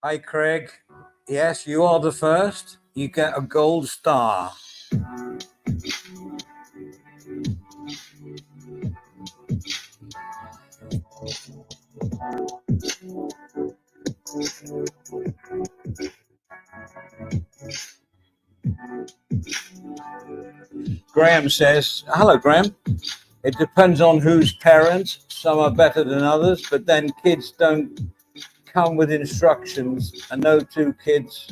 Hi, Craig. Yes, you are the first. You get a gold star. Graham says, hello, Graham. It depends on whose parents. Some are better than others, but then kids don't come with instructions, and no two kids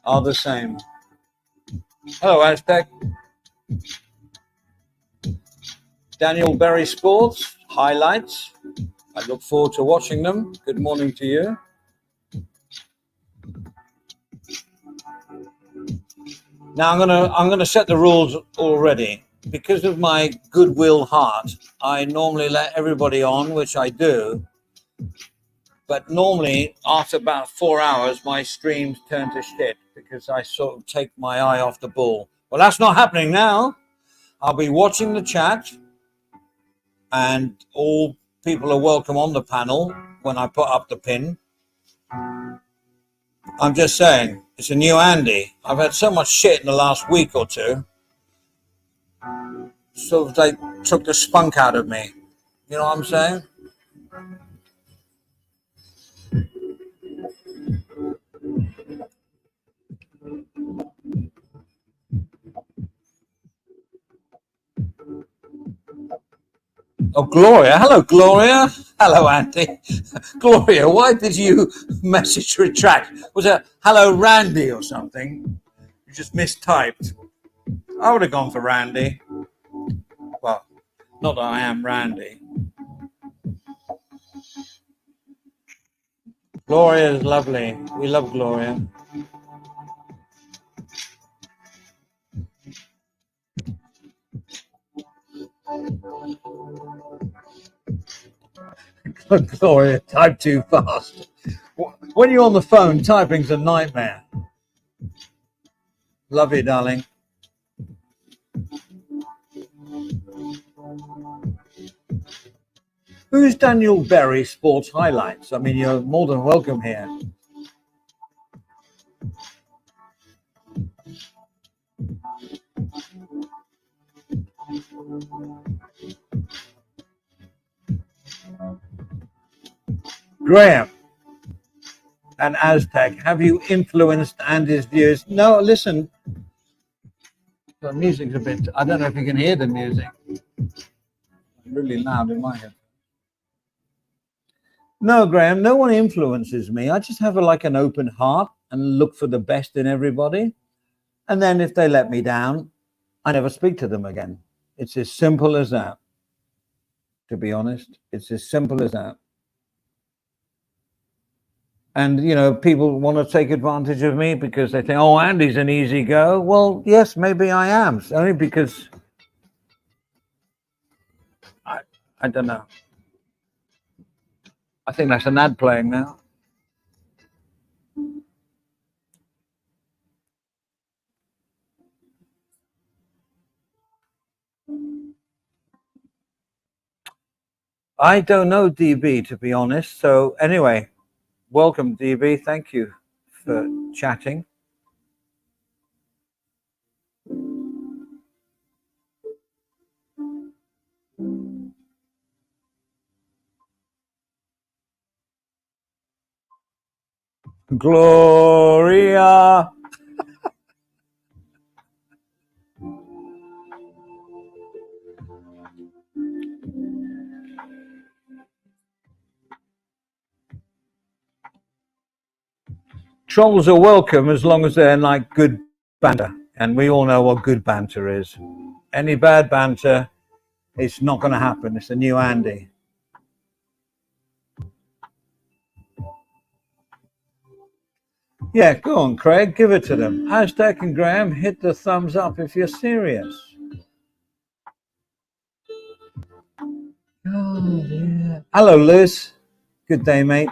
are the same. Hello, Aztec. Daniel Berry Sports highlights. I look forward to watching them. Good morning to you. Now I'm gonna set the rules already. Because of my goodwill heart, I normally let everybody on, which I do. But normally, after about 4 hours, my streams turn to shit because I sort of take my eye off the ball. Well, that's not happening now. I'll be watching the chat, and all people are welcome on the panel when I put up the pin. I'm just saying, it's a new Andy. I've had so much shit in the last week or two. Sort of like took the spunk out of me. You know what I'm saying? Oh, Gloria. Hello, Gloria. Hello, Andy. Gloria, why did you message retract? Was it hello, Randy or something? You just mistyped. I would have gone for Randy. Well, not that I am Randy. Gloria is lovely. We love Gloria. Gloria, type too fast. When you're on the phone, typing's a nightmare. Love you, darling. Who's Daniel Berry Sports Highlights? I mean, you're more than welcome here. Graham and Aztec, have you influenced Andy's views? No, listen. The music's a bit, I don't know if you can hear the music. It's really loud in my head. No, Graham, no one influences me. I just have like an open heart and look for the best in everybody. And then if they let me down, I never speak to them again. It's as simple as that. To be honest, it's as simple as that. And you know, people want to take advantage of me because they think, "Oh, Andy's an easy go." Well, yes, maybe I am. It's only because I don't know. I think that's an ad playing now. I don't know DB, to be honest. So anyway, welcome DB. Thank you for chatting. Gloria. Trolls are welcome as long as they're like good banter. And we all know what good banter is. Any bad banter, it's not going to happen. It's a new Andy. Yeah, go on, Craig. Give it to them. Aztec and Graham, hit the thumbs up if you're serious. Oh, yeah. Hello, Liz. Good day, mate.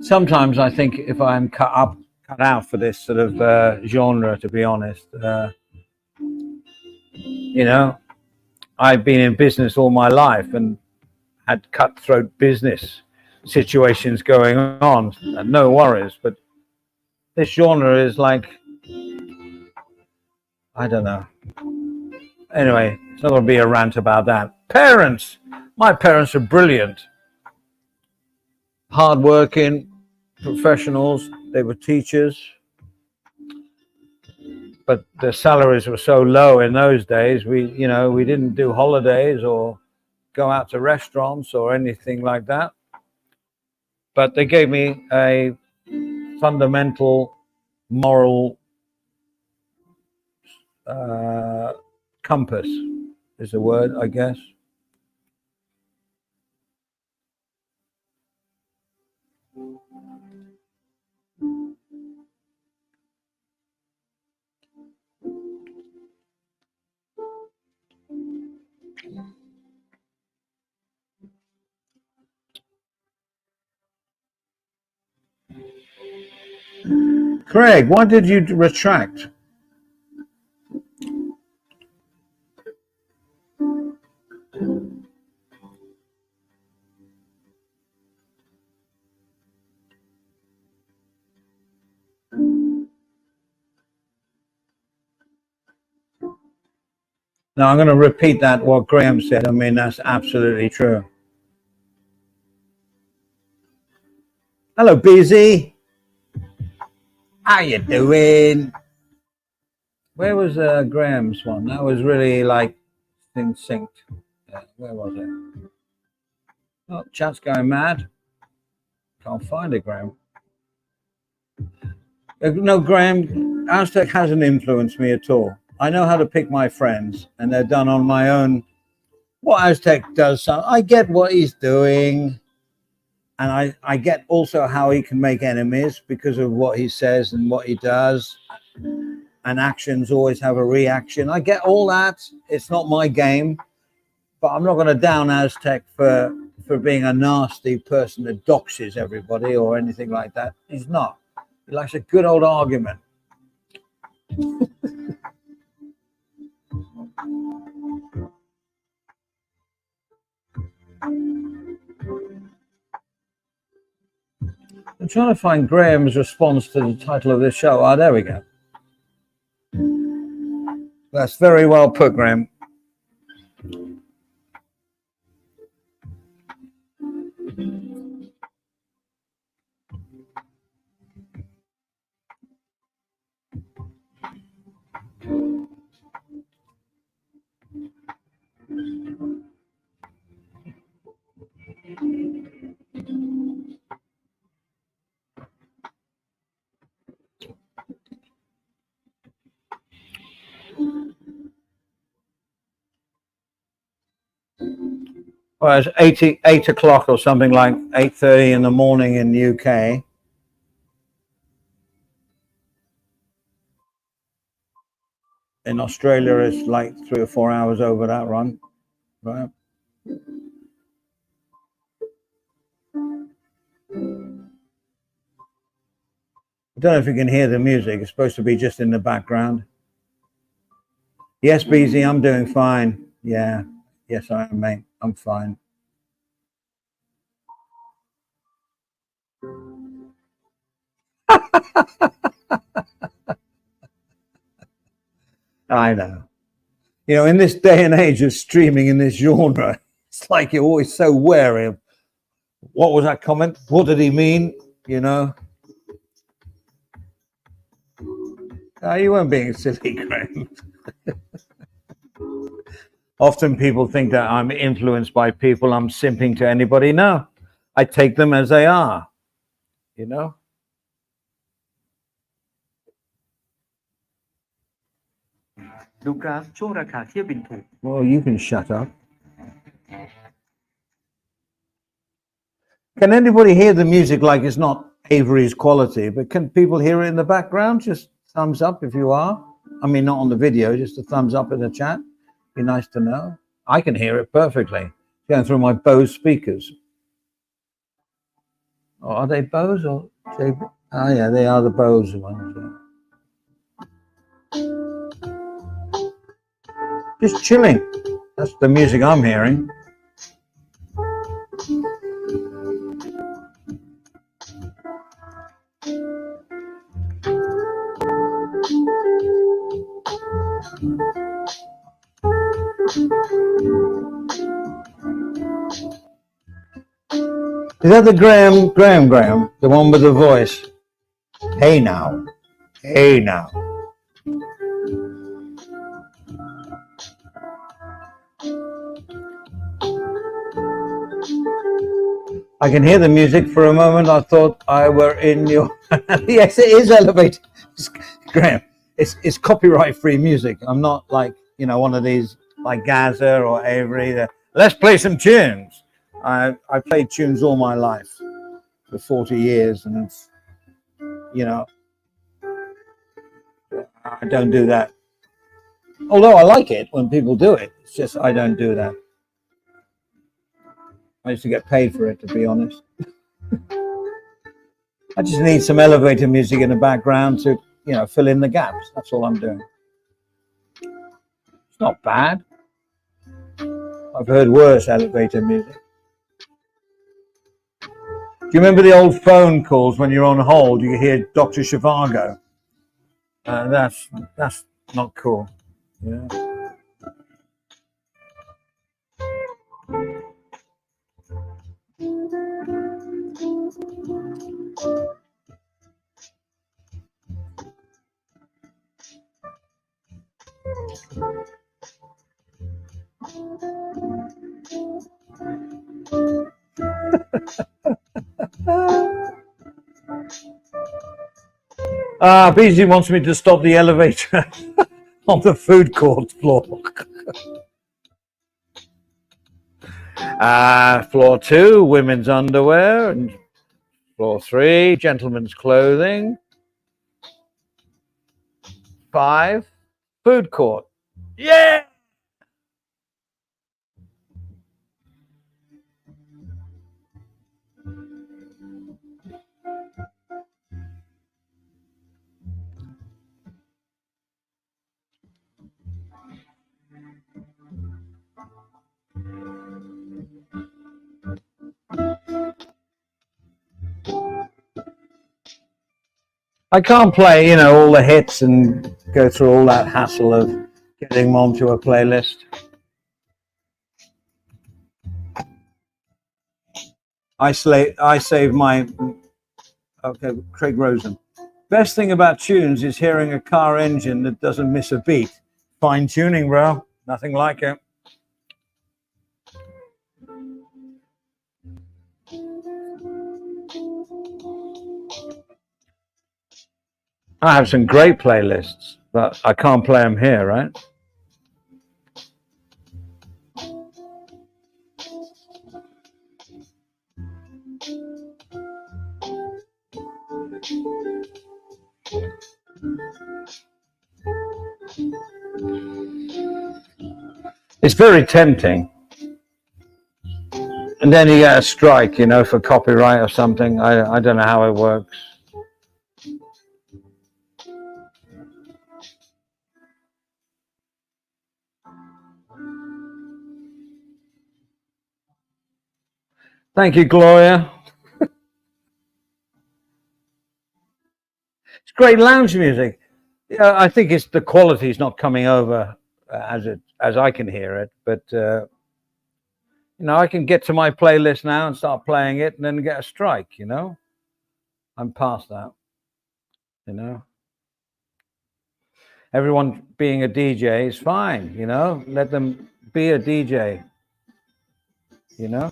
Sometimes I think if I'm cut out for this sort of genre, to be honest, you know, I've been in business all my life and had cutthroat business situations going on, and no worries. But this genre is like, I don't know. Anyway, it's not going to be a rant about that. Parents, my parents are brilliant, hardworking professionals. They were teachers, but the salaries were so low in those days. We didn't do holidays or go out to restaurants or anything like that. But they gave me a fundamental moral compass, is the word, I guess. Craig, why did you retract? Now I'm going to repeat that what Graham said. I mean, that's absolutely true. Hello, BZ. How you doing? Where was Graham's one? That was really like synced. Where was it? Oh, chat's going mad. Can't find it, Graham. No, Graham, Aztec hasn't influenced me at all. I know how to pick my friends, and they're done on my own. What Aztec does, I get what he's doing, and I get also how he can make enemies because of what he says and what he does. And actions always have a reaction. I get all that. It's not my game, but I'm not going to down Aztec for being a nasty person that doxes everybody or anything like that. He's not. He likes a good old argument. I'm trying to find Graham's response to the title of this show. Oh, there we go. That's very well put, Graham. Well, it's 8 o'clock or something, like 8:30 in the morning in the UK. In Australia, it's like 3 or 4 hours over that run, right? I don't know if you can hear the music. It's supposed to be just in the background. Yes, BZ, I'm doing fine. Yeah. Yes, I am, mate. I'm fine. I know. You know, in this day and age of streaming in this genre, it's like you're always so wary of what was that comment? What did he mean? You know? You weren't being silly, Graham. Often people think that I'm influenced by people, I'm simping to anybody. No, I take them as they are, you know? Well, you can shut up. Can anybody hear the music like it's not Avery's quality, but can people hear it in the background? Just thumbs up if you are. I mean, not on the video, just a thumbs up in the chat. Be nice to know. I can hear it perfectly going through my Bose speakers. Oh, are they Bose or JB? Oh, yeah, they are the Bose ones. Yeah. Just chilling. That's the music I'm hearing. Is that the Graham, the one with the voice? Hey now, hey now. I can hear the music. For a moment I thought I were in your yes, it is elevated. Graham, it's copyright free music. I'm not like, you know, one of these like Gaza or Avery that, let's play some tunes. I played tunes all my life for 40 years, and you know, I don't do that. Although I like it when people do it, it's just I don't do that. I used to get paid for it, to be honest. I just need some elevator music in the background to, you know, fill in the gaps. That's all I'm doing. It's not bad. I've heard worse elevator music. Do you remember the old phone calls when you're on hold? You could hear Dr. Zhivago. That's not cool. Yeah. BZ wants me to stop the elevator on the food court floor. Floor 2, women's underwear, and floor 3, gentlemen's clothing. 5, food court. Yeah. I can't play, you know, all the hits and go through all that hassle of getting them onto a playlist. I save my. Okay, Craig Rosen. Best thing about tunes is hearing a car engine that doesn't miss a beat. Fine tuning, bro. Nothing like it. I have some great playlists, but I can't play them here, right? It's very tempting. And then you get a strike, you know, for copyright or something. I don't know how it works. Thank you, Gloria. It's great lounge music. Yeah, I think it's the quality is not coming over as I can hear it, but you know, I can get to my playlist now and start playing it, and then get a strike. You know, I'm past that. You know, everyone being a DJ is fine. You know, let them be a DJ. You know.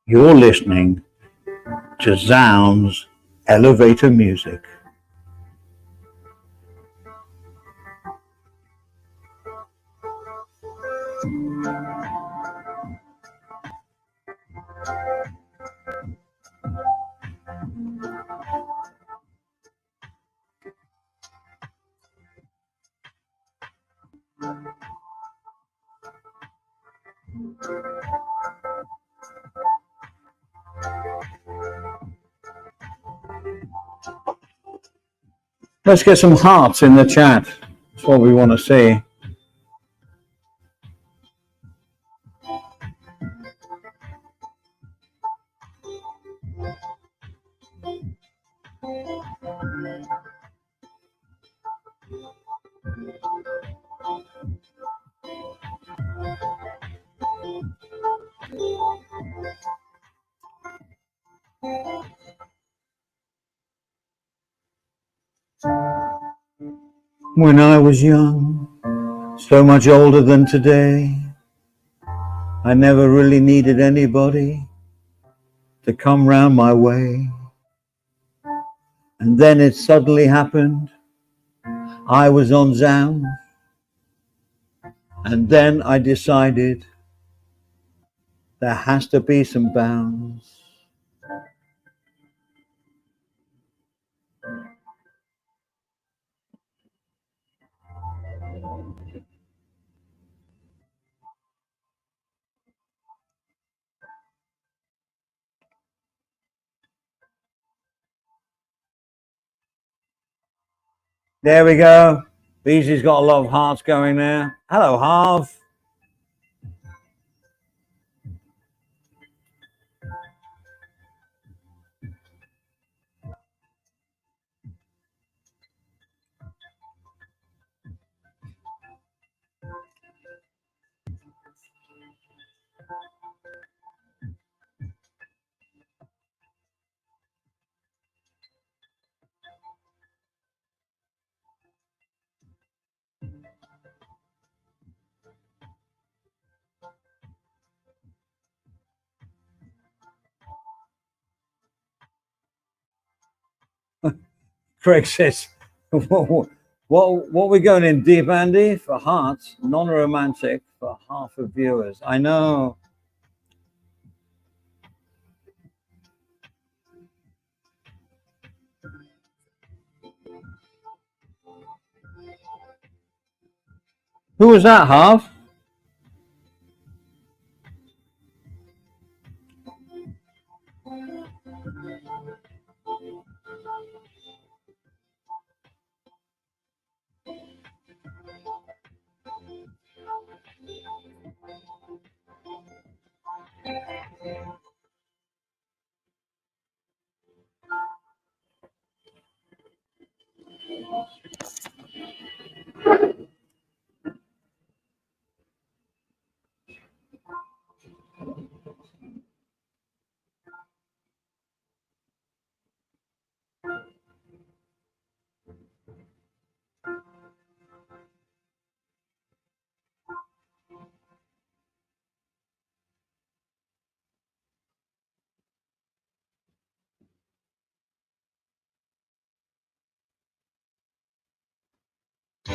You're listening to Zounds Elevator Music. Let's get some hearts in the chat. That's what we want to see. When I was young, so much older than today, I never really needed anybody to come round my way. And then it suddenly happened. I was on Zounds. And then I decided there has to be some bounds. There we go. Beezy's got a lot of hearts going there. Hello, Harv. Craig says, what we're going in deep, Andy, for hearts, non-romantic for half of viewers. I know. Who was that, Harv?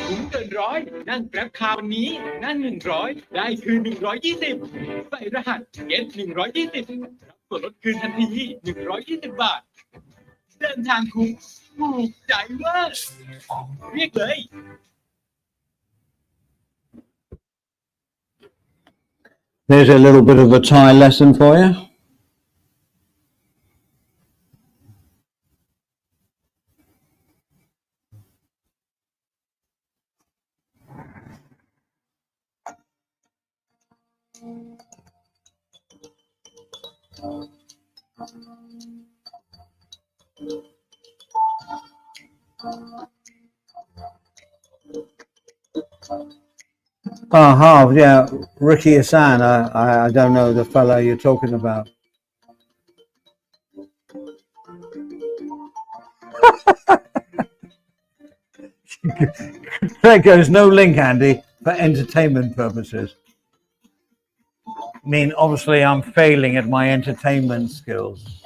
คุ้มเกินร้อยนั่งแกร็บคาร์วันนี้นั่ง100ได้คืน120ใส่รหัส get 120รับส่วนลดคืนทันที120 บาทเดินทางคุ้มถูกใจเวอร์เรียกเลย There's a little bit of a Thai lesson for you. Oh, Harv, yeah, Ricky Hassan. I don't know the fellow you're talking about. There goes no link, Andy, for entertainment purposes. mean, obviously, I'm failing at my entertainment skills.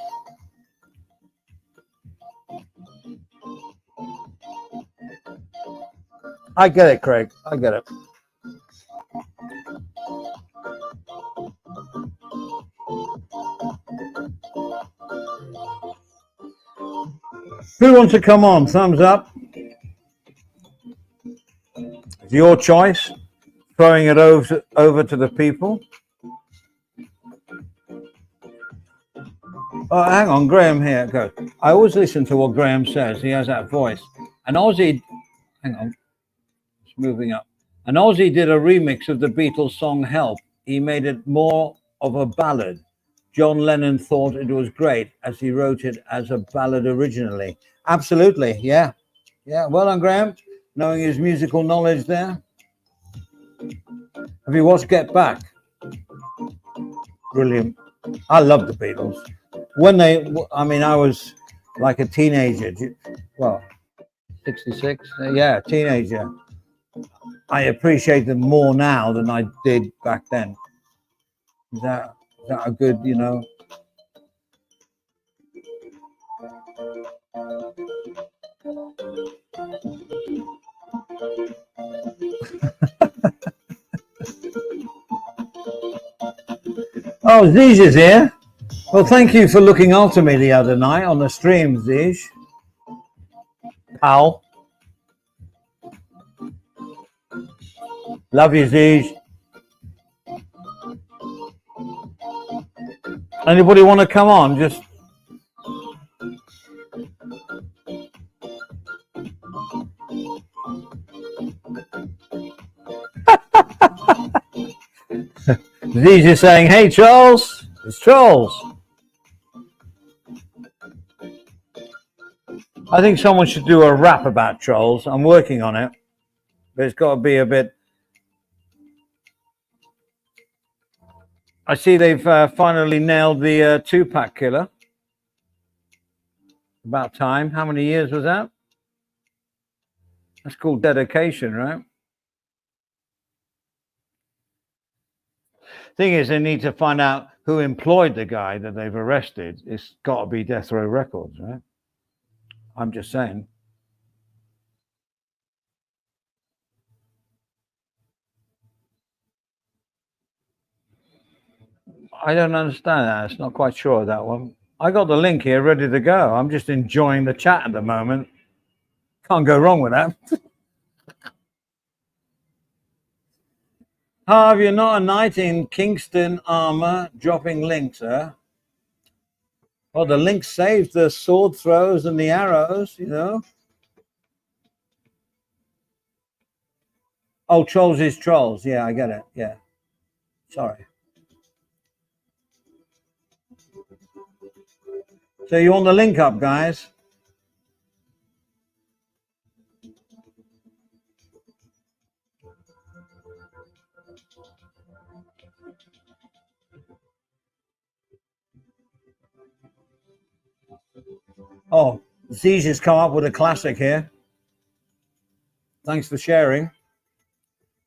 I get it, Craig. I get it. Who wants to come on? Thumbs up. It's your choice. Throwing it over to the people. Oh, hang on, Graham here. Go. I always listen to what Graham says. He has that voice. And Ozzy, hang on, it's moving up. And Ozzy did a remix of the Beatles song Help. He made it more of a ballad. John Lennon thought it was great as he wrote it as a ballad originally. Absolutely, yeah. Yeah, well done, Graham, knowing his musical knowledge there. Have you watched Get Back? Brilliant. I love the Beatles. I was like a teenager. Well, 66, yeah, teenager. I appreciate them more now than I did back then. Is that a good, Oh, Zij is here. Well, thank you for looking after me the other night on the stream, Zij. Pal. Love you, Zij. Anybody want to come on? Just Zij is saying, "Hey, Charles, it's Charles." I think someone should do a rap about Charles. I'm working on it, but it's got to be a bit. I see they've finally nailed the Tupac killer. About time. How many years was that? That's called dedication, right? Thing is, they need to find out who employed the guy that they've arrested. It's got to be Death Row Records, right? I'm just saying. I don't understand that. It's not quite sure that one. I got the link here ready to go. I'm just enjoying the chat at the moment. Can't go wrong with that. Harv, you're not a knight in Kingston armor dropping links, huh? Well, the link saves the sword throws and the arrows, Oh, trolls is trolls. Yeah, I get it. Yeah. Sorry. So you want the link up, guys? Oh, Zij has come up with a classic here. Thanks for sharing.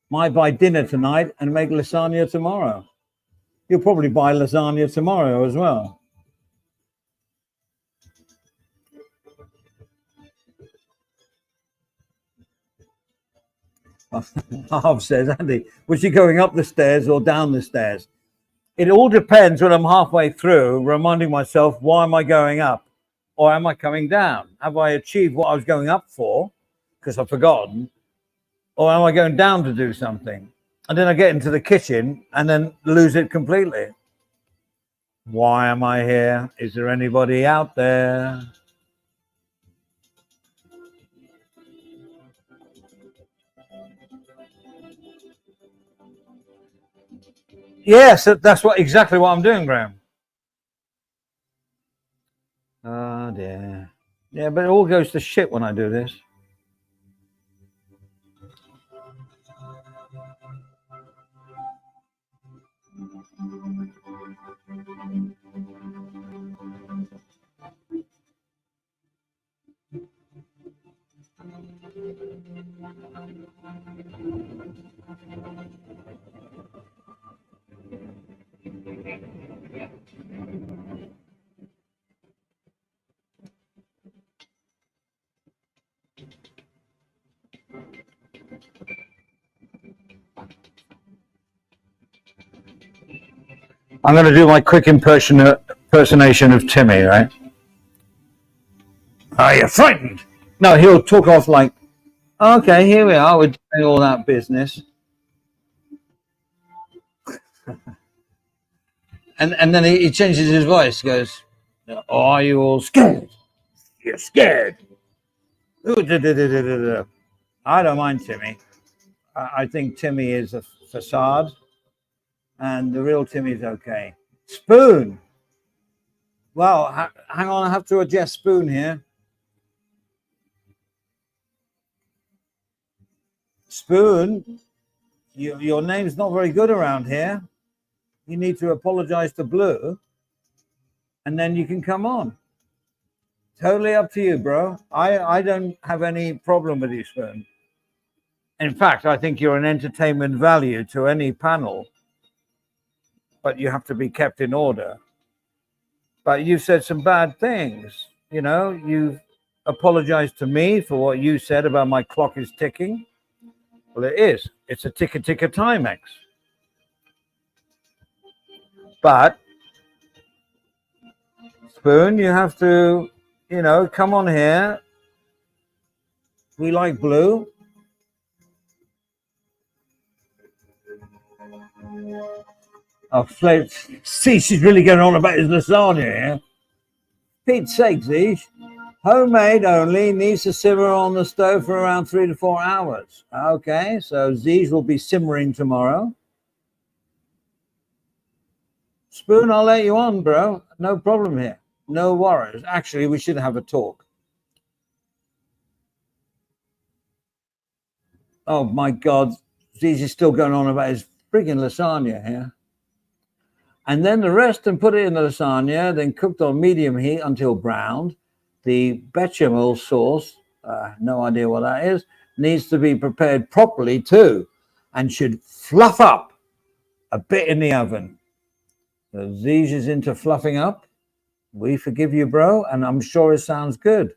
Might buy dinner tonight and make lasagna tomorrow. You'll probably buy lasagna tomorrow as well. Harv says, Andy, was she going up the stairs or down the stairs? It all depends when I'm halfway through, reminding myself, why am I going up? Or am I coming down? Have I achieved what I was going up for? Because I've forgotten. Or am I going down to do something? And then I get into the kitchen and then lose it completely. Why am I here? Is there anybody out there? Yes, that's exactly what I'm doing, Graham. Oh dear. Yeah, but it all goes to shit when I do this. I'm going to do my quick impersonation of Timmy, right? Are you frightened? No, he'll talk off like, okay, here we are. We're doing all that business. And then he changes his voice. He goes, are you all scared? You're scared. I don't mind Timmy. I think Timmy is a facade, and the real Timmy's okay. Spoon. Well, hang on, I have to adjust Spoon here. Spoon, your name's not very good around here. You need to apologize to Blue, and then you can come on. Totally up to you, bro. I don't have any problem with you, Spoon. In fact, I think you're an entertainment value to any panel, but you have to be kept in order. But you said some bad things. You know, you've apologized to me for what you said about my clock is ticking. Well, it is. It's a ticker Timex. But Spoon, you have to, you know, come on here. We like Blue. Oh, Fletch. See, she's really going on about his lasagna here. Pete's sake, Zeesh. Homemade only, needs to simmer on the stove for around 3 to 4 hours. Okay, so Zeesh will be simmering tomorrow. Spoon, I'll let you on, bro. No problem here. No worries. Actually, we should have a talk. Oh, my God. Zeesh is still going on about his friggin' lasagna here. And then the rest and put it in the lasagna, then cooked on medium heat until browned. The bechamel sauce, no idea what that is, needs to be prepared properly too, and should fluff up a bit in the oven. So Zeesh is into fluffing up. We forgive you, bro, and I'm sure it sounds good.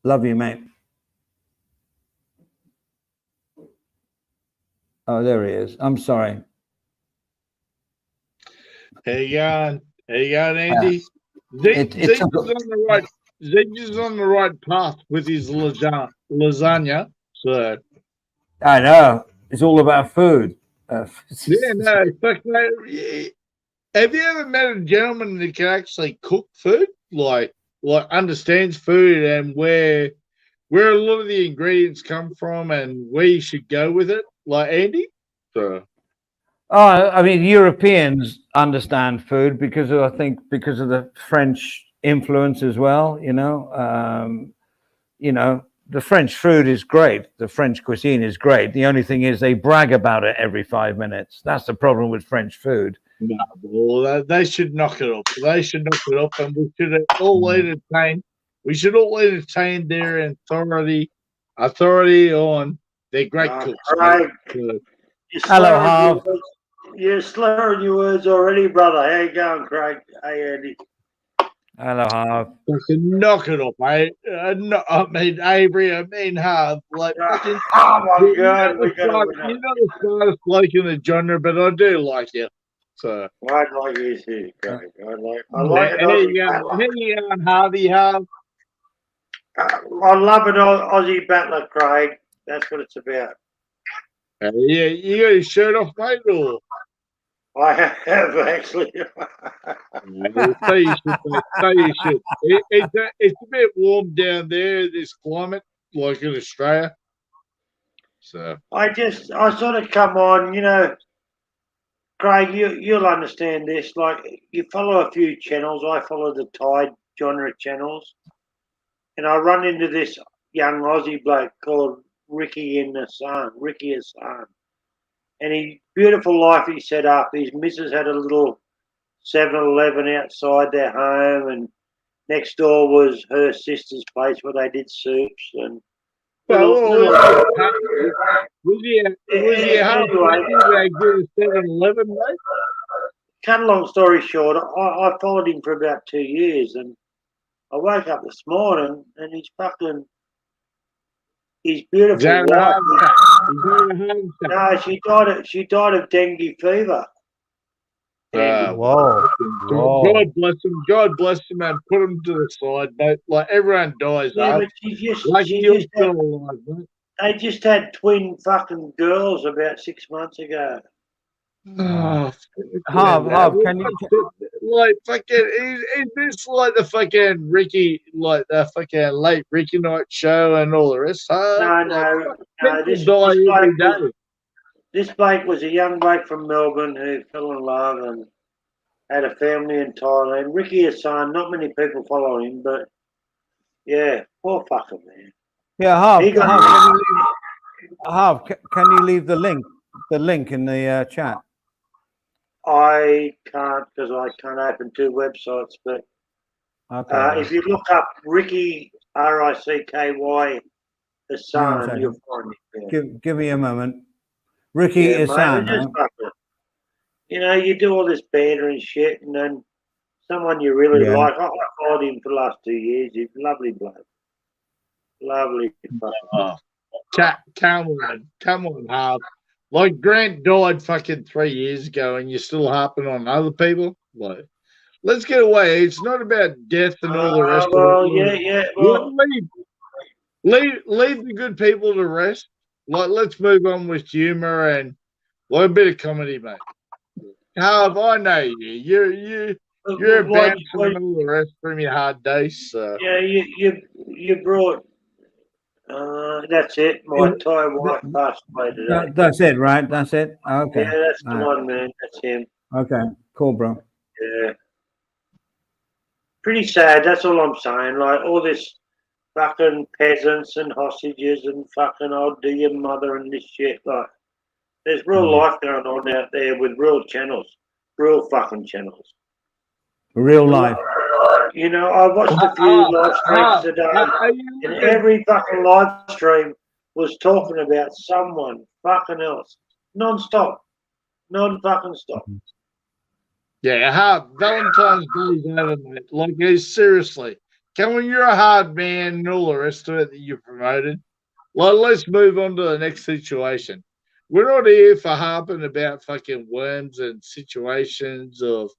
Love you, mate. Oh, there he is. I'm sorry. How you going? How you going, Andy? Zeesh is on the right path with his lasagna. So I know. It's all about food. yeah, no, fuck no. Have you ever met a gentleman that can actually cook food, like understands food and where a lot of the ingredients come from and where you should go with it, like Andy? So. Oh, I mean, Europeans understand food because of, I think, because of the French influence as well. You know, the French food is great. The French cuisine is great. The only thing is they brag about it every 5 minutes. That's the problem with French food. No, well, they should knock it up. They should knock it up, and we should all entertain. We should all entertain their authority on their great cooks. Craig, Hello, Harv. You're slurring your words already, brother. How you going, Craig? Hey, Andy. Hello, Harv. Knock it up, mate. I mean, Avery. I mean, Harv. Like, oh my God, you're not the smartest bloke in the genre, but I do like you. So I'd like you too, Craig. I like How you going, Harvey? Harv? I love an Aussie battler, Craig. That's what it's about. Yeah, you got your shirt off, mate, or? I have actually. So you should. It's a bit warm down there, this climate, like in Australia. So I sort of come on, you know, Craig, you'll understand this. Like, you follow a few channels. I follow the Tide genre channels, and I run into this young Aussie bloke called Ricky Hassan. And he beautiful life he set up. His missus had a little 7-Eleven outside their home, and next door was her sister's place where they did soups. And Was he a half Anyway, good at 7-Eleven, mate? cut a long story short, I followed him for about 2 years, and I woke up this morning and his beautiful Is that a wife. heart attack? Is that a heart attack? No, she died of dengue fever. And Whoa. God bless him. God bless him, and put him to the side, mate. Like everyone dies, yeah, huh? but Like you're just still had, alive, mate. they just had twin fucking girls about 6 months ago. Oh, Harv, can you? like fucking is this like the fucking Ricky, like the fucking late Ricky Night show and all the rest? Huh? No. People die every day. This bloke was a young bloke from Melbourne who fell in love and had a family in Thailand. Ricky Hassan, not many people follow him, but yeah, poor fucker, man. Yeah, Harv, He got Harv, can you leave the link in the chat? I can't because I can't open two websites, but Okay. if you look up Ricky Ricky Hassan, you'll find it there. Give me a moment. Ricky Hassan. Mate, you know, you do all this banter and shit, and then someone you really like. I followed him for the last 2 years. He's a lovely bloke. Lovely. Come on, Harv. Like Grant died fucking 3 years ago, and you're still harping on other people. Like, let's get away. It's not about death and all the rest of it. Yeah. Well, leave the good people to rest. Like, let's move on with humor and a bit of comedy, mate. Harv, I know you. You're a bouncer and all the rest from your hard days. So. Yeah, you brought. That's it. My Thai wife passed away today. That's it, right? That's it. Okay. Yeah, that's the one, man. That's him. Okay. Cool, bro. Yeah. Pretty sad. That's all I'm saying. Like all this fucking peasants and hostages and fucking I'll do your mother and this shit. Like, there's real life going on out there with real channels, real fucking channels. Real life. You know, I watched a few live streams today, and every fucking live stream was talking about someone fucking else, non-stop, non-fucking stop. Yeah, Valentine's Day is over, mate. Like, seriously, when you're a hard man and all the rest of it that you promoted, like, let's move on to the next situation. We're not here for harping about fucking worms and situations of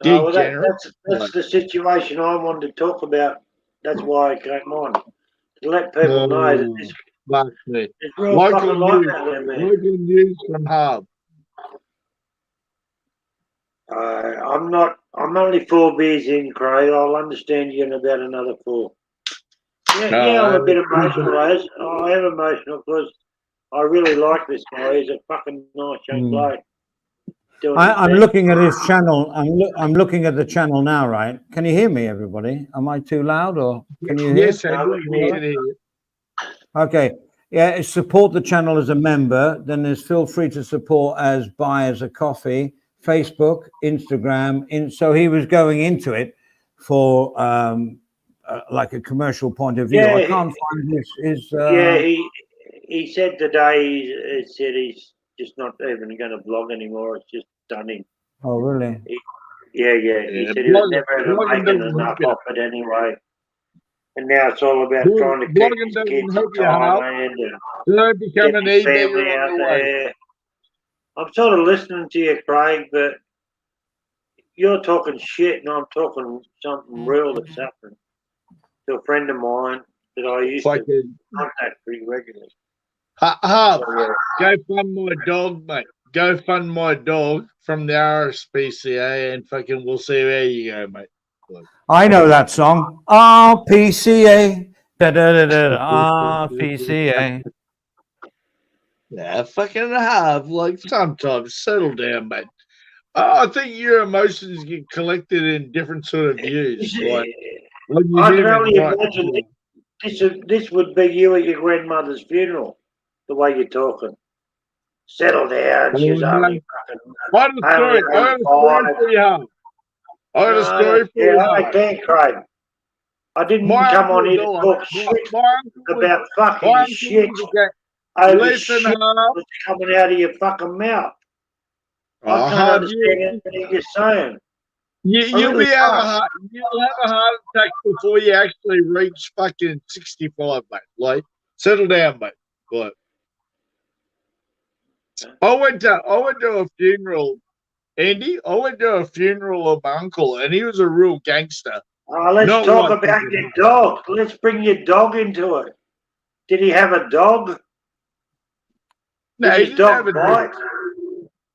degenerates. That's the situation I wanted to talk about. That's why I came on, to let people know that there's real fucking life out there, man. Local news from Harv. I'm only 4 beers in, Craig. I'll understand you in about another 4. Yeah, I'm a bit emotional, as I am emotional because I really like this guy. He's a fucking nice young bloke. I'm looking at his channel. I'm looking at the channel now, right? Can you hear me, everybody? Am I too loud, or can you hear? Yes, I hear. Okay. Yeah, support the channel as a member. Then there's feel free to support as buy as a coffee. Facebook, Instagram. So he was going into it for like a commercial point of view. Yeah, I can't find his. He said today. He said he's just not even going to vlog anymore. It's just done him. Oh, really? Yeah. He said he was never making enough of it anyway. And now it's all about trying to keep his kids in Thailand and get his family out there. I'm sort of listening to you, Craig, but you're talking shit and I'm talking something real that's happened to a friend of mine that I used to contact pretty regularly. Go fund my dog, mate. Go fund my dog from the RSPCA and fucking we'll see where you go, mate. I know that song. RPCA. RPCA. Yeah, fucking Harv. Like, sometimes settle down, mate. I think your emotions get collected in different sort of views. Like, I can only imagine this would be you at your grandmother's funeral, the way you're talking. Settle down. She's only fucking. I got a story for you, Harv. I got a story for you. I can't, Craig. I didn't My come on uncle here to died. talk shit My uncle was, about fucking my uncle shit was again over less than shit half. that's coming out of your fucking mouth. I Oh, can't Harv, understand anything you're saying. you'll really be have a can't. heart, you'll have a heart attack before you actually reach fucking 65, mate. Like, settle down, mate. Like, I went to a funeral, Andy. I went to a funeral of my uncle, and he was a real gangster. Let's Not talk like about your dog. Let's bring your dog into it. Did he have a dog? No, Did he his didn't have dog a bite?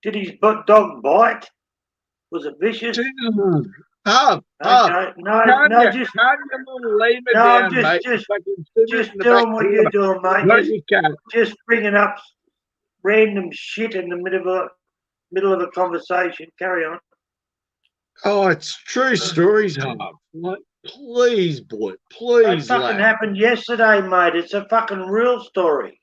Did his dog bite? Was it vicious? Half. Okay, no, Calm no, your just little lemur no, down, just- mate. just- Fucking sit just in the back doing what corner. you're doing, Not mate. your cat. Just bringing up random shit in the middle of a conversation. Carry on. Oh, it's true stories, Harv. Like, please, boy, That please, fucking lad. happened yesterday, mate. It's a fucking real story.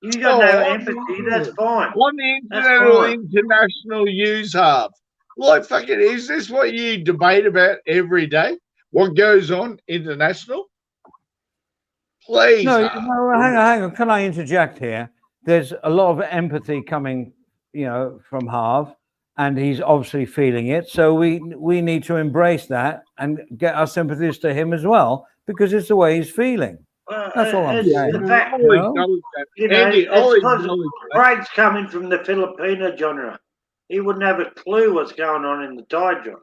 You got no empathy. That's fine. On the That's internet or fine. international news, Harv. Like, fucking, is this what you debate about every day? What goes on international? Please, No, Harv. hang on. Can I interject here? There's a lot of empathy coming, from Harv, and he's obviously feeling it. So we need to embrace that and get our sympathies to him as well, because it's the way he's feeling. Well, That's all I'm it's saying. the fact, I'll acknowledge that. Andy, it's I'll because acknowledge that. Craig's coming from the Filipino genre. He wouldn't have a clue what's going on in the Thai genre.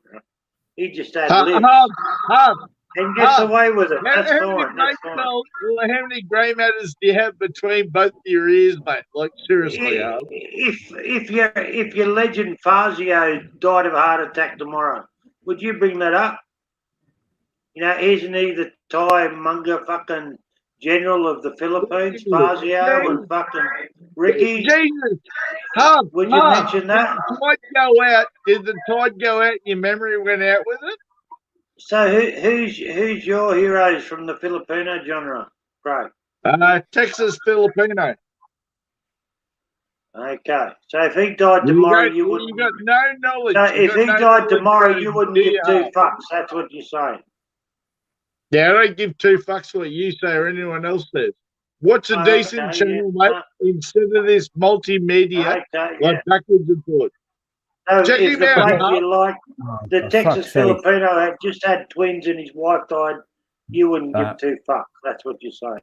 He just had lips Harv, and gets away with it. That's how fine. That's fine. how many grey matters do you have between both your ears, mate? Like, seriously, Harv. If your legend Fazio died of a heart attack tomorrow, would you bring that up? Isn't he the Thai Munga fucking general of the Philippines, Fazio and fucking Ricky? Jesus. Harv, Would you mention that? Did the tide go out? Your memory went out with it? So who's your heroes from the Filipino genre, Craig? Texas Filipino. Okay. So if he died tomorrow, you wouldn't. You got no knowledge. So You if got he no died knowledge tomorrow, about you him, wouldn't do give you, two Harv? fucks. That's what you're saying. Yeah, I don't give two fucks what you say or anyone else says. What's a decent channel, mate, instead of this multimedia, like backwards and forwards? So Check if him the out, bloke Harv. you like, the For Texas fuck's sake. Filipino had just had twins and his wife died, you wouldn't give two fucks. That's what you're saying.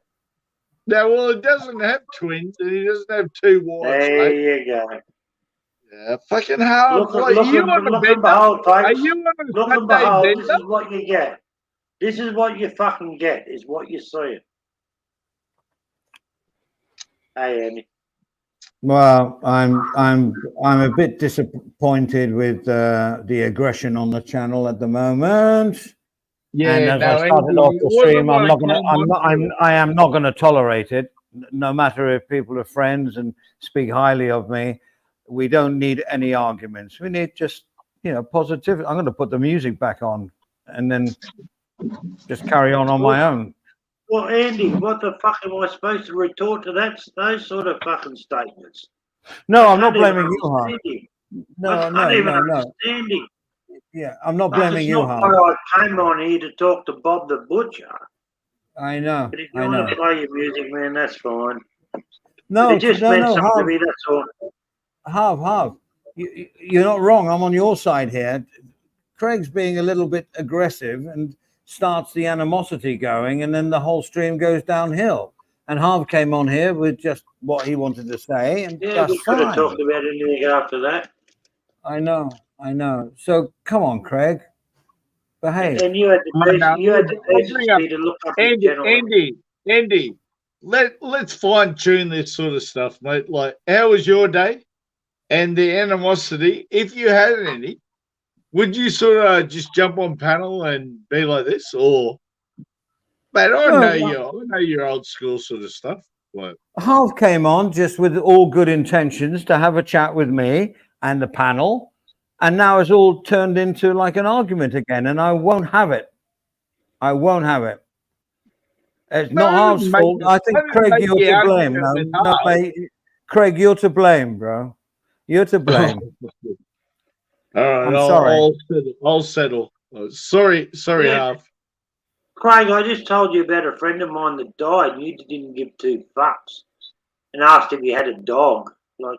No, well, it doesn't have twins and he doesn't have two wives, There mate. you go. Yeah, fucking hell. Look and behold, Are folks. you on a Look and Sunday behold, bender? this is what you get. This is what you fucking get, is what you see. Hey, Andy. Well, I'm a bit disappointed with the aggression on the channel at the moment. And as I started off the stream, I am not gonna tolerate it. No matter if people are friends and speak highly of me, we don't need any arguments. We need just positivity. I'm going to put the music back on and then just carry on my own. Well, Andy, what the fuck am I supposed to retort to those sort of fucking statements? No, I'm not blaming you, Harv. No. Understand him. Yeah, I'm not blaming you, Harv. I came on here to talk to Bob the Butcher. I know. But if you want to play your music, man, that's fine. No, it just meant something Harv, to me, that's all. Harv, you're not wrong. I'm on your side here. Craig's being a little bit aggressive and starts the animosity going, and then the whole stream goes downhill. And Harv came on here with just what he wanted to say, and that's we could have fine. talked about anything after that. I know. So come on, Craig, behave. And you had the decency to look up your channel. Andy, let's fine tune this sort of stuff, mate. Like, how was your day? And the animosity, if you had any, would you sort of just jump on panel and be like this, or? Mate, I know your old school sort of stuff. Like, Harv came on just with all good intentions to have a chat with me and the panel, and now it's all turned into like an argument again, and I won't have it. It's not Harv's fault. I think, Craig, you're to blame. No, mate, Craig, you're to blame, bro. You're to blame. All right, I'm sorry. I'll settle. Sorry, Harv. Craig, I just told you about a friend of mine that died, and you didn't give two fucks, and asked if he had a dog. Like,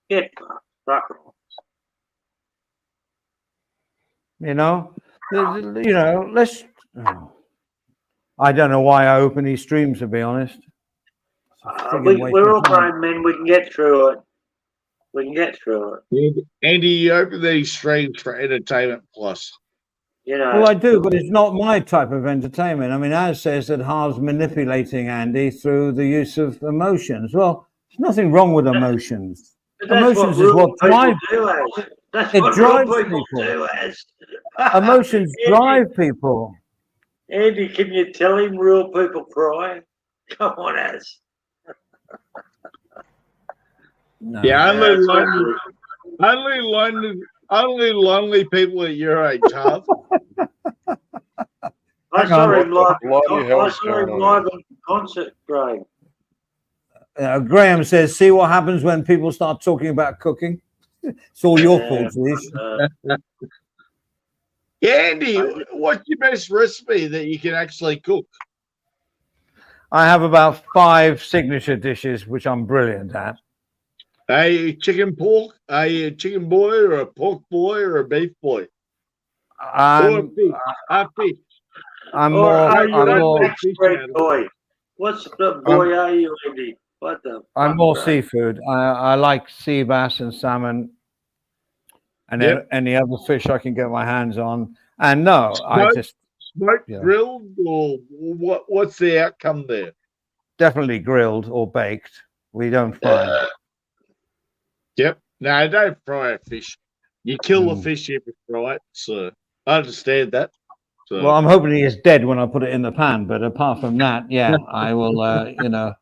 get fucked, fuck off. You know, you know. Let's. Oh. I don't know why I open these streams, to be honest. It's a friggin' waste We're of all time. grown men. We can get through it. We can get through it. Andy, you open these streams for entertainment plus. You know. Well, I do, but it's not my type of entertainment. I mean, Az says that Harv's manipulating Andy through the use of emotions. Well, there's nothing wrong with emotions. But that's Emotions is real what people drives. do, Az. That's It what drives real people people. do, Az. Emotions drive people. Andy, can you tell him real people cry? Come on, Az. No. Yeah, Yeah, only lonely people at your age, Harv. I saw him live. bloody I hell's saw him going on live in concert, Greg. Graham says, "See what happens when people start talking about cooking." It's all your fault, Liz. Yeah, Andy, what's your best recipe that you can actually cook? I have about 5 signature dishes which I'm brilliant at. A chicken pork, a chicken boy, or a pork boy, or a beef boy, or a I'm, fish. A fish. I'm Or more. are I'm you a more. Backstreet Boy? What the boy are you, Andy? What the? I'm fuck, more Greg? seafood. I like sea bass and salmon, and then Yep. any other fish I can get my hands on. And no, I Smoked? just Smoked, Yeah. grilled, or what's the outcome there? definitely grilled or baked. We don't fry. Yep. No, don't fry a fish. You kill the Mm. fish if you fry it. So I understand that. So Well, I'm hoping he is dead when I put it in the pan. But apart from that, yeah, I will. You know,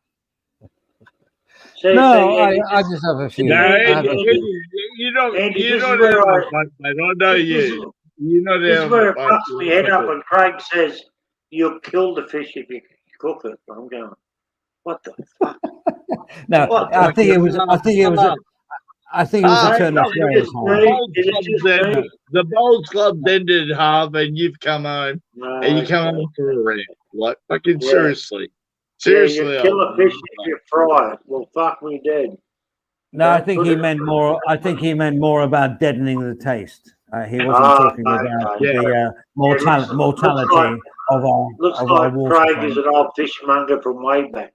See, no, Andy, I just have a few. no, Andy, I have a Andy, few. you're not Andy, you're this not is where out I- of the boat, mate. I know this you. You're not this out is of where the it boat. fucks me head up when Craig says you'll kill the fish if you cook it. I'm going, what the fuck? No, What I the- think it was. I think it was. I think it was a Ah, turn of is it phrase. just Harv. me? Bowls Is it Club's just ended. me? The Bowls Club's ended, Harv, and you've come home No, and you come okay. home for a rant. Like fucking Yeah. seriously. Yeah, Seriously. you kill a fish if you fry it. Well, fuck me dead. No, I Don't think put he it- meant more. I think he meant more about deadening the taste. He wasn't Ah, talking okay. about Yeah. the looks mortality like- of our Looks of our like water. Craig front. is an old fishmonger from way back.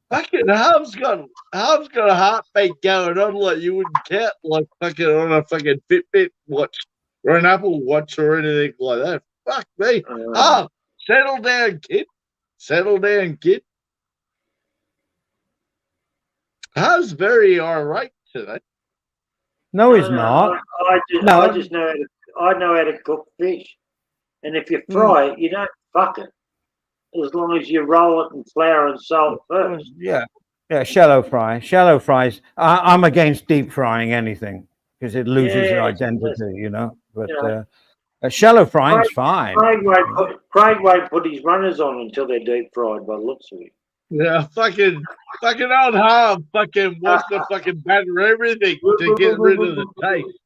Fucking Harv's got a heartbeat going on like you wouldn't count, like fucking on a fucking Fitbit watch or an Apple Watch or anything like that. Fuck me. Harv, settle down, kid. Settle down, kid. Harv's very irate today. No, he's not. No. I just know I know how to cook fish, and if you fry it, you don't fuck it. As long as you roll it in flour and salt first. Yeah, shallow fries. I'm against deep frying anything because it loses Yeah, your it's- identity, you know. But Yeah. shallow frying's fine. Craig won't put his runners on until they're deep fried by the looks of it. Yeah, fucking old Harv fucking wants to fucking batter everything to get rid of the taste.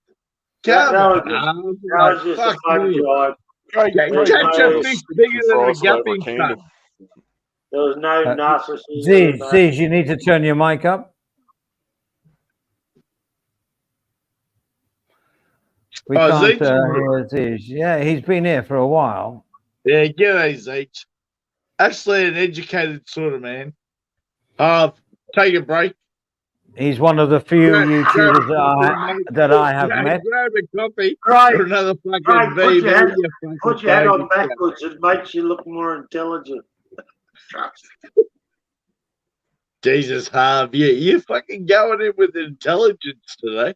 Come That on, was just- Harv. That was just a Fuck fun you. drive. Craig, Yeah, Craig, catch a fish bigger than a frost over gupping Canada. son. There was no Uh, narcissism. Ziz, you need to turn your mic up. We Oh, can't Zeke's hear Ziz. Yeah, he's been here for a while. Yeah, g'day, Zeke. Actually, an educated sort of man. Take a break. He's one of the few YouTubers that I have met. Grab a coffee Craig, or another fucking Craig, put VB. your head- you fucking put your head on faggot. backwards. It makes you look more intelligent. Jesus, Harv, you're fucking going in with intelligence today.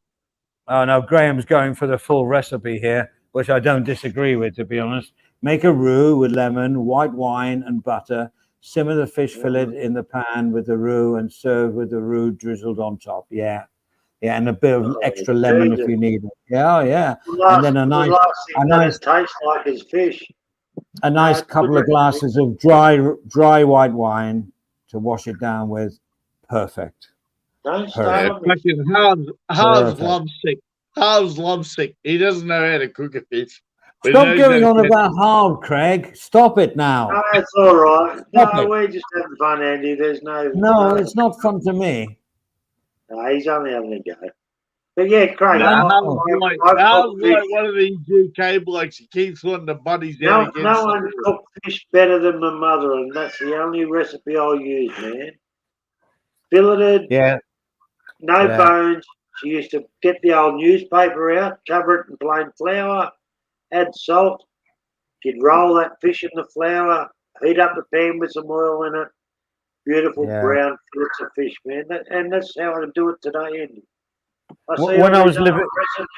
Oh no, Graham's going for the full recipe here, which I don't disagree with, to be honest. Make a roux with lemon, white wine, and butter. Simmer the fish fillet in the pan with the roux and serve with the roux drizzled on top. Yeah, and a bit of extra lemon if you need it. Yeah, yeah. And then a nice It tastes like his fish. couple of glasses of dry white wine to wash it down with. Perfect. Don't Yeah, start me. fucking Harv's Perfect. lovesick. Harv's lovesick. He doesn't know how to cook a fish. But Stop no, going no, on about hard, Craig. Stop it now. No, it's all right. Stop No, it. we're just having fun, Andy. There's no. No, it's not fun to me. No, he's only having a go. But yeah, Craig, no, I I, know. Hal's cooked fish. like one of these UK blokes. He keeps wanting to butt his head against No the one wall. cooked fish better than my mother, and that's the only recipe I'll use, man. Filleted, Yeah, no yeah. bones. She used to get the old newspaper out, cover it in plain flour, add salt. She'd roll that fish in the flour, heat up the pan with some oil in it. Beautiful Yeah. brown fillets of fish, man. And that's how I do it today, Andy. I see When all I was these other living,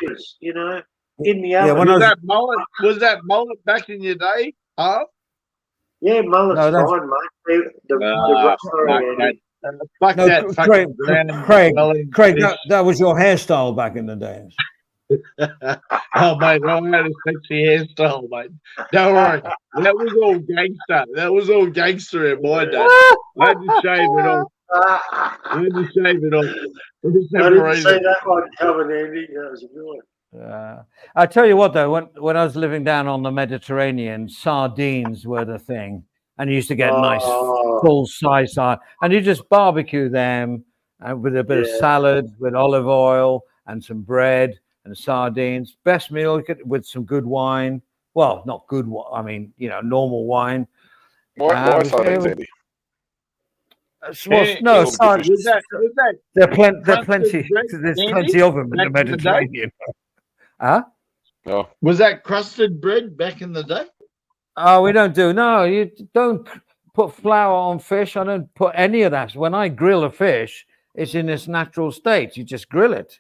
recipes, you know, in the yeah, oven. when I Was that mullet back in your day, Hal? Yeah, mullet's No, that's- fine, mate. Ah, Sorry, fuck Andy. Fuck no, that fucking brown Craig, smelling Craig, fish. that was your hairstyle back in the days. Oh, mate, I had a sexy hairstyle, mate. Don't worry. That was all gangster. That was all gangster in my day. I had to shave it off. I had to shave it off. I didn't see that one coming, Andy. That was a good one. I tell you what, though, when I was living down on the Mediterranean, sardines were the thing, and you used to get nice Oh. full size and you just barbecue them with a bit of Yeah. salad, with olive oil and some bread and sardines. Best meal with some good wine. Well, not good wine. I mean, normal wine. Why it sardines, was- Andy? Hey, no, was sardines. Was that There are crusted plenty. bread, There's Andy, plenty of them in the back in the day? Mediterranean. Huh? No. was that crusted bread back in the day? Oh, we don't do. No, you don't put flour on fish. I don't put any of that. When I grill a fish, it's in its natural state. You just grill it.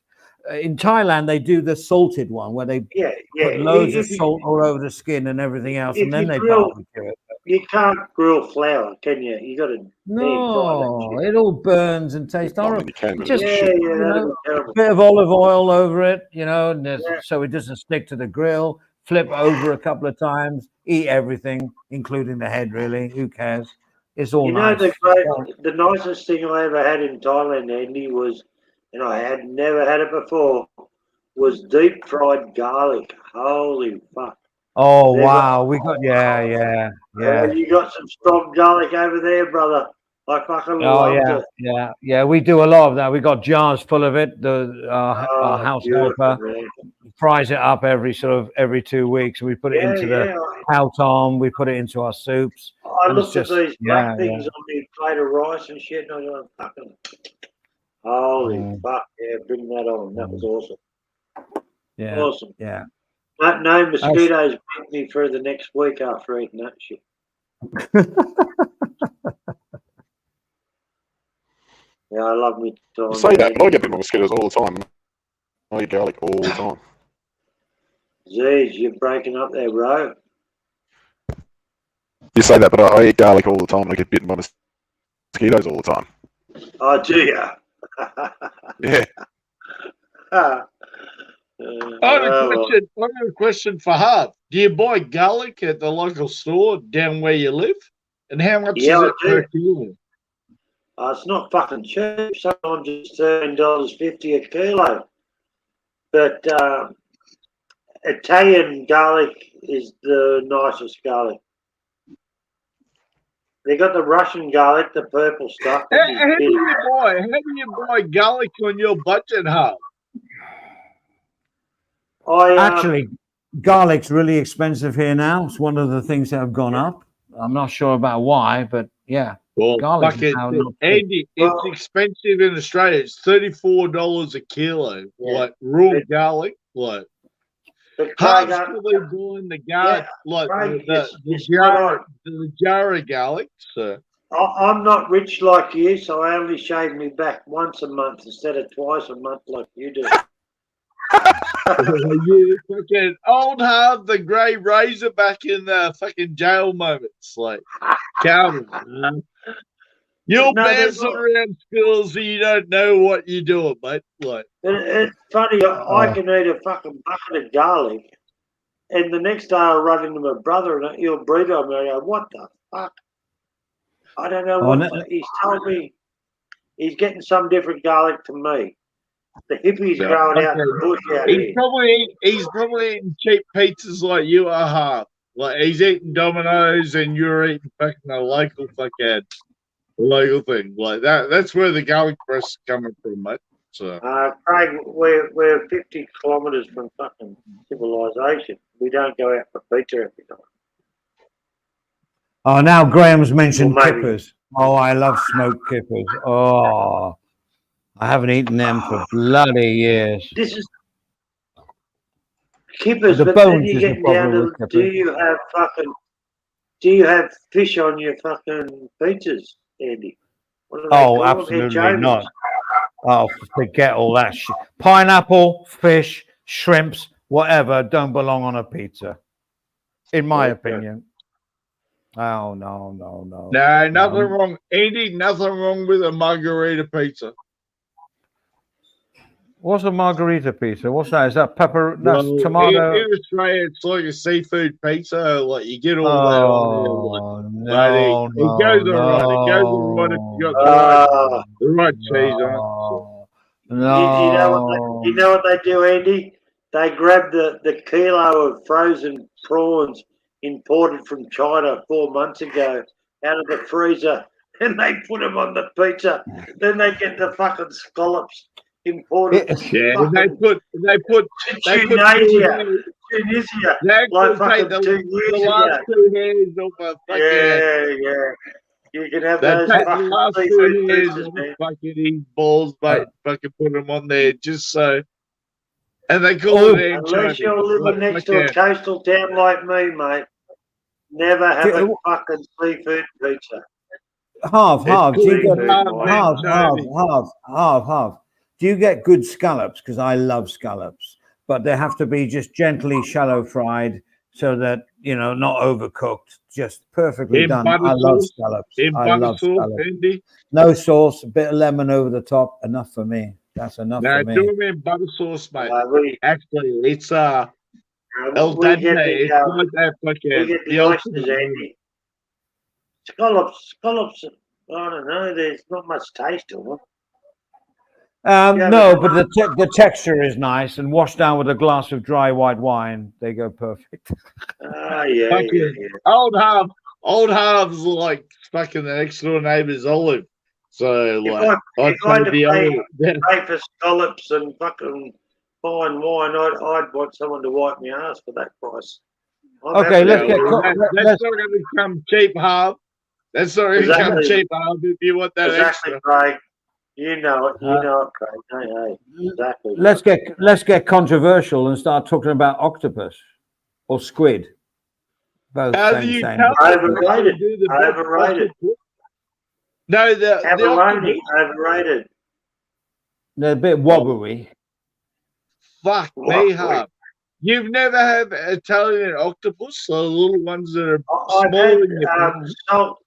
In Thailand, they do the salted one where they Yeah. put loads of If you- salt all over the skin and everything else, if and then you they grill- barbecue it. You can't grill flour, can you? You got to No, it all burns and tastes I mean, horrible. you can, but Just- it's Yeah, shit. yeah, you that'd know, be terrible. Bit of olive oil over it, and Yeah. so it doesn't stick to the grill. Flip over a couple of times. Eat everything, including the head. Really, who cares? It's all You know, nice. the nicest thing I ever had in Thailand, Andy, was, and I had never had it before, was deep fried garlic. Holy fuck. Oh They've wow, we got yeah. You got some strong garlic over there, brother. I fucking Oh loved it. yeah. We do a lot of that. We got jars full of it. Our house beautiful, helper man. fries it up every 2 weeks. We put it into the Houtom. We put it into our soups. I and looked it's at just- these black yeah, things on the plate of rice and shit, and I was fucking, holy Mm. fuck, yeah, bring that on. That was awesome. Yeah, Awesome. yeah. No mosquitoes bit me for the next week after eating that shit. Yeah, I love me time. You say that, but I get bit by mosquitoes all the time. I eat garlic all the time. Jeez, you're breaking up there, bro. You say that, but I eat garlic all the time and I get bitten by mosquitoes all the time. Oh, do ya? Yeah. I have a question for Harv. Do you buy garlic at the local store down where you live? And how much Yeah, is I it do. per kilo? It's not fucking cheap. Sometimes it's $13.50 a kilo. But Italian garlic is the nicest garlic. They got the Russian garlic, the purple stuff. How Which is do big. you buy garlic on your budget, Harv? Actually, garlic's really expensive here now. It's one of the things that have gone up. I'm not sure about why, but yeah. Well, Garlic fuck is it, now not cheap. Andy, it's expensive in Australia. It's $34 a kilo. Yeah. Like raw garlic, like but Harv's Craig, probably buying the garlic, like Craig, the it's jar of garlic. So I'm not rich like you, so I only shave me back once a month instead of twice a month like you do. you fucking old Harv, the grey razor back in the fucking jail moments, like Calvin. You're No, there's bouncing not. around schools and you don't know what you're doing, mate. Like, It's funny, I can eat a fucking bucket of garlic, and the next day I run into my brother and he'll breathe on me. I go, what the fuck? I don't know Oh, what no. he's told me. He's getting some different garlic to me. The hippies Yeah, growing out okay. the bush out He's here. probably eating cheap pizzas like you are, Harv. Like he's eating Domino's and you're eating fucking a local thing. Like that. That's where the garlic press is coming from, mate. So Craig, we're 50 kilometres from fucking civilization. We don't go out for pizza every night. Oh, now Graham's mentioned Well, maybe. kippers. Oh, I love smoked kippers. Oh, I haven't eaten them for bloody years. This is kippers, The but then bones you're is the getting down problem to with do you have fish on your fucking pizzas, Andy? What do they Oh, call them? absolutely Anchovies. not. Oh, forget all that shit. Pineapple, fish, shrimps, whatever, don't belong on a pizza, in my Okay. opinion. Oh, no. no, nothing wrong, Andy. Nothing wrong with a margarita pizza. What's a margarita pizza? What's that? Is that pepper? That's Well, tomato. in Australia, it's like a seafood pizza. Like you get all that on there. Like, Oh, it goes all right. It goes all right if you got Ah, the right cheese on it. No. you know what they do, Andy? They grab the kilo of frozen prawns imported from China 4 months ago out of the freezer, and they put them on the pizza. Then they get the fucking scallops imported. Yeah, fucking they put Tunisia, they like actually take fucking 2 the years last ago. 2 hairs off a fucking. Yeah. You can have They those take the fucking last 2 seafood hairs pizzas, off man. the fucking his balls, mate. Fucking put them on there just so. And they call Oh, it Unless anchovy. you're living Like, next to a coastal town like me, mate, never have a fucking seafood pizza. Half. Do you get called half? Do you get good scallops? Because I love scallops, but they have to be just gently shallow fried, so that not overcooked, just perfectly In done. butter I love sauce? scallops. In I butter love sauce, scallops. Andy. No sauce, a bit of lemon over the top, enough for me. That's enough No, for do me. them in butter sauce, mate. We Actually, it's el we get dente. the It's like that we fucking get the the oysters, ultimate. Andy. Scallops. I don't know. There's not much taste to them. Yeah, No, but the texture is nice, and washed down with a glass of dry white wine, they go perfect. Yeah. Fucking old halves are like fucking the next door neighbour's olive. So like, If I had to the pay, olive. Yeah. pay for scallops and fucking fine wine, I'd want someone to wipe my ass for that price. I'm Okay, happy let's to get do that. That's not going to come cheap, Harv. That's not going to come Exactly. cheap, Harv, if you want that Exactly, extra. Craig. You know it, Craig. Hey, exactly. Let's get controversial and start talking about octopus or squid. Both How do same. you tell Overrated. do the best Overrated. octopus? No, the Abalone, octopus. overrated. They're a bit wobbly. Fuck me, Harv. You've never had Italian octopus, the little ones that are I've small had in your palm.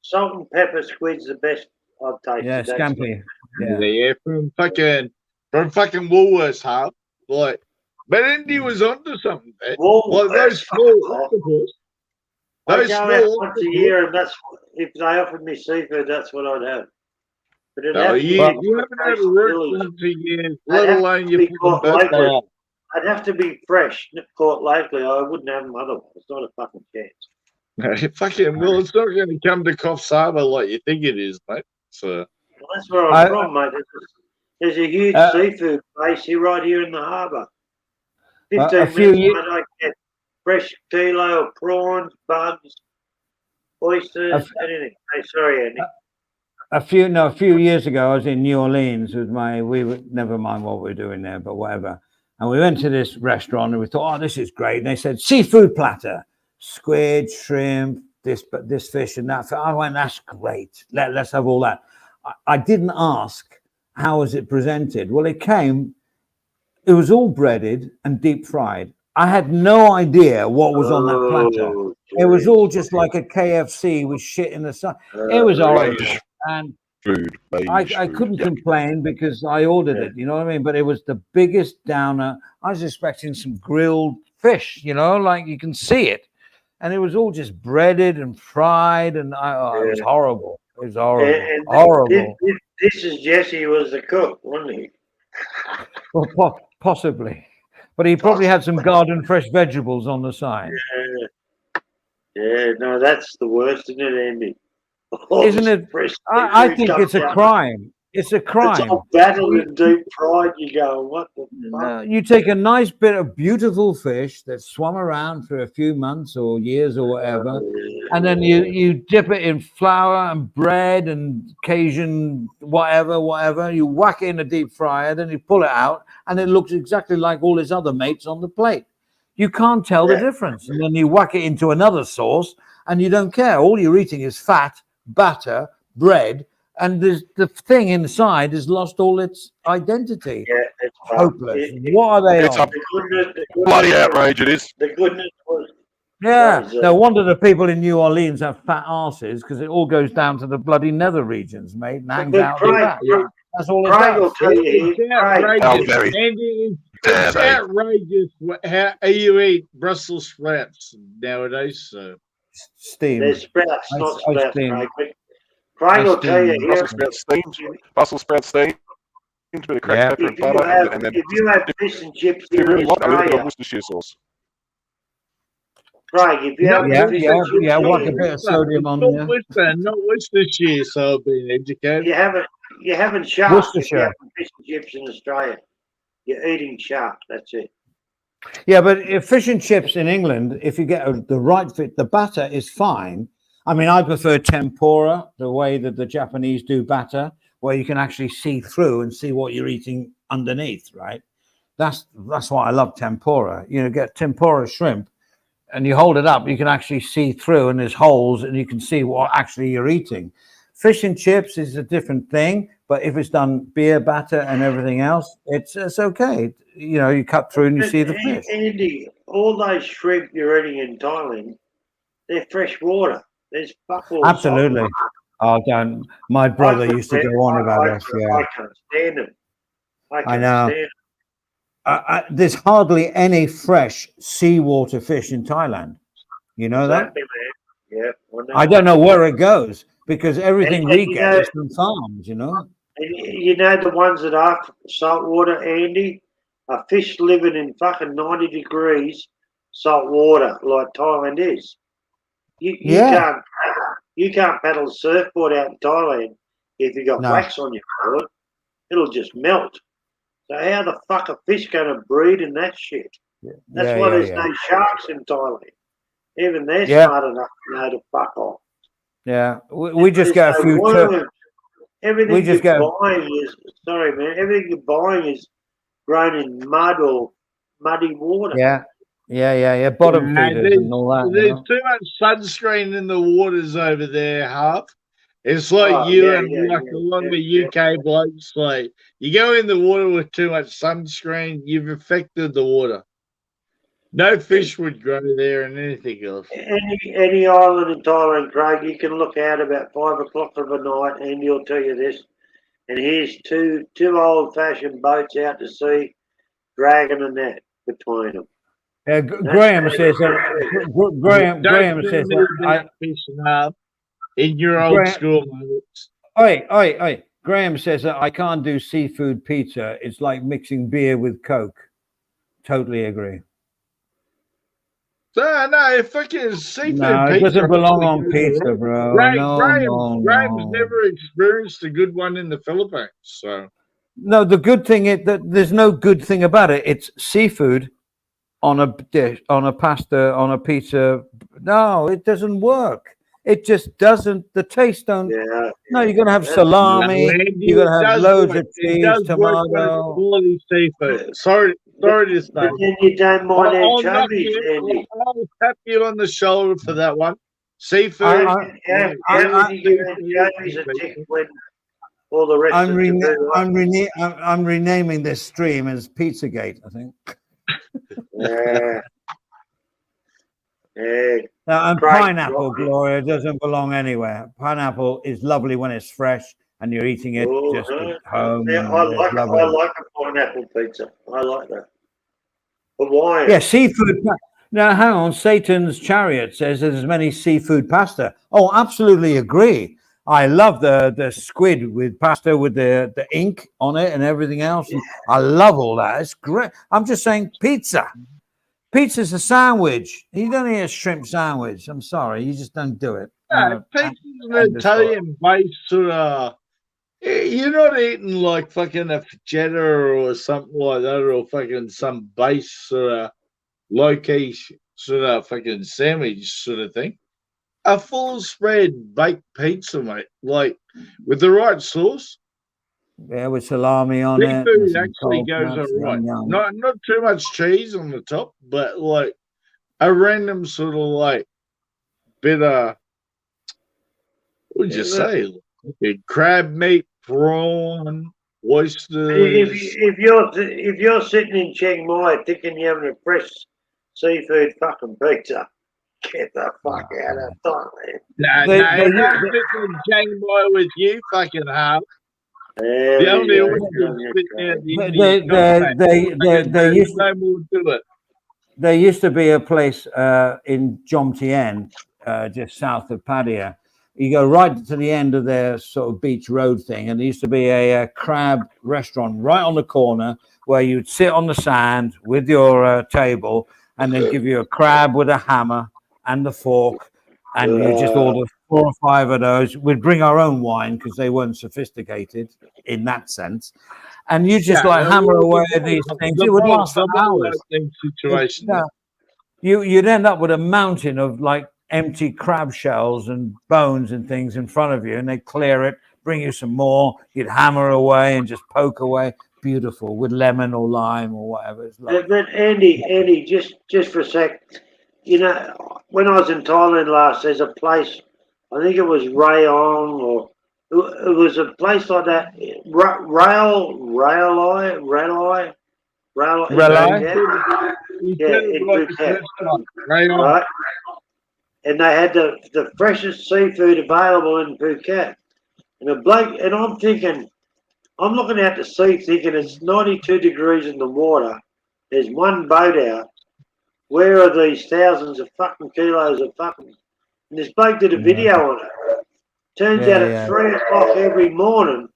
salt and pepper squid's the best I've tasted. Yeah, That's scampi. Yeah. Yeah, from fucking Woolworths, Harv. Like, but Andy was onto something. Man. Like those small octopus. I Those go small out once a octopus. year, and that's if they offered me seafood, that's what I'd have. But it'd No, have to you be haven't had a root village. once a year, I'd let have alone to your be fucking caught birthday. locally. I'd have to be fresh, caught locally. I wouldn't have them otherwise. Not a fucking chance. Fucking well, it's not going to come to Coffs Harbour like you think it is, mate. So Well, that's where I'm from, mate. There's a huge seafood base here, right here in the harbour. 15 minutes, mate, I get fresh kilo of prawns, bugs, oysters, anything. Hey, sorry, Andy. A few years ago, I was in New Orleans with never mind what we're doing there, but whatever. And we went to this restaurant and we thought, oh, this is great. And they said, seafood platter, squid, shrimp, this fish and that. I went, that's great. Let's have all that. I didn't ask, how was it presented? Well, it was all breaded and deep fried. I had no idea what was on that platter. It was all just like a KFC with shit in the sun. It was horrible. And I couldn't complain because I ordered it, you know what I mean? But it was the biggest downer. I was expecting some grilled fish, like you can see it. And it was all just breaded and fried, and it was horrible. It was horrible. And horrible. This is Jesse was the cook, wasn't he? Well, possibly, but he probably had some garden fresh vegetables on the side. Yeah, no, that's the worst, isn't it, Andy? All Isn't this it? fresh I seafood think comes it's a out. crime. It's a It's crime. all battered in deep fried. You go, what the fuck? You take a nice bit of beautiful fish that swum around for a few months or years or whatever, and then you dip it in flour and bread and Cajun whatever. You whack it in a deep fryer, then you pull it out, and it looks exactly like all its other mates on the plate. You can't tell the difference. And then you whack it into another sauce, and you don't care. All you're eating is fat, batter, bread, and the thing inside has lost all its identity. Yeah, it's Hopeless. What are they It's on? a bloody outrage, it is. The goodness was Yeah, was, no wonder the people in New Orleans have fat asses, because it all goes down to the bloody nether regions, mate, and hangs But out the Craig, back. That's all it Craig will does. tell you, It's Craig, outrageous, very- Andy. Yeah, It's very. outrageous how you eat Brussels sprouts nowadays. So Steam. there's sprouts, I- not I sprouts, steam. Craig. But Craig will tell you steam. here, Brussels sprouts steamed. Brussels sprouts steamed. A bit of cracked Yeah. pepper and if you butter, have and then if you have fish and chips if you here in really want a little bit of Australia, Worcestershire sauce. Craig, if you have Yeah, fish yeah, and chips yeah. Whack a here, bit of sodium on there. Not Worcestershire. So I've been educated. you haven't shark if you Worcestershire. have fish and chips in Australia. You're eating shark. That's it. Yeah, but if fish and chips in England, if you get the right fit, the batter is fine. I mean, I prefer tempura, the way that the Japanese do batter, where you can actually see through and see what you're eating underneath, right? That's why I love tempura. You know, get tempura shrimp and you hold it up, you can actually see through, and there's holes and you can see what actually you're eating. Fish and chips is a different thing, but if it's done beer batter and everything else, it's okay. You know, you cut through and you see the fish. Andy, all those shrimp you're eating in Thailand, they're fresh water. There's fuck all. Absolutely. Oh, don't. My brother used to go on about us. I Yeah, can't stand them. I know. Stand 'em. There's hardly any fresh seawater fish in Thailand. You know that? Exactly, man. Yeah, know. I don't know where it goes, because everything And we you get know- is from farms. You know. And you know the ones that are salt water, Andy, are fish living in fucking 90 degrees salt water like Thailand is. Yeah. You can't paddle a surfboard out in Thailand if you got No. wax on your board. It'll just melt. So how the fuck are fish going to breed in that shit? That's Yeah, why yeah, there's yeah. no sharks in Thailand. Even they're Yeah. smart enough to know to fuck off. Yeah, we just There's get a no few. worms. Everything we just you're get- buying is sorry, man. Everything you're buying is grown in mud or muddy water. Yeah. Bottom Yeah, feeders and all that. You There's know? too much sunscreen in the waters over there, Huff. It's like Oh, you yeah, and yeah, like yeah, a lot of the yeah. UK blokes. Like you go in the water with too much sunscreen, you've affected the water. No fish would grow there and anything else. Any island in Thailand, Craig, you can look out about 5 o'clock of the night, and he'll tell you this. And here's two old-fashioned boats out to sea, dragging a net between them. Graham says that. Graham says that. Fishing up in your old Graham- school moments. Oi. Graham says that I can't do seafood pizza. It's like mixing beer with Coke. Totally agree. No, fucking seafood No, it pizza. doesn't belong on pizza, bro. Graham's never experienced a good one in the Philippines. So No, the good thing is that there's no good thing about it. It's seafood on a dish, on a pasta, on a pizza. No, it doesn't work. It just doesn't. The taste don't. Yeah. No, you're gonna have salami. You're gonna have loads of cheese, tomato. Quality seafood. Sorry to say. But then you don't mind I'll anchovies, Andy. tap you on the shoulder for that one. Seafood. How did you give anchovies a tick when all the rest I'm, of rena- the I'm renaming this stream as Pizzagate, I think. Yeah. Yeah. Now, and Right, pineapple, right. Gloria, doesn't belong anywhere. Pineapple is lovely when it's fresh and you're eating it Oh, just no. at home. Yeah, and I it's like lovely. a pineapple pizza. I like that. Hawaiian. Yeah, seafood. Now, hang on. Satan's Chariot says there's many seafood pasta. Oh, absolutely agree. I love the squid with pasta with the ink on it and everything else. And I love all that. It's great. I'm just saying pizza. Pizza's a sandwich. You don't eat a shrimp sandwich. I'm sorry. You just don't do it. Pizza's an Italian based sort of. You're not eating like fucking a fajita or something like that, or fucking some base sort of low key sort of fucking sandwich sort of thing. A full spread baked pizza, mate, like with the right sauce. Yeah, with salami on it. and Seafood some actually goes coconuts, all right. yum, yum. Not too much cheese on the top, but like a random sort of like bit of what would you say? Like crab meat, prawn, oysters. If you're sitting in Chiang Mai thinking you're having a fresh seafood fucking pizza, get the fuck out of Thailand. No, They- no, they- not sitting in Chiang Mai with you, fucking half. There The we only go, oysters Johnny, sitting out the They, Indian they used to, no more to it. there used to be a place in Jomtien, just south of Pattaya. You go right to the end of their sort of beach road thing, and there used to be a crab restaurant right on the corner where you'd sit on the sand with your table, and they'd give you a crab with a hammer and the fork, and you just order 4 or 5 of those. We'd bring our own wine because they weren't sophisticated in that sense, and you just hammer away at these things. It would last for hours. Situation. Yeah. You'd end up with a mountain of like empty crab shells and bones and things in front of you, and they'd clear it, bring you some more. You'd hammer away and just poke away. Beautiful with lemon or lime or whatever. It's lovely. But Andy, just for a sec, you know, when I was in Thailand last, there's a place, I think it was Rayong, or it was a place like that. Railai. Relai? Yeah, in Phuket, right? And they had the freshest seafood available in Phuket. And the bloke, and I'm thinking, I'm looking out to sea thinking it's 92 degrees in the water. There's one boat out. Where are these thousands of fucking kilos of fucking... And this bloke did a video on it. Turns out at 3 o'clock every morning,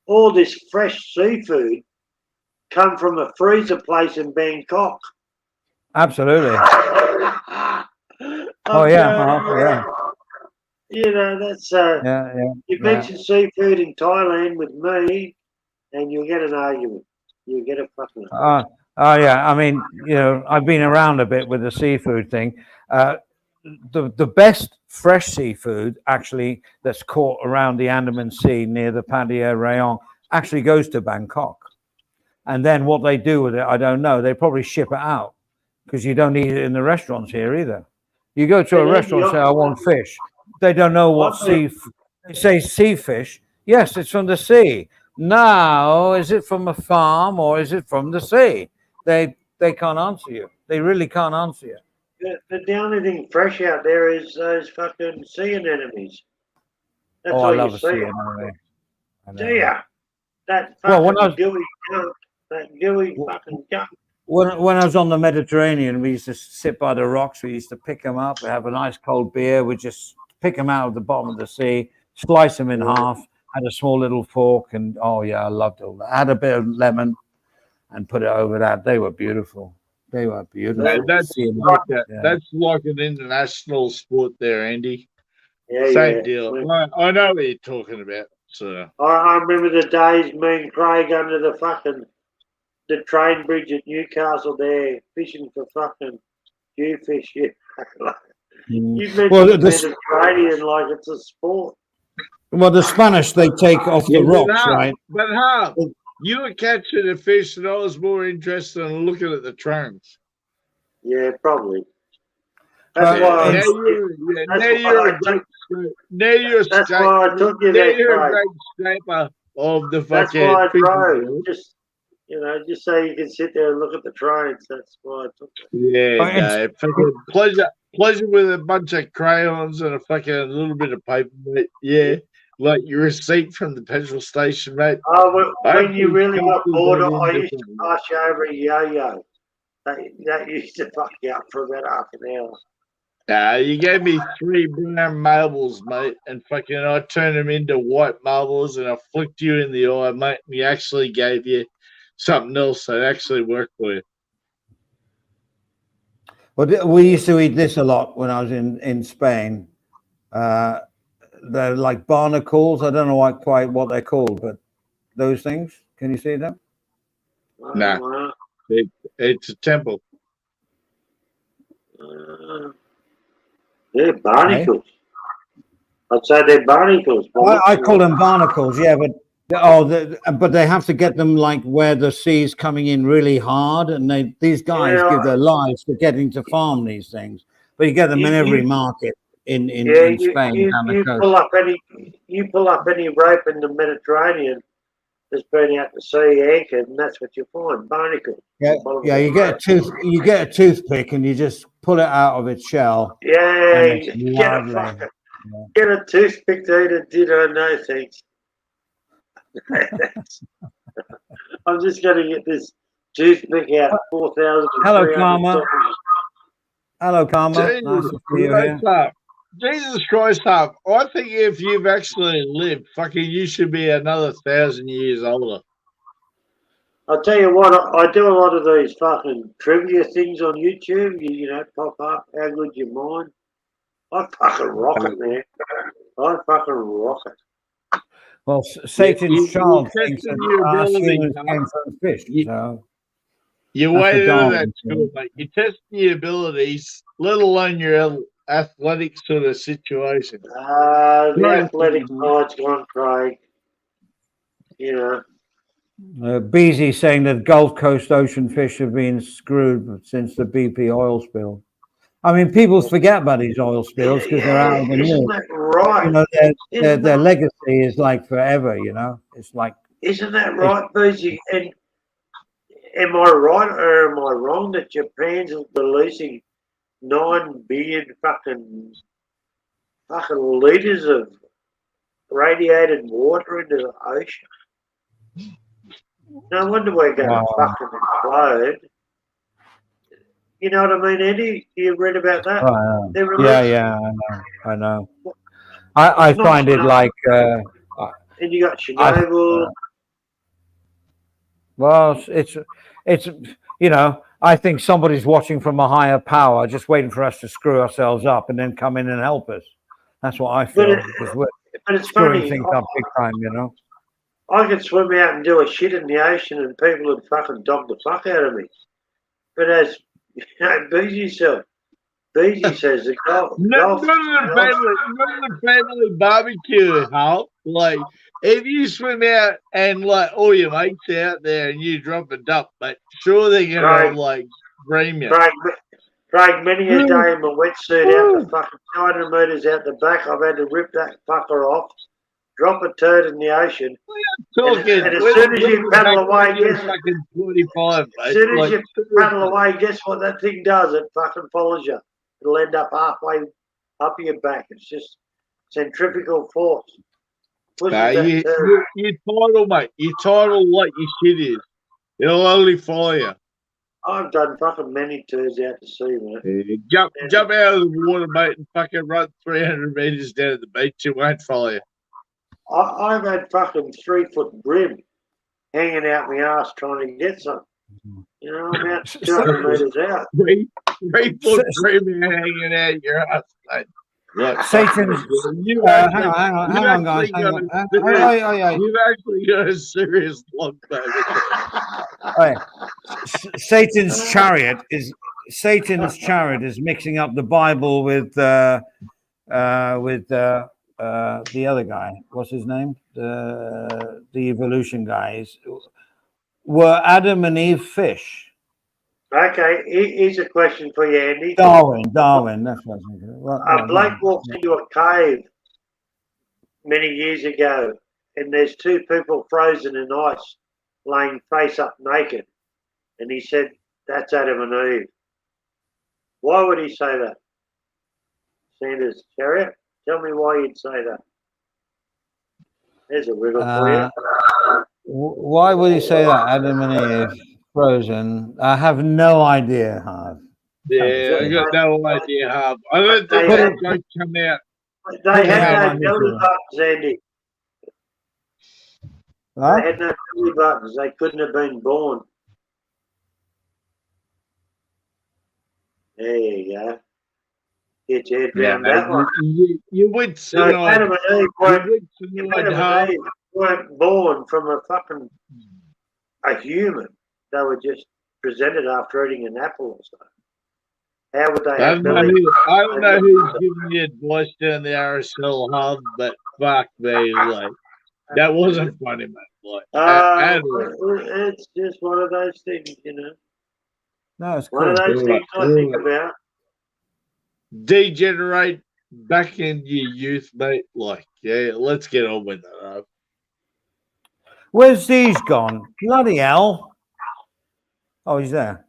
all this fresh seafood come from a freezer place in Bangkok. Absolutely. Oh, yeah. You know, that's... You mention seafood in Thailand with me, and you'll get an argument. You'll get a fucking... Oh, yeah. I mean, you know, I've been around a bit with the seafood thing. The best fresh seafood, actually, that's caught around the Andaman Sea near the Pattaya Rayong, actually goes to Bangkok. And then what they do with it, I don't know. They probably ship it out because you don't eat it in the restaurants here either. You go to a restaurant and say, I want fish. They don't know what they say sea fish. Yes, it's from the sea. Now, is it from a farm or is it from the sea? They can't answer you. They really can't answer you. The only thing fresh out there is those fucking sea anemones. That's all I love you a see. sea anemone. Do ya? That fucking when I was- gooey junk. That gooey fucking junk. When I was on the Mediterranean, we used to sit by the rocks. We used to pick them up. We have a nice cold beer. We just pick them out of the bottom of the sea, slice them in half, had a small little fork, and oh yeah, I loved all that. I had a bit of lemon and put it over that. They were beautiful. They were beautiful. That's like an international sport there, Andy. Yeah, Same deal. I know what you're talking about. So I remember the days me and Craig under the train bridge at Newcastle there, fishing for fucking jewfish. Yeah. You mentioned the Mediterranean like it's a sport. Well, the Spanish, they take off the rocks, right? But you were catching the fish, and I was more interested in looking at the trains. Yeah, probably. That's why I took you there, you're a Craig. great scraper of the That's fucking why I fishing drove. world. Just so you can sit there and look at the trains. That's why I took it. Yeah, no, fucking pleasure with a bunch of crayons and a fucking little bit of paper, mate. Yeah, like your receipt from the petrol station, mate. Oh, when you really got bored, I used to pass you over a yo-yo. That used to fuck you up for about half an hour. You gave me 3 brown marbles, mate, and fucking I turned them into white marbles, and I flicked you in the eye, mate. And we actually gave you something else that actually worked for you. Well, we used to eat this a lot when I was in Spain. They're like barnacles. I don't know quite what they're called, but those things. Can you see them? Nah. It's a temple. They're barnacles. I'd say they're barnacles. I call them barnacles, yeah, but but they have to get them like where the sea's coming in really hard, and these guys give their lives to getting to farm these things. But you get them in every market in Spain. You pull up any rope in the Mediterranean that's been out to sea anchored, and that's what you find, barnacles. Yeah, you get a toothpick and you just pull it out of its shell. Yeah, get a toothpick to eat a ditto, no thanks. I'm just going to get this toothpick out. 4,000. Hello, Karma. Hello, Karma. Nice to see you here. Jesus Christ, Huff. I think if you've actually lived, fucking, you should be another 1,000 years older. I'll tell you what, I do a lot of these fucking trivia things on YouTube. You know, pop up, how good your mind. I fucking rock it, man. I fucking rock it. Well, Satan's child thinks that humans came from fish. So you're way out of that school, mate. You're testing your abilities, let alone your athletic sort of situation. The athletic side's gone, Craig. You know. Beezy saying that Gulf Coast ocean fish have been screwed since the BP oil spill. I mean, people forget about these oil spills because they're out of the news. Isn't that right? You know, their legacy is like forever. You know, it's like. Isn't that right, Beezy? And am I right or am I wrong that Japan's releasing 9 billion fucking liters of radiated water into the ocean? No wonder we're going to fucking explode. You know what I mean, Eddie? You read about that? Yeah, I know. I find it like. And you got Chernobyl. Well, it's you know, I think somebody's watching from a higher power, just waiting for us to screw ourselves up and then come in and help us. That's what I feel. Because we're screwing things up big time, you know. I could swim out and do a shit in the ocean and people would fucking dog the fuck out of me. But as Beezy says the golf. None of the family barbecue, Hal. Like, if you swim out and like all your mates out there and you drop a duck, but sure they're gonna like dream you. Craig, many a day in my wetsuit out the fucking 200 metres out the back, I've had to rip that fucker off, drop a turd in the ocean. And as soon as you paddle away, guess what that thing does? It fucking follows you. It'll end up halfway up your back. It's just centrifugal force. You're title, mate. You're title like your shit is. It'll only follow you. I've done fucking many tours out to sea, mate. Jump out of the water, mate, and fucking run 300 metres down to the beach. It won't follow you. I've had fucking 3-foot brim hanging out my ass trying to get some. You know, I'm out 200 metres out. 3-foot brim hanging out your ass, mate. Right. Satan's. Hang on, guys. You've actually got a serious log back. Right. Satan's chariot is mixing up the Bible with the other guy. What's his name? The evolution guys. Were Adam and Eve fish? Okay, here's a question for you, Andy. Darwin. That's what I was thinking. A bloke walks into a cave many years ago, and there's 2 people frozen in ice, laying face up naked, and he said, "That's Adam and Eve." Why would he say that? Sanders Chariot, tell me why you'd say that. There's a riddle for you. Why would he say that? Adam and Eve. Frozen. I have no idea, Harv. Yeah, I got no idea how. I don't think They that had- joke come out. They Yeah, had I no need belly to. buttons, Andy. Huh? They had no belly buttons. They couldn't have been born. There you go. Get your head Yeah, around that one. you would see No, like Adam and Eve you weren't, would see like Adam half. and Eve weren't born from a human. They were just presented after eating an apple or something. How would they I have don't know, belly? I don't know who's giving you advice down the RSL hub, but fuck me, like that wasn't funny, man. Like at all. It's just one of those things, you know. No, it's One of cool. those things I think about. Degenerate back into your youth, mate. Like, yeah, let's get on with it. Where's these gone? Bloody hell. Oh, he's there.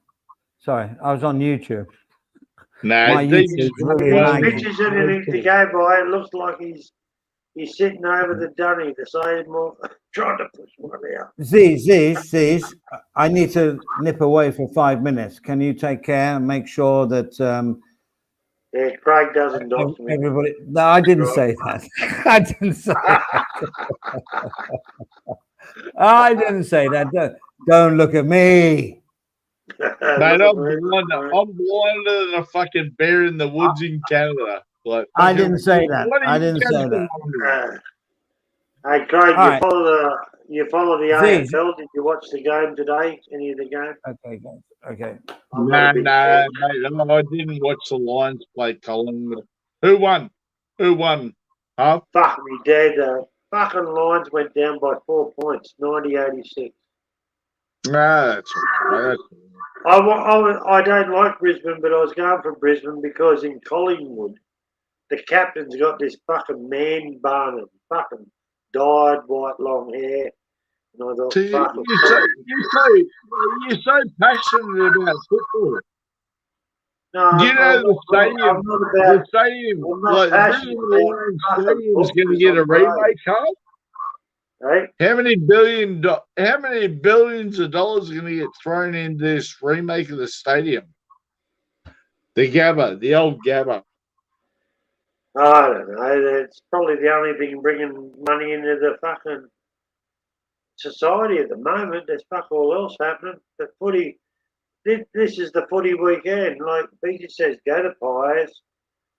Sorry, I was on YouTube. No, My YouTube's really lagging. Pictures anything to go by. It looks like he's sitting over the dunny to say more, trying to push one out. Z's, I need to nip away for 5 minutes. Can you take care and make sure that Yeah, Craig doesn't document. everybody? No, I didn't say that. I didn't say that. I didn't say that. Don't look at me. Mate, I'm blinder than a fucking bear in the woods in Canada. Like, I didn't say that. what are I you didn't guys say that. doing? Hey, Craig, All right. you follow the Z's. AFL? Did you watch the game today? Any of the game? Okay, guys. Okay. I'm not a big fan. Mate, I didn't watch the Lions play Collingwood. Who won? Huh? Fuck me dead. Fucking Lions went down by 4 points, 90-86. Nah, that's right. I don't like Brisbane, but I was going for Brisbane because in Collingwood, the captain's got this fucking man bun and fucking dyed white long hair. And I thought, So fuck you're so passionate about football. no, Do you know the stadium? I'm not about. The stadium, I'm not like passionate Brisbane Lions Stadium's going to get a remake, Carl. Hey? How many billions of dollars are going to get thrown in this remake of the stadium? The Gabba, the old Gabba. I don't know. It's probably the only thing bringing money into the fucking society at the moment. There's fuck all else happening. The footy. This is the footy weekend. Like Peter says, go to Pies.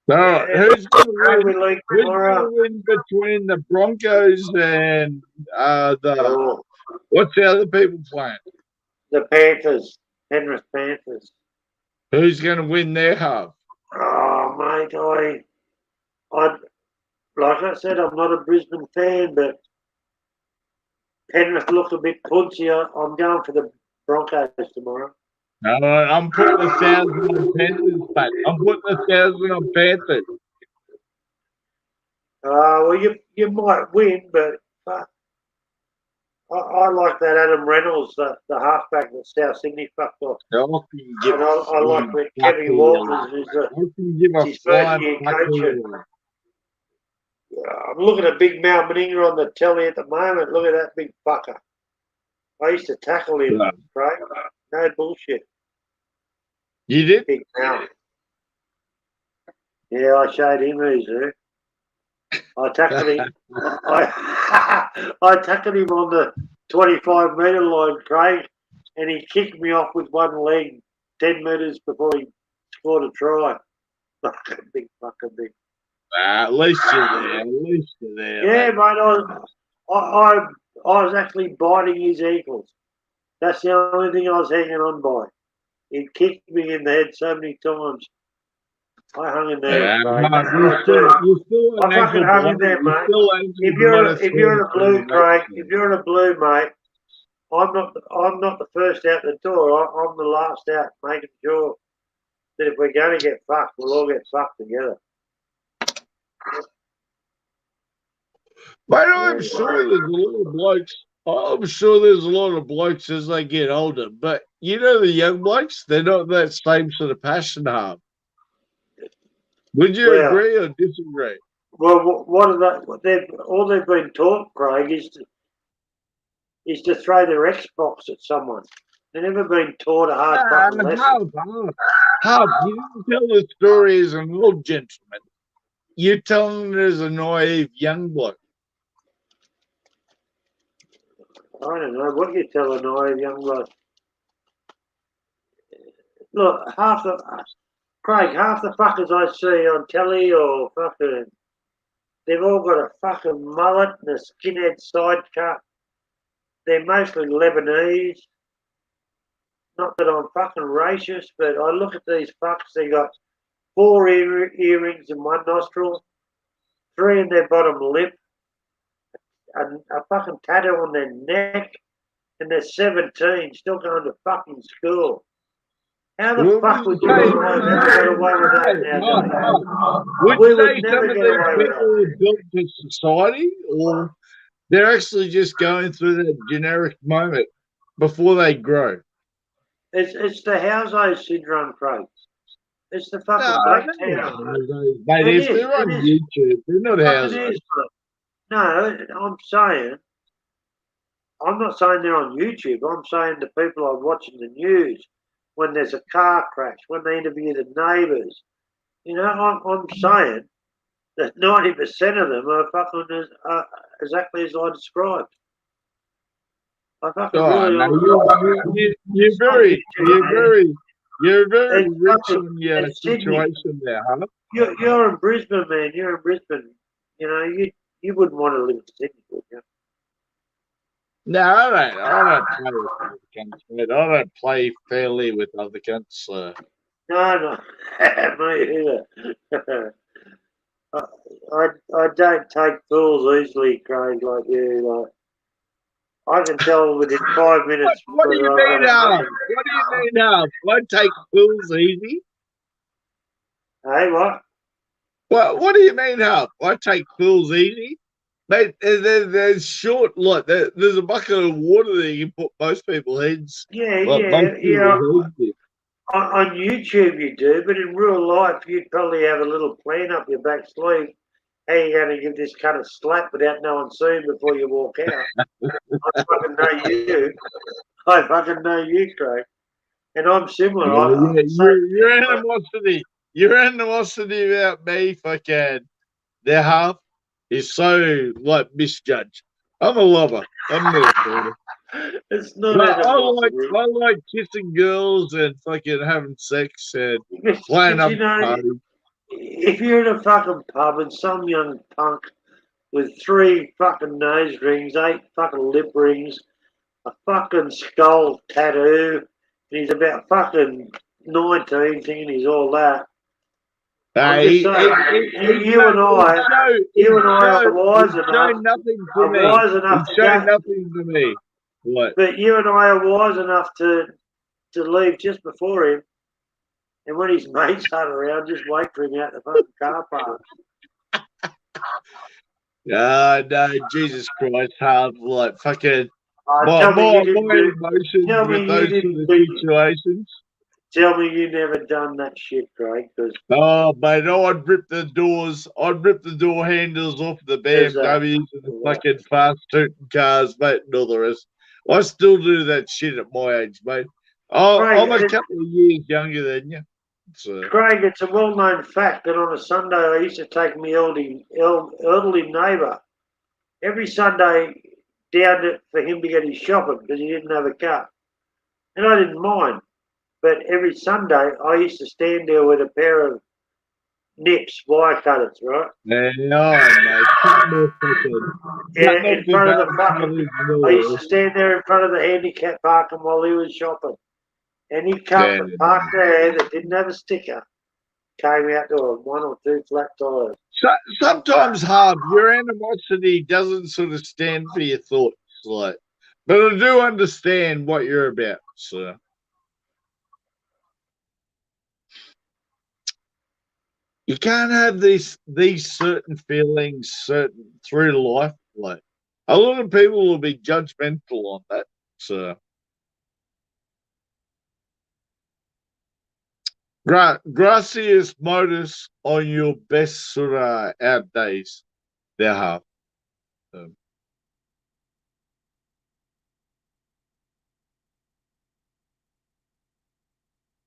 No, who's going to Rugby win? league Who's going tomorrow. to win between the Broncos and Oh, what's the other people playing? the Panthers, Penrith Panthers. Who's going to win their half? Oh, mate, I like I said, I'm not a Brisbane fan, but Penrith look a bit punchy. I'm going for the Broncos tomorrow. No, I'm putting 1,000 on Panthers, mate. I'm putting 1,000 on Panthers. Well, you might win, but I like that Adam Reynolds, the halfback that South Sydney fucked off. I can give And I like that Kevin Walters, who's a his first year coaching. I'm looking at Big Mal Meninga on the telly at the moment. Look at that big fucker. I used to tackle him, Yeah. right? No bullshit. You did? Big Mal. Yeah, I showed him who's who. I tackled him. I tackled him on the 25-metre line, Craig, and he kicked me off with one leg 10 metres before he scored a try. Fucking big. At least you're there. Yeah, mate. mate. I was actually biting his ankles. That's the only thing I was hanging on by. He kicked me in the head so many times. I hung in there. Yeah, Craig. mate, you're still I fucking hung in there, mate. If you're in a blue, Craig, if you're in a blue, mate, I'm not the first out the door. I'm the last out, making sure that if we're going to get fucked, we'll all get fucked together. Mate, I'm sure there's a lot of blokes. I'm sure there's a lot of blokes as they get older, but you know the young blokes, they're not that same sort of passion hub. Would you Well, agree or disagree? Well, what are they? All they've been taught, Craig, is to throw their Xbox at someone. They've never been taught a hard fucking lesson. Harv, you didn't tell the story as an old gentleman. You're telling it as a naive young bloke. I don't know what you tell a naive young bloke. Look, Craig, half the fuckers I see on telly or fucking, they've all got a fucking mullet and a skinhead side cut. They're mostly Lebanese. Not that I'm fucking racist, but I look at these fucks, they got 4 earrings in one nostril, 3 in their bottom lip, and a fucking tattoo on their neck, and they're 17, still going to fucking school. How the Well, fuck would you say- and I ever get away with that nowadays? Would We you would say never some of get these away with people are built to society, or they're actually just going through that generic moment before they grow? It's the Houseo syndrome, Craig. It's the fucking No, black they're town. not mate, It if is, they're on it is. YouTube, they're not Fucking housewives. is, bro. No, I'm saying, I'm not saying they're on YouTube. I'm saying the people are watching the news when there's a car crash, when they interview the neighbours. You know, I'm saying that 90% of them are fucking exactly as I described. I fucking Oh, really. no, you're It's not very, YouTube, you're very It's rich fucking- on your it's Sydney. situation there, huh? You're in Brisbane, man. You're in Brisbane. You know, you wouldn't want to live in Sydney, would you? No, I don't play with other cunts, mate. I don't play fairly with other cunts. So. No, me either. I don't take fools easily, Craig, like you. Like I can tell within 5 minutes. What do you whether mean, I'm- Alf? What do you mean, Alf? I take fools easy. Hey, what? What do you mean, Alf? I take fools easy. Mate, there's short, like, there's a bucket of water there you can put most people's heads. Yeah, Like, most yeah. people's heads in. On YouTube you do, but in real life you'd probably have a little plan up your back sleeve. How you going to give this cut a slap without no one seeing before you walk out? I fucking know you. I fucking know you, Craig. And I'm similar. Your animosity about me, fucking, their half is so, like, misjudged. I'm a lover. I'm not a fighter. It's not But animosity. I like kissing girls and fucking having sex and playing But up you know, parties. if you're in a fucking pub and some young punk with 3 fucking nose rings, 8 fucking lip rings, a fucking skull tattoo, and he's about fucking 19, thinking he's all that. I'm just saying, you and I are wise enough. Nothing to I'm me. wise enough It to showed go, nothing to me. What? but you and I are wise enough to leave just before him. And when his mates aren't around, just wait for him out the fucking car park. No, Jesus Christ, hard, like, fucking, Tell me my you didn't do. emotions Tell me with you those didn't sort of do. situations. Tell me you never done that shit, Craig. Because Oh, mate, I'd rip the door handles off the BMWs and the fucking fast tooting cars, mate, and all the rest. I still do that shit at my age, mate. I'm a couple of years younger than you. So. Craig, it's a well-known fact that on a Sunday I used to take my elderly neighbour every Sunday down for him to get his shopping because he didn't have a car, and I didn't mind. But every Sunday I used to stand there with a pair of nips, wire cutters, right? No, mate. Yeah, in front of the fucking. I used to stand there in front of the handicap parking while he was shopping. Any cup that parked there that didn't have a sticker came out to a 1 or 2 flat tires. Sometimes, Hard, your animosity doesn't sort of stand for your thoughts, like, but I do understand what you're about, so. You can't have these certain feelings through life, like, a lot of people will be judgmental on that, so. Gracias modus on your best sort of out days there have.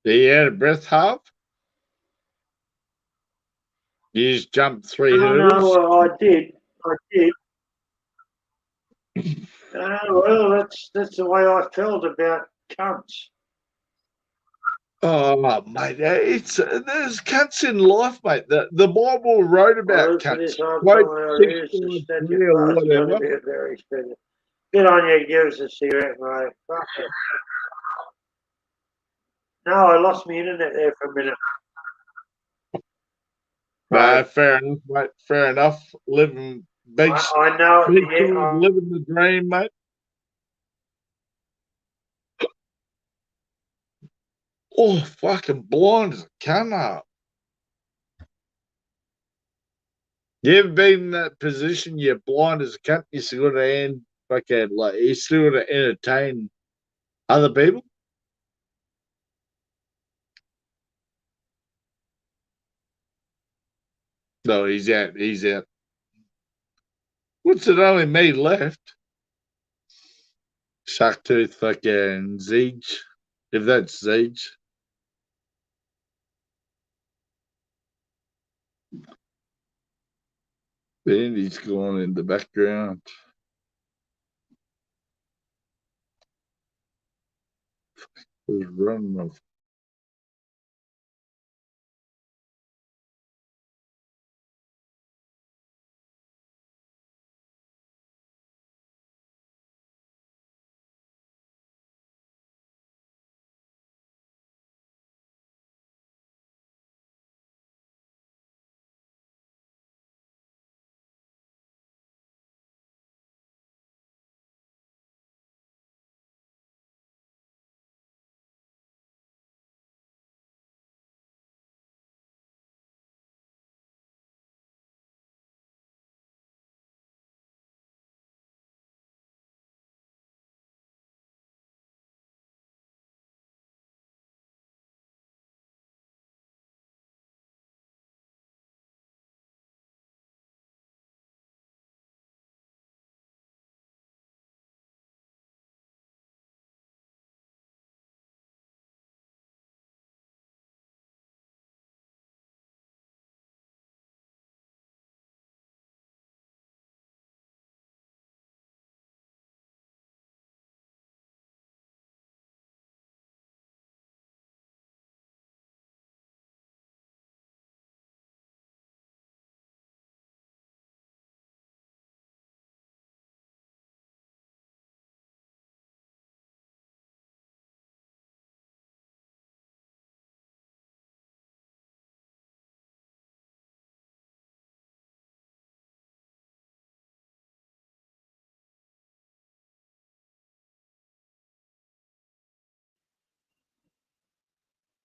He had a breath half. You just jumped 3 hurdles. No, I did. Well, that's the way I felt about cunts. Oh, mate, there's cunts in life, mate. The Bible wrote about Listen to cunts. this old Quote song where it is, 6:3 that or your past is whatever. going to be a very special. Get on you, give us a cigarette, mate. Fuck it. No, I lost my internet there for a minute. Nah, fair enough, mate. Fair enough. Living big, I know big it. Yeah, time, living the dream, mate. Oh, fucking blind as a cunt. You ever been in that position? You're blind as a cunt. You still got to end fucking like you still got to entertain other people. No, he's out. He's out. What's it? Only me left. Sharktooth, fucking Zeege, if that's Zeege. Andy's gone in the background. Who's running off?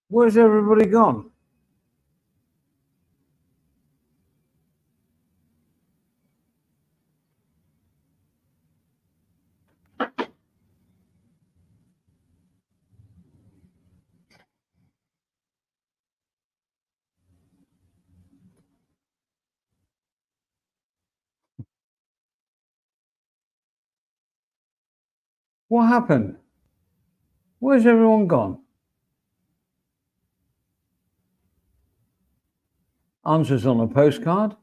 Where's everybody gone? What happened? Where's everyone gone? Answers on a postcard.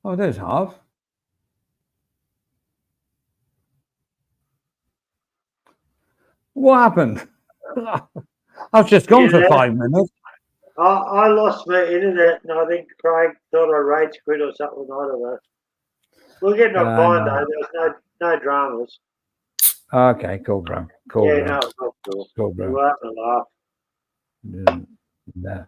Oh, there's half. What happened? I've just gone for Yeah. 5 minutes. I lost my internet, and I think Craig thought I rage quit or something. I don't know. We're getting on fine, no. though. There's no dramas. Okay, cool, bro. Cool, Yeah, bro. no, it's not cool. Cool, We bro. laugh and laugh. Yeah.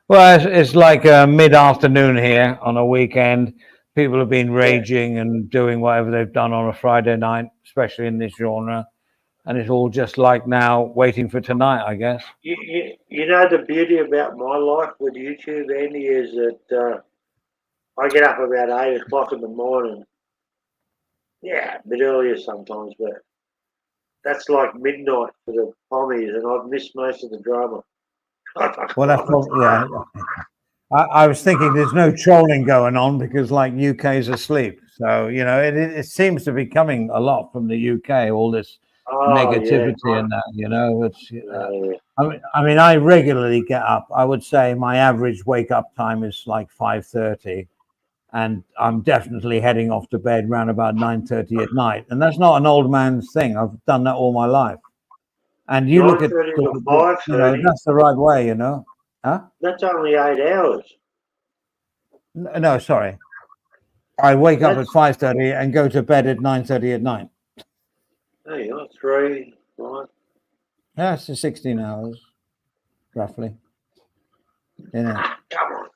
Well, it's like mid-afternoon here on a weekend. People have been raging and doing whatever they've done on a Friday night, especially in this genre. And it's all just like now waiting for tonight, I guess. You know the beauty about my life with YouTube, Andy, is that I get up about 8 o'clock in the morning. Yeah, a bit earlier sometimes, but that's like midnight for the Pommies, and I've missed most of the drama. Well, that's yeah. I was thinking there's no trolling going on because like UK's asleep. So, you know, it seems to be coming a lot from the UK, all this negativity yeah. and that. It's. Yeah. I mean, I regularly get up. I would say my average wake up time is like 5:30, and I'm definitely heading off to bed around about 9:30 at night. And that's not an old man's thing. I've done that all my life. And you look at, 9:30 to 5:30. that's the right way. Huh? That's only 8 hours. No, sorry. I wake up at That's 5:30 and go to bed at 9:30 at night. hey, you're 3, right? Yeah, it's 16 hours, roughly. Come on.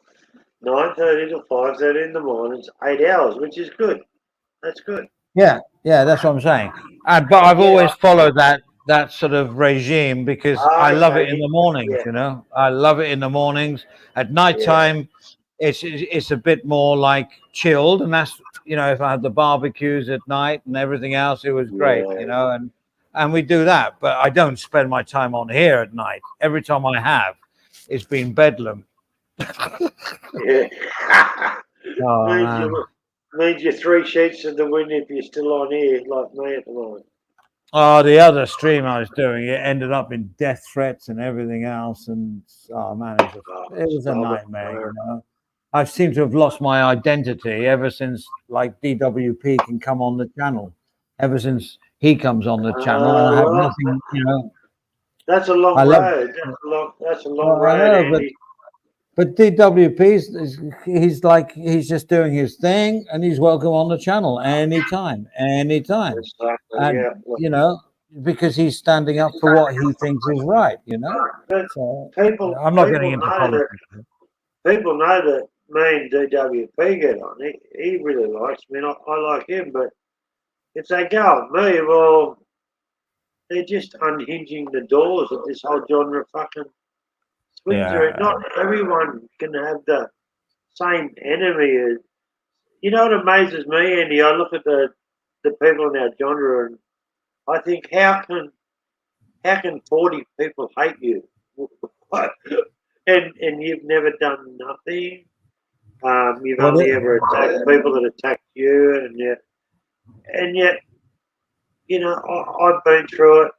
9:30 to 5:30 in the morning. It's 8 hours, which is good. That's good. Yeah, that's what I'm saying. But I've Yeah. always followed that sort of regime because I love it in the mornings. Yeah. I love it in the mornings. At nighttime, it's a bit more like chilled, and that's if I had the barbecues at night and everything else, it was great. Yeah. And we do that, but I don't spend my time on here at night. Every time I have, it's been bedlam. Yeah. Oh, man. means you're 3 sheets to the wind if you're still on here, like me at the moment. Oh, the other stream I was doing, it ended up in death threats and everything else. And oh man, it was a nightmare. I seem to have lost my identity ever since like DWP can come on the channel. Ever since he comes on the channel, and I have nothing. That's a long road. That's a long road. I know, but DWP's he's just doing his thing, and he's welcome on the channel anytime. Exactly, And yeah. because he's standing up for what he thinks is right. But So people, I'm not getting into politics. People know that me and DWP get on. He really likes me, and I like him. But if they go at me, well, they're just unhinging the doors of this whole genre fucking swings through it. Not everyone can have the same enemy as. You know what amazes me, Andy? I look at the people in our genre, and I think, how can 40 people hate you? and you've never done nothing. You've only ever attacked people that attacked you, and yet, I've been through it.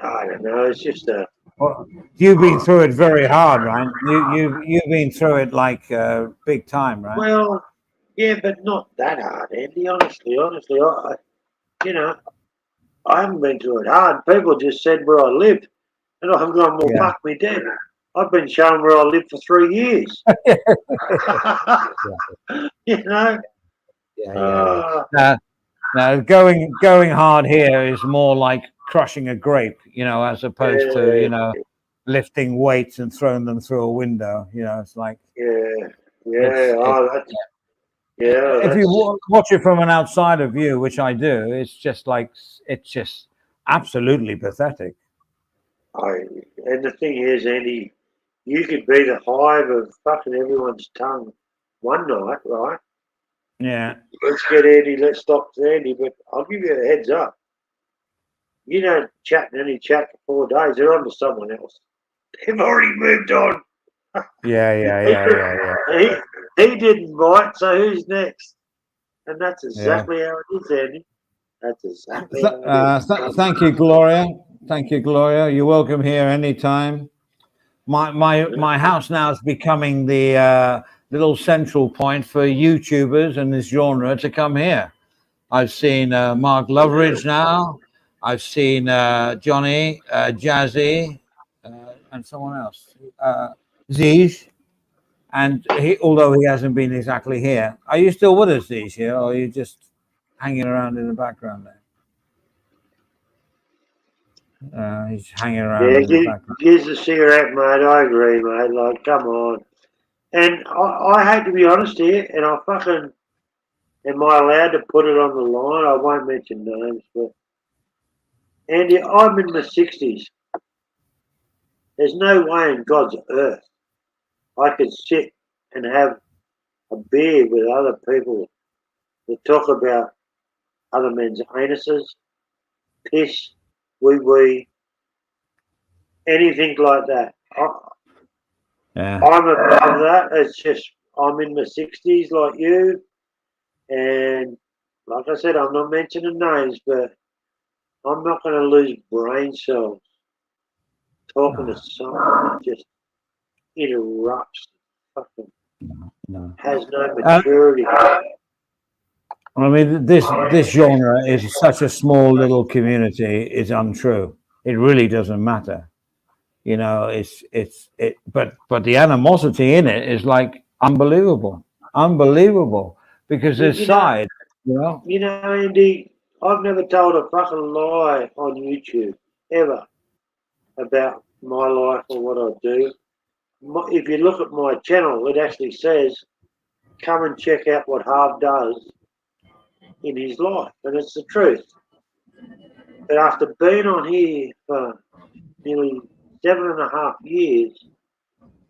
I don't know. It's just Well, you've been through it very hard, right? You've been through it like big time, right? well, yeah, but not that hard, Andy. Honestly, I haven't been through it hard. People just said where I lived, and I'm going, well, fuck me dead. I've been shown where I lived for 3 years. Now, going hard here is more like crushing a grape, as opposed to lifting weights and throwing them through a window. It's like if you watch it from an outsider view, which I do, it's just absolutely pathetic. And the thing is, Andy, you could be the hive of fucking everyone's tongue one night, right? Yeah. Let's get Andy, let's stop Andy, but I'll give you a heads up. You don't chat in any chat for 4 days, they're on to someone else. They've already moved on. Yeah. He didn't bite, so who's next? And that's exactly how it is, Andy. That's exactly how it is. Thank you, Gloria. Thank you, Gloria. You're welcome here anytime. My house now is becoming the little central point for YouTubers and this genre to come here. I've seen Mark Loveridge now. I've seen Johnny, Jazzy, and someone else, Ziege. And although he hasn't been exactly here, are you still with us, Ziege, here, or are you just hanging around in the background there? He's hanging around in the background. Here's the cigarette, mate. I agree, mate. Like, come on. And I hate to be honest here, and I fucking, am I allowed to put it on the line? I won't mention names, but Andy, I'm in my 60s. There's no way in God's earth I could sit and have a beer with other people that talk about other men's anuses, piss, wee, anything like that. I'm above that. It's just I'm in my 60s like you, and like I said, I'm not mentioning names, but I'm not going to lose brain cells talking to someone that just interrupts, fucking No. has no maturity. I mean, this genre is such a small little community. It's untrue. It really doesn't matter. You know, but the animosity in it is like unbelievable, because there's You know, sides. Andy, I've never told a fucking lie on YouTube ever about my life or what I do. If you look at my channel, it actually says, come and check out what Harv does in his life. And it's the truth. But after being on here for nearly 7.5 years,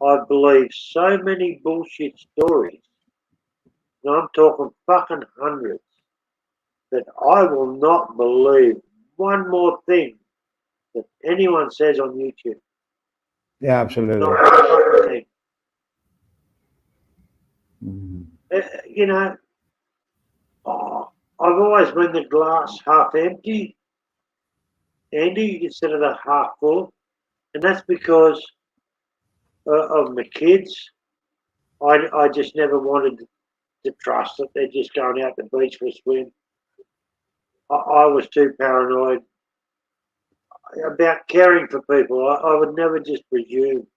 I've believed so many bullshit stories, and I'm talking fucking hundreds, that I will not believe one more thing that anyone says on YouTube. Yeah, absolutely. Not one fucking thing. Mhm. You know, I've always been the glass half empty, Andy, instead of the half full. And that's because of my kids. I just never wanted to trust that they're just going out to the beach for a swim. I was too paranoid about caring for people. I would never just presume.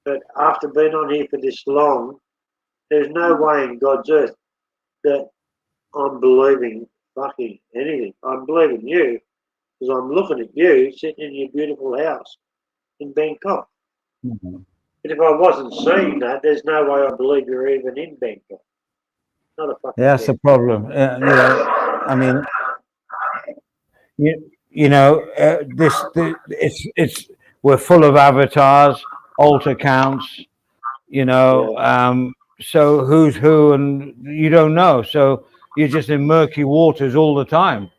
But after being on here for this long, there's no way in God's earth that I'm believing fucking anything. I'm believing you because I'm looking at you sitting in your beautiful house in Bangkok. Mhm. But if I wasn't seeing that, there's no way I believe you're even in Bangkok. Not a fucking That's the chance. problem. I mean, it's we're full of avatars, alt accounts. Yeah. So who's who, and you don't know. So you're just in murky waters all the time,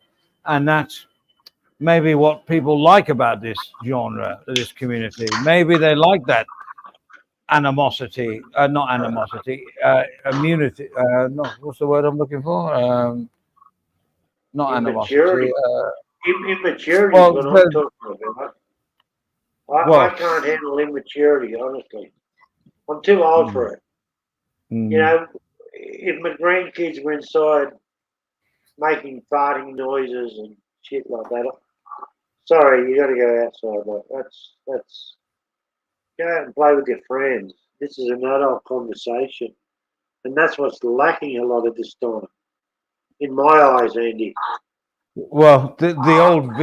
and that's maybe what people like about this genre, this community. Maybe they like that animosity, not animosity, immunity. Not what's the word I'm looking for? Not animosity. Immaturity. Immaturity is Well, what I'm talking about. I well, can't handle immaturity, honestly. I'm too old for it. You mm, know, if my grandkids were inside making farting noises and shit like that, sorry, you got to go outside. Like that's go out and play with your friends. This is an adult conversation, and that's what's lacking a lot of this time, in my eyes, Andy. well, the old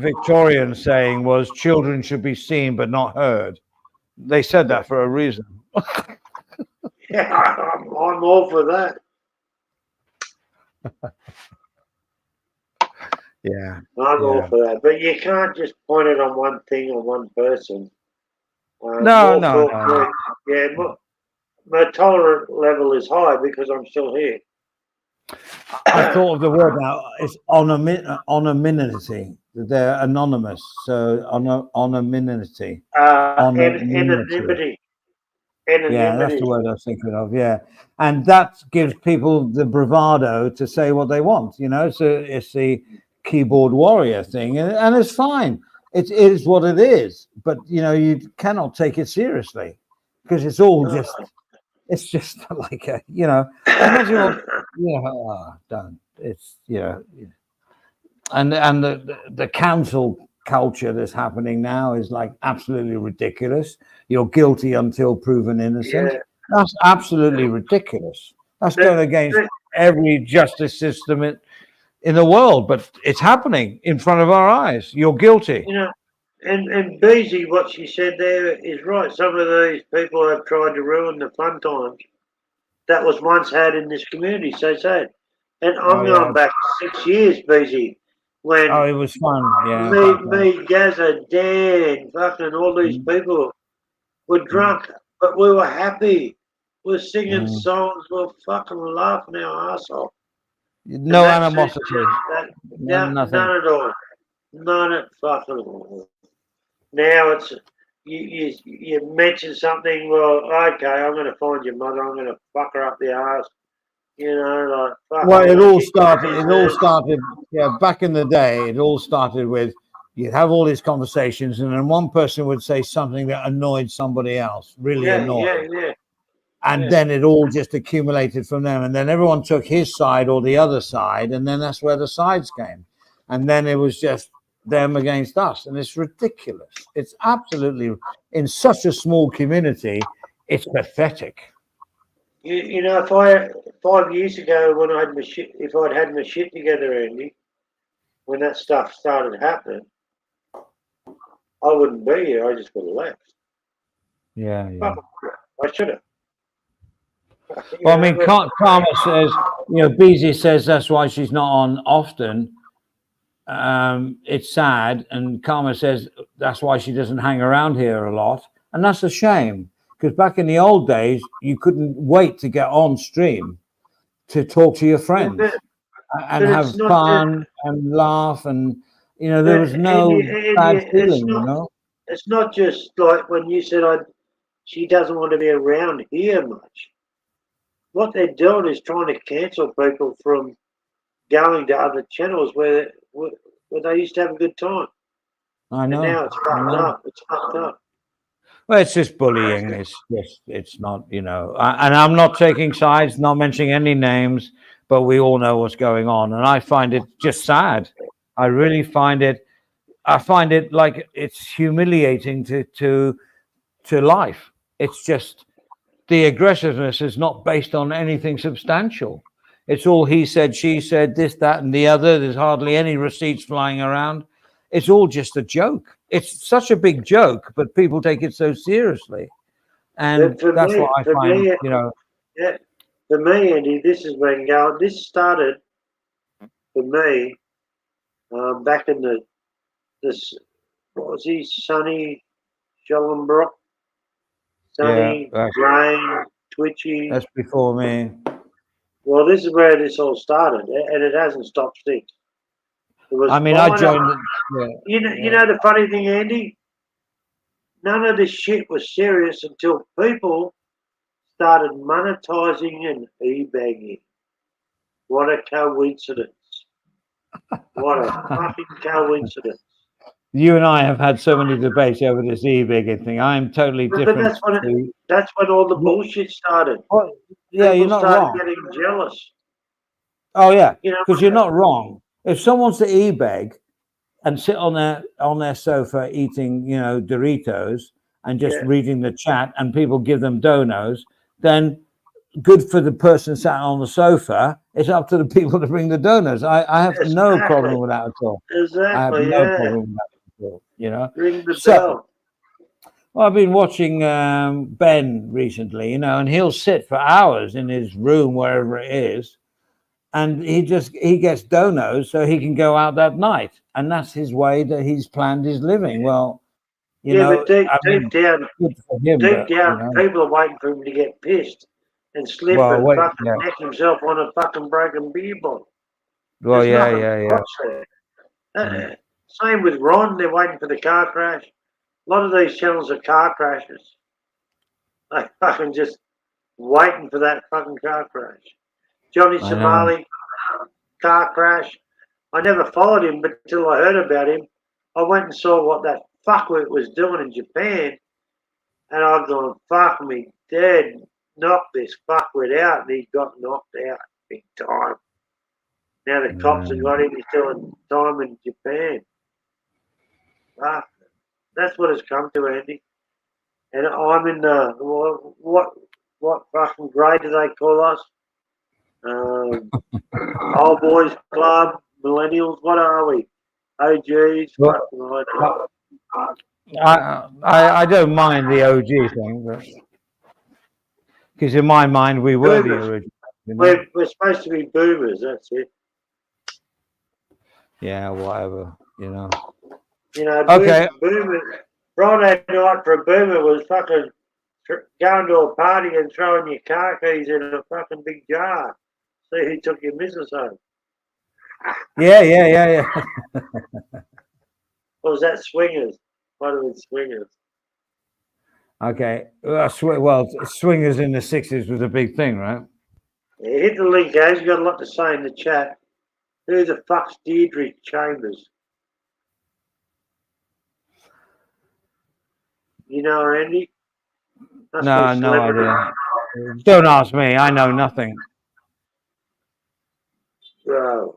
Victorian saying was children should be seen but not heard. They said that for a reason. Yeah, I'm all for that. Yeah, I'm all yeah. for that. But you can't just point it on one thing or one person. No, More no, no, no. for yeah, my tolerant level is high because I'm still here. I thought of the word now. It's anonymity. They're anonymous. So anonymity. Anonymity. Anonymity. Yeah, that's the Anonymity. word I was thinking of. Yeah, and that gives people the bravado to say what they want. It's the keyboard warrior thing, and it's fine. It is what it is. But you cannot take it seriously because it's all No. just. It's just like imagine what. Yeah, don't. It's and the council culture that's happening now is like absolutely ridiculous. You're guilty until proven innocent. Yeah. That's absolutely ridiculous. That's But, going against but, every justice system in the world, but it's happening in front of our eyes. You're guilty. and Beezy, what she said there is right. Some of these people have tried to ruin the fun times that was once had in this community. So sad. And Oh I'm yeah. going back 6 years, Beezy, Oh, when it was fun. Yeah, me, back then. me, Gaza, Dan, fucking all these Mm, people were mm, drunk, but we were happy. We were singing mm. songs, we were fucking laughing our ass off. And No that seems animosity. that Nothing. none at all. None at fucking all. Now it's you mention something. Well, okay, I'm going to find your mother. I'm going to fuck her up the ass. You know, like Well, it all started, yeah, back in the day, it all started with you'd have all these conversations, and then one person would say something that annoyed somebody else, really annoyed. yeah. And Yeah. then it all just accumulated from them. And then everyone took his side or the other side. And then that's where the sides came. And then it was just them against us. And it's ridiculous. It's absolutely, in such a small community, it's pathetic. You know, if I 5 years ago when I had my shit, if I'd had my shit together, Andy, when that stuff started happening, I wouldn't be here. I just would have left. Yeah, yeah. I should have. Well, I mean, Karma says, Beezy says that's why she's not on often. It's sad. And Karma says that's why she doesn't hang around here a lot. And that's a shame, because back in the old days, you couldn't wait to get on stream to talk to your friends and have fun and laugh. And, there was no bad feeling, It's not just like when you said she doesn't want to be around here much. What they're doing is trying to cancel people from going to other channels where they used to have a good time. I know. And now it's fucked up. It's fucked up. Well, it's just bullying. It's not, and I'm not taking sides, not mentioning any names, but we all know what's going on. And I find it just sad. I really find it. I find it like it's humiliating to life. It's just. The aggressiveness is not based on anything substantial. It's all he said, she said, this, that, and the other. There's hardly any receipts flying around. It's all just a joke. It's such a big joke, but people take it so seriously. And that's what I find, Yeah, for me, Andy, this has been going. This started for me back in what was he, Sonny Schellenbrock? Sunny, Rain, Twitchy. That's before me. Well, this is where this all started, and it hasn't stopped since. I joined. You know the funny thing, Andy? None of this shit was serious until people started monetizing and e-bagging. What a coincidence. What a fucking coincidence. You and I have had so many debates over this e-bigging thing. I'm totally different. That's when all the bullshit started. Well, yeah, you're not wrong. Getting jealous. Oh yeah, because you're not wrong. If someone's to e-bag and sit on their sofa eating, Doritos and just reading the chat, and people give them donos, then good for the person sat on the sofa. It's up to the people to bring the donos. I have no problem with that at all. Exactly. I have no problem with that. Ring the bell. Well, I've been watching Ben recently, and he'll sit for hours in his room, wherever it is, and he gets donos so he can go out that night, and that's his way that he's planned his living. Well, but deep down, people are waiting for him to get pissed and slip and fucking neck himself on a fucking broken beer bottle. Well, Same with Ron, they're waiting for the car crash. A lot of these channels are car crashes. They fucking just waiting for that fucking car crash. Johnny Somali, car crash. I never followed him until I heard about him. I went and saw what that fuckwit was doing in Japan, and I've gone, fuck me, Dad, knock this fuckwit out, and he got knocked out big time. Now the cops have got him, he's doing time in Japan. Fuck. That's what it's come to, Andy. And I'm in the, what fucking grade do they call us? Old boys club, millennials, what are we? OGs? I don't mind the OG thing, because in my mind we were the original. We're supposed to be boomers, that's it. Yeah, whatever, Okay. Boomer, Friday night for a boomer was fucking going to a party and throwing your car keys in a fucking big jar. See who took your missus home. Yeah. Or was that swingers? Might have been swingers. Okay. Well, swingers in the 60s was a big thing, right? Yeah, hit the link, guys. You've got a lot to say in the chat. Who the fuck's Deirdre Chambers? You know her, Andy? Must be a No celebrity. idea. Don't ask me. I know nothing. Bro.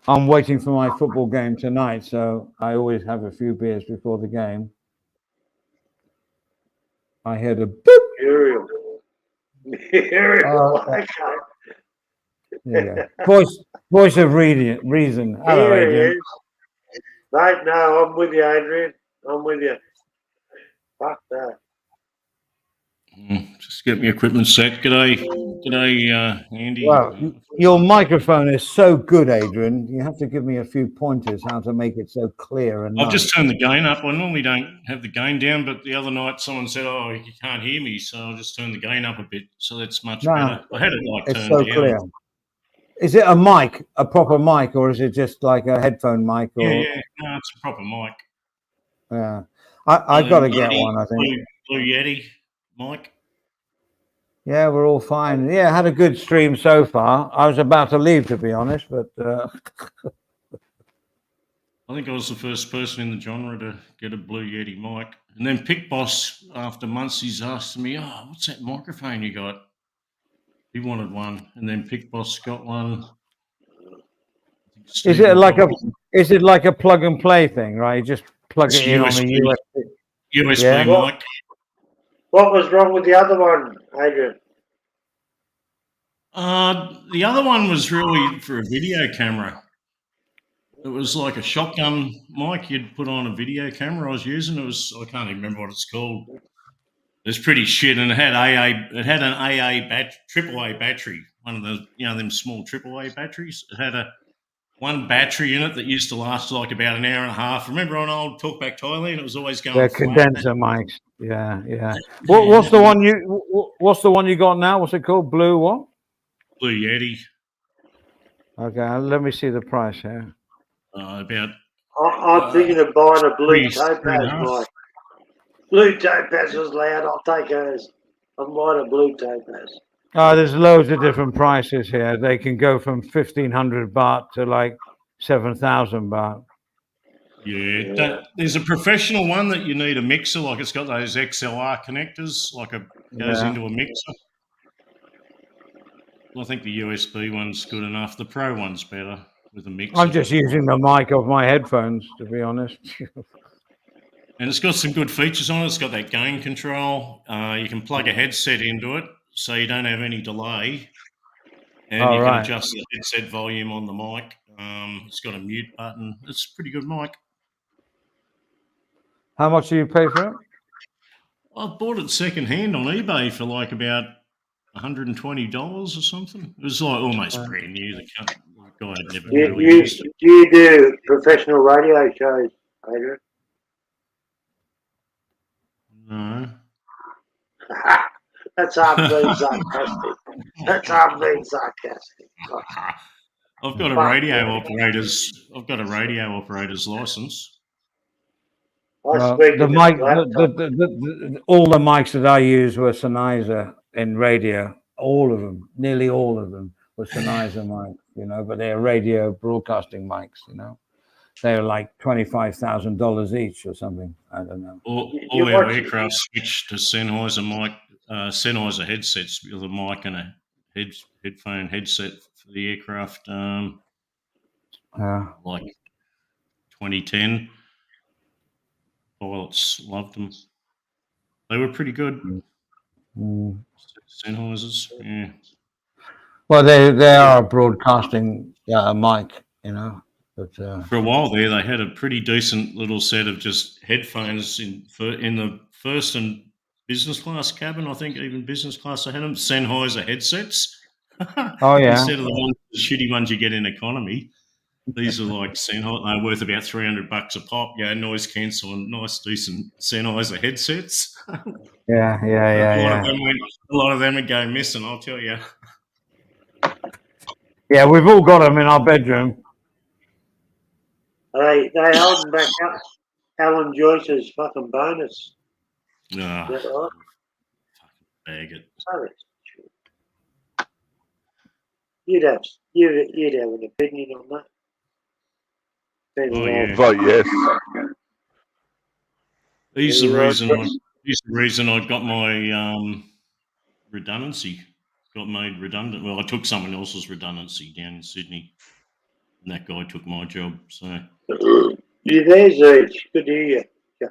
I'm waiting for my football game tonight, so I always have a few beers before the game. I heard a boop. Muriel. Muriel. Okay. There you go. Voice of reason. Hello, Here he Adrian. is. Mate, no, I'm with you, Adrian. I'm with you. Fuck that. Just get my equipment set. G'day, Andy. Well, your microphone is so good, Adrian. You have to give me a few pointers how to make it so clear and I've nice. just turned the gain up. I normally don't have the gain down, but the other night someone said, "Oh, you can't hear me," so I just turned the gain up a bit. So that's much No, better. I had it like It's turned so down. clear. Is it a mic, a proper mic, or is it just like a headphone mic? Or, Yeah. No, it's a proper mic. Yeah. I've got to get one, I think. Blue Yeti mic. Yeah, we're all fine. Yeah, had a good stream so far. I was about to leave, to be honest, but I think I was the first person in the genre to get a Blue Yeti mic. And then Pick Boss, after months, he's asked me, "Oh, what's that microphone you got?" He wanted one, and then Pick Boss got one. is it like a plug and play thing, right? You just plug It's it in on USB. a USB. USB Yeah. mic? What was wrong with the other one, Adrian? The other one was really for a video camera. It was like a shotgun mic you'd put on a video camera I was using. I can't even remember what it's called. It was pretty shit, and it had an AAA battery, one of the them small AAA batteries. It had one battery in it that used to last like about an hour and a half. Remember on old Talkback Thailand, it was always going They're flat. condenser mics. Yeah. What's the one you got now? What's it called? Blue what? Blue Yeti. Okay, let me see the price here. About I'm thinking of buying a blue three and a topaz half. mic. Blue topaz was loud. I'll take hers. I'm buying a blue topaz. There's loads of different prices here. They can go from 1,500 baht to like 7,000 baht. Yeah. There's a professional one that you need a mixer, like it's got those XLR connectors, goes into a mixer. I think the USB one's good enough. The Pro one's better with a mixer. I'm just using the mic of my headphones, to be honest. And it's got some good features on it. It's got that gain control. You can plug a headset into it, so you don't have any delay. And you can adjust the headset volume on the mic. It's got a mute button. It's a pretty good mic. How much do you pay for it? I bought it second-hand on eBay for like about $120 or something. It was like almost brand new. The guy had never really used it. Do you do professional radio shows, Adrian? No. That's I'm being sarcastic. That's I'm being sarcastic. I've got a radio operator's license. The mic, all the mics that I use were Sennheiser in radio. All of them, nearly all of them, were Sennheiser mics. But they're radio broadcasting mics. They're like $25,000 each or something. I don't know. All our aircraft switched to Sennheiser Sennheiser headsets with a mic and a headphone headset for the aircraft. Like 2010. Pilots loved them. They were pretty good. Sennheisers, yeah. Well, they are a broadcasting mic, But for a while there, they had a pretty decent little set of just headphones in the first and business class cabin. I think even business class, they had them Sennheiser headsets. Oh yeah. Instead of the shitty ones you get in economy. These are like Sennheiser. They're worth about $300 a pop. Yeah, noise cancel and nice, decent Sennheiser headsets. Yeah. A lot of them would go missing, I'll tell you. Yeah, we've all got them in our bedroom. They holding back up Alan Joyce's fucking bonus. Ah, Is that right? bag it. Sorry, You'd have an opinion on that. Oh, yeah. Vote yes. He's the Yeah, right. reason I got my redundancy. Got made redundant. Well, I took someone else's redundancy down in Sydney, and that guy took my job. So You there, Zeech? Good to hear you.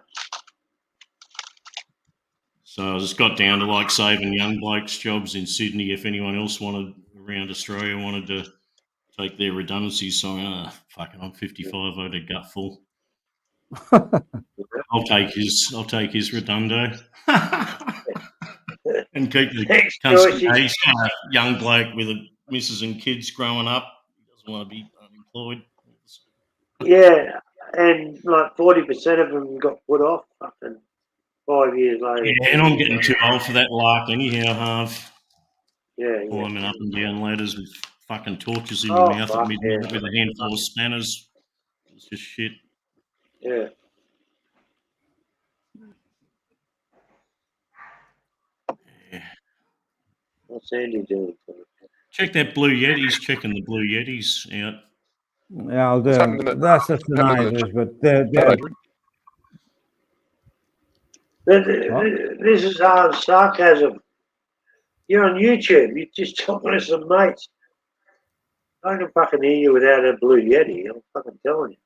I just got down to like saving young blokes jobs in Sydney. If anyone else around Australia wanted to take their redundancy, so fucking, I'm 55. I had a gut full. I'll take his redundo. And keep the Thanks, he's a young bloke with a missus and kids growing up. He doesn't want to be unemployed. Yeah, and like 40% of them got put off fucking 5 years later. Yeah, and I'm getting too old for that lark anyhow, Harv. Yeah. Climbing up and down ladders with fucking torches in Oh, my mouth at fuck, midnight yeah. with a handful of spanners. It's just shit. Yeah. Yeah. What's Andy doing? Check that Blue Yetis. Checking the Blue Yetis out. Yeah, I'll do. What's happening in That's the happening in the Sennheisers, but they're This is hard sarcasm. You're on YouTube. You're just talking to some mates. I can fucking hear you without a Blue Yeti. I'm fucking telling you.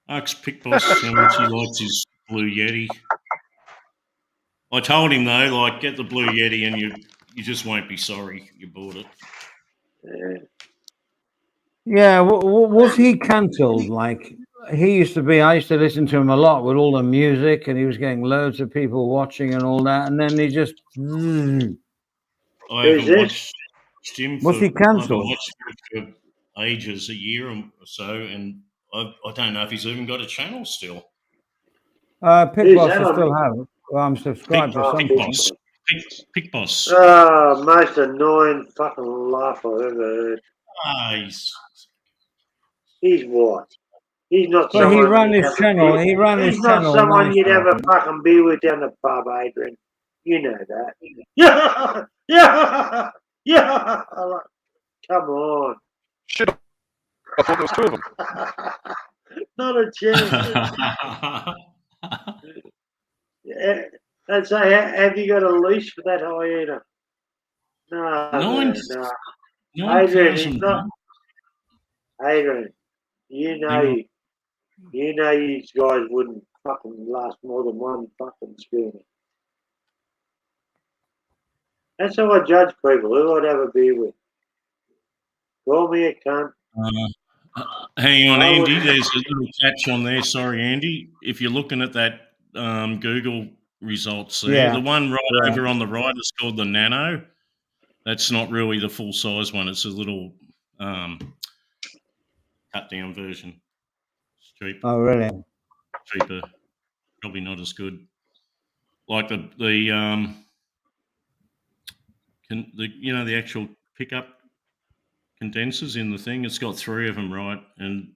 Ask Pick Boss how much he likes his Blue Yeti. I told him though, like, get the Blue Yeti and you just won't be sorry you bought it. Yeah. Yeah, was he cancelled? Like he used to be. I used to listen to him a lot with all the music, and he was getting loads of people watching and all that. And then he just I Who's haven't this? watched him was for, he I haven't cancelled? watched him for ages, a year or so, and I don't know if he's even got a channel still. Pit Who's Boss that I on? still have. Well, I'm subscribed to Pick something. Boss. Pick Boss. Oh, most annoying fucking laugh I've ever heard. He's He's what? He's not But he someone. ran you'd his have a channel. beer- He ran his He's not channel someone you'd nicely. have a fucking beer with down the pub, Adrian. You know that. Yeah, yeah, yeah. I'm like, come on. Shit, I thought there was two of them. Not a chance. Yeah. And say, have you got a leash for that hyena? No, Nine- man, no. Adrian, he's 9,000. not. Adrian, you know these guys wouldn't fucking last more than one fucking schooner. That's how I judge people. Who I'd have a beer with. Call me a cunt. Hang on, I Andy. would- There's a little catch on there. Sorry, Andy. If you're looking at that Google results there, Yeah. the one right Yeah. over on the right is called the Nano. That's not really the full size one. It's a little cut down version. It's cheap, Oh, really? cheaper. Probably not as good. Like the the actual pickup condensers in the thing. It's got 3 of them, right, and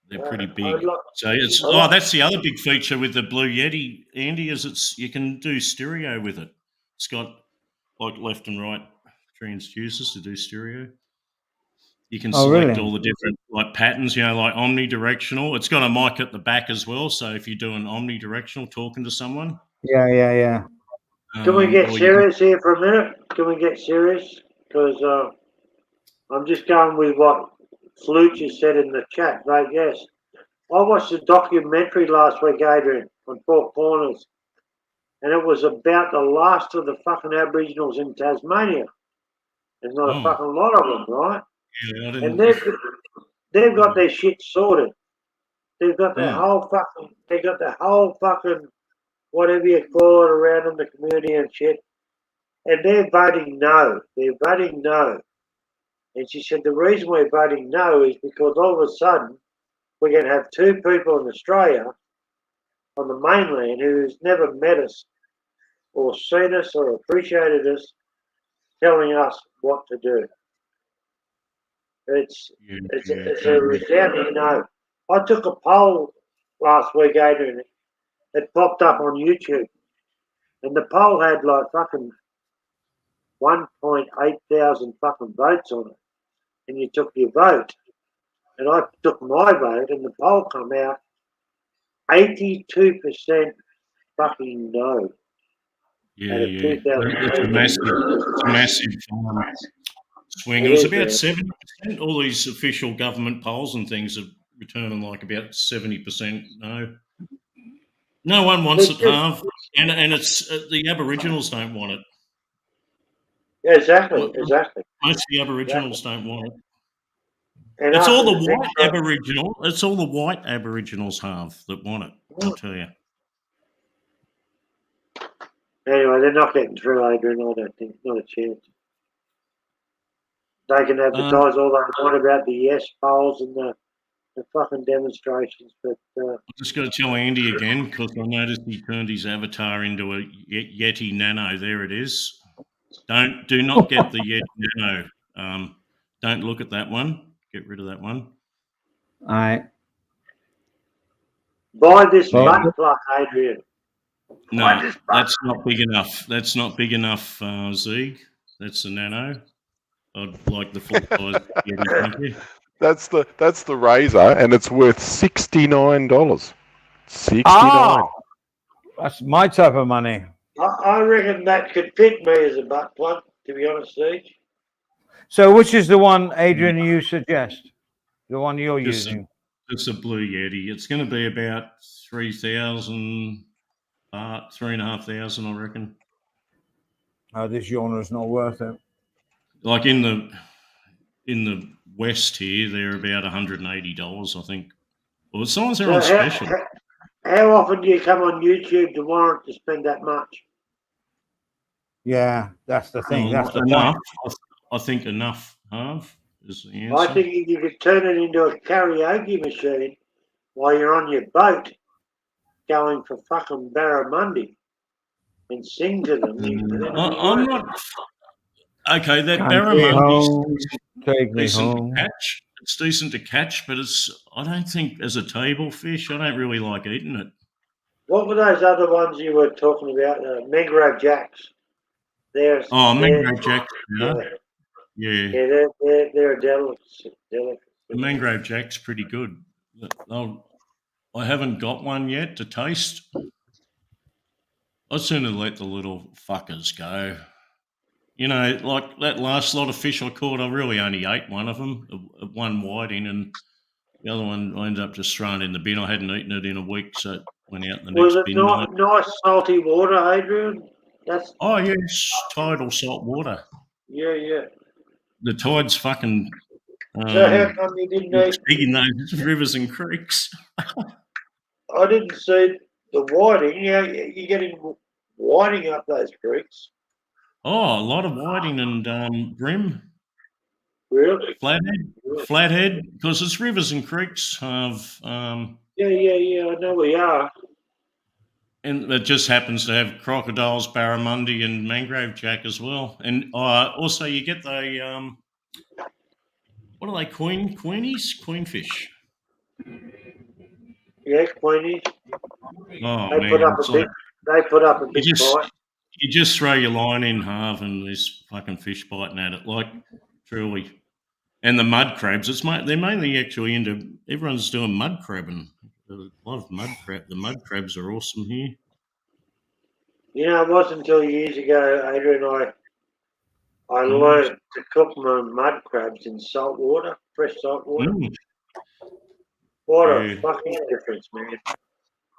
they're pretty big. So it's that's the other big feature with the Blue Yeti, Andy, is you can do stereo with it. It's got like left and right transducers to do stereo. You can select all the different like patterns, like omnidirectional. It's got a mic at the back as well, so if you're doing omnidirectional, talking to someone. Yeah. Can we get serious here for a minute? Can we get serious? Because I'm just going with what Fluch has said in the chat, right? Yes. I watched a documentary last week, Adrian, on Four Corners, and it was about the last of the fucking Aboriginals in Tasmania. There's not a fucking lot of them, right? Yeah, and they've got their shit sorted. They've got their whole fucking whatever you call it around in the community and shit. And they're voting no. They're voting no. And she said the reason we're voting no is because all of a sudden we're going to have 2 people in Australia on the mainland who's never met us or seen us or appreciated us telling us what to do. It's a resounding no. I took a poll last week, Adrian. It popped up on YouTube. And the poll had like fucking 1.8 thousand fucking votes on it, and you took your vote, and I took my vote, and the poll come out 82% fucking no. Yeah, Out of yeah. 2,000 It's a massive swing. It It was is, about man. 70%. All these official government polls and things are returning like about 70% no. No one wants it, Harv, and it's the Aboriginals don't want it. Exactly, Mo- exactly. Most of the Aboriginals don't want it. And It's all after the the white next one, Aboriginal. It's all the white Aboriginals, Harv, that want it. I'll tell you. anyway, they're not getting through, Adrian. I don't think, not a chance. They can advertise all they want about the yes polls and the fucking demonstrations, but I'm just going to tell Andy again because I noticed he turned his avatar into a Yeti Nano. There it is. Do not get the Yeti Nano. Don't look at that one. Get rid of that one. All right. buy this Well- butt plug, Adrian. No, that's not big enough. That's not big enough, Zeeg. That's the Nano. I'd like the full size Yeti. Thank you. That's the Razor, and it's worth $69. 69. Oh, that's my type of money. I reckon that could fit me as a butt plug, to be honest, Siege. So, which is the one, Adrian, you suggest? The one you're Just using? It's a Blue Yeti. It's going to be about 3,000 baht, 3,500, I reckon. Oh, this genre is not worth it. Like in the West here, they're about $180, I think. Well, some ones are on special. How often do you come on YouTube to warrant to spend that much? Yeah, that's the thing. That's the enough. point. I think enough, Harv, is the answer. I think you could turn it into a karaoke machine while you're on your boat going for fucking Barramundi and sing to them. I'm not. Okay, that Country Barramundi's home, take me decent home. to catch. It's decent to catch, but I don't think as a table fish, I don't really like eating it. What were those other ones you were talking about? Mangrove Jacks. Mangrove Jack. Yeah. They're a delicacy. The Mangrove Jack's pretty good. I haven't got one yet to taste. I'd sooner let the little fuckers go. You know, like that last lot of fish I caught, I really only ate one of them, one whiting, and the other one I ended up just throwing in the bin. I hadn't eaten it in a week, so it went out in the next bin. Was it nice salty water, Adrian? Oh, yes, tidal salt water. Yeah. The tide's fucking So how come you didn't eat? big in those rivers and creeks. I didn't see the whiting. You're getting whiting up those creeks. Oh, a lot of whiting and brim. Really? Flathead, because it's rivers and creeks have. Yeah. I know we are. And it just happens to have crocodiles, barramundi, and mangrove jack as well. And also you get the what are they? Queenfish. Yeah, Queenies. Oh They man, put up a big fight. You just throw your line in half, and there's fucking fish biting at it, like truly. And the mud crabs, they're mainly actually into. Everyone's doing mud crabbing. A lot of mud crab. The mud crabs are awesome here. You know, it wasn't until years ago, Adrian, I learned to cook my mud crabs in salt water, fresh salt water. What a fucking difference, man.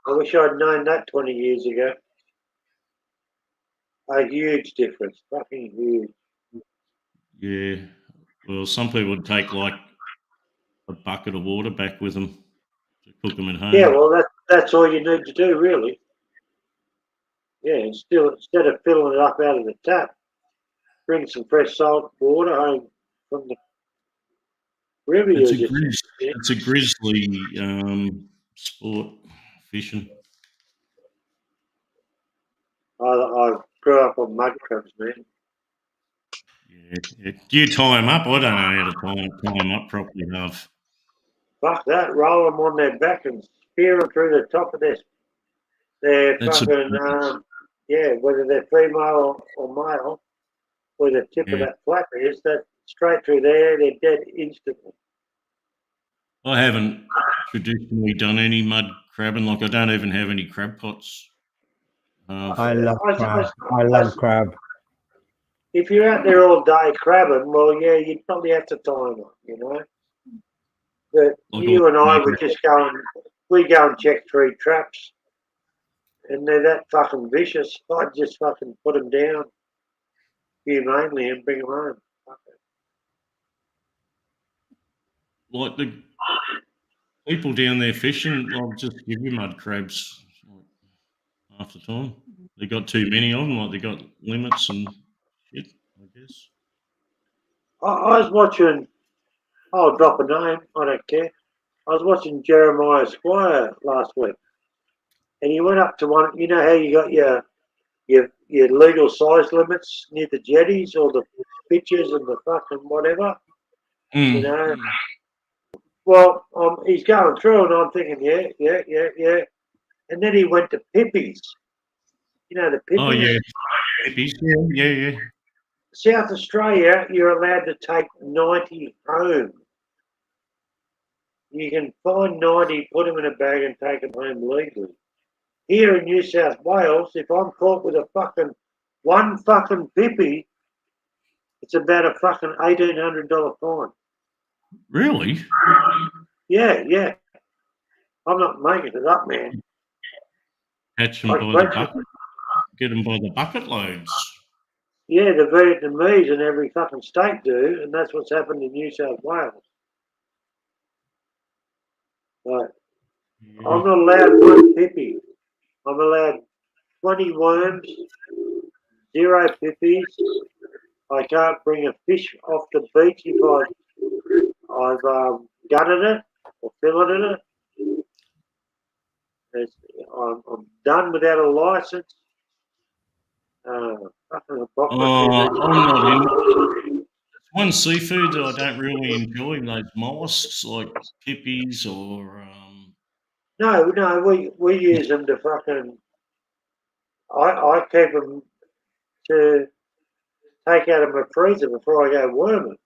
I wish I'd known that 20 years ago. A huge difference. Fucking huge. Yeah. Well, some people would take like a bucket of water back with them to cook them at home. Yeah, well, that's all you need to do, really. Yeah, instead of filling it up out of the tap, bring some fresh salt water home from the river. It's a grizzly sport, fishing. I grew up on mud crabs, man. Yeah. Do you tie them up? I don't know how to tie them up properly enough. Fuck that. Roll them on their back and spear them through the top of their fucking, whether they're female or male, where the tip of Yeah. that flap is, that straight through there, they're dead instantly. I haven't traditionally done any mud crabbing. Like I don't even have any crab pots. I love I- crab. I love crab. If you're out there all day crabbing, well, yeah, you'd probably have to time it, you know. But Like you all- and I would just go and we go and check 3 traps, and they're that fucking vicious. I'd just fucking put them down humanely and bring them home. like the people down there fishing, I'll just give you mud crabs like, half the time. They got too many of them, like they got limits and shit, I guess. I was watching. I'll drop a name. I don't care. I was watching Jeremiah Squire last week, and he went up to one. You know how you got your legal size limits near the jetties or the pitches and the fucking whatever. You know. Well, he's going through, and I'm thinking, yeah. And then he went to Pippies. You know the Pippies. Oh yeah, Pippies, yeah. South Australia, you're allowed to take 90 home. You can find 90, put them in a bag, and take them home legally. Here in New South Wales, if I'm caught with a fucking one fucking Pippi, it's about a fucking $1,800 fine. Really? Yeah. I'm not making it up, man. Catch them I by the bet you- bucket. Get them by the bucket loads. Yeah, the Vietnamese in every fucking state do, and that's what's happened in New South Wales. But I'm not allowed one Pippi. I'm allowed 20 worms, 0 Pippies. I can't bring a fish off the beach if I've gutted it or filleted it. I'm done without a license. Fucking I'm not in. One seafood that I don't really enjoy, those mollusks like pippies or No, we use them to fucking. I keep them to take out of my freezer before I go worming.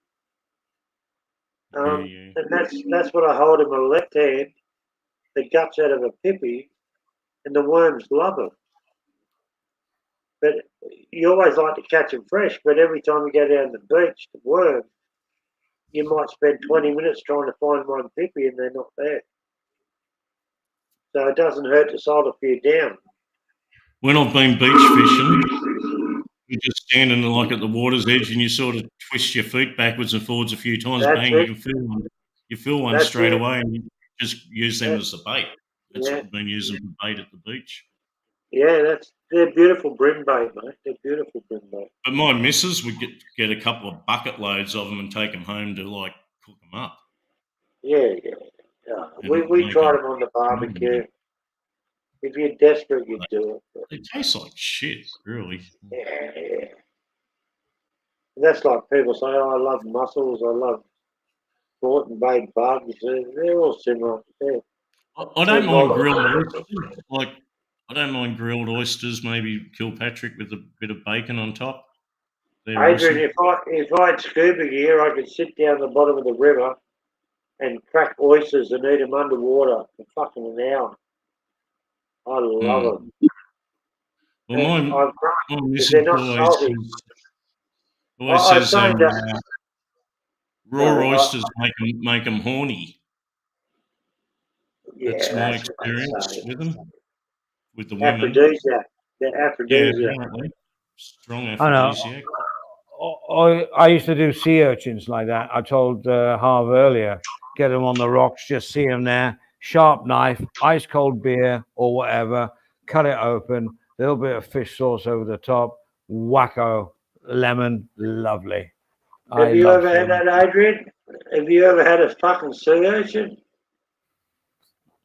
yeah. And that's what I hold in my left hand, the guts out of a Pippi, and the worms love them. But you always like to catch them fresh, but every time you go down the beach to worm, you might spend 20 minutes trying to find one Pippi and they're not there. So it doesn't hurt to salt a few down. When I've been beach fishing, you're just standing like at the water's edge and you sort of twist your feet backwards and forwards a few times, That's bang, it. you feel one That's straight it. away and you just use them Yeah. as the bait. That's Yeah. what I've been using for bait at the beach. Yeah, they're beautiful brim bait, mate. They're beautiful brim bait. But my missus would get a couple of bucket loads of them and take them home to like cook them up. Yeah. We make tried it- them on the barbecue. If you're desperate, you do it. But They taste like shit, really. yeah. That's like people say, oh, I love mussels, I love Moreton Bay bugs. They're all similar. Yeah. I don't mind grilled oysters. Like, I don't mind grilled oysters. Maybe Kilpatrick with a bit of bacon on top. They're Adrian, if I had scuba gear, I could sit down the bottom of the river and crack oysters and eat them underwater for fucking an hour. I love them. Well, And my I've grown. missus they're not always salty. says I found raw No, I- oysters make them horny. Yeah, That's my that's what they experience say. with them, with the women. Aphrodisiac. They're Yeah, aphrodisiac. apparently. Strong I know. aphrodisiac. I used to do sea urchins like that. I told Harv earlier, get them on the rocks, just see them there, sharp knife, ice cold beer or whatever, cut it open, little bit of fish sauce over the top, wacko, lemon, lovely. Have you ever had that, Adrian? Have you ever had a fucking sea urchin?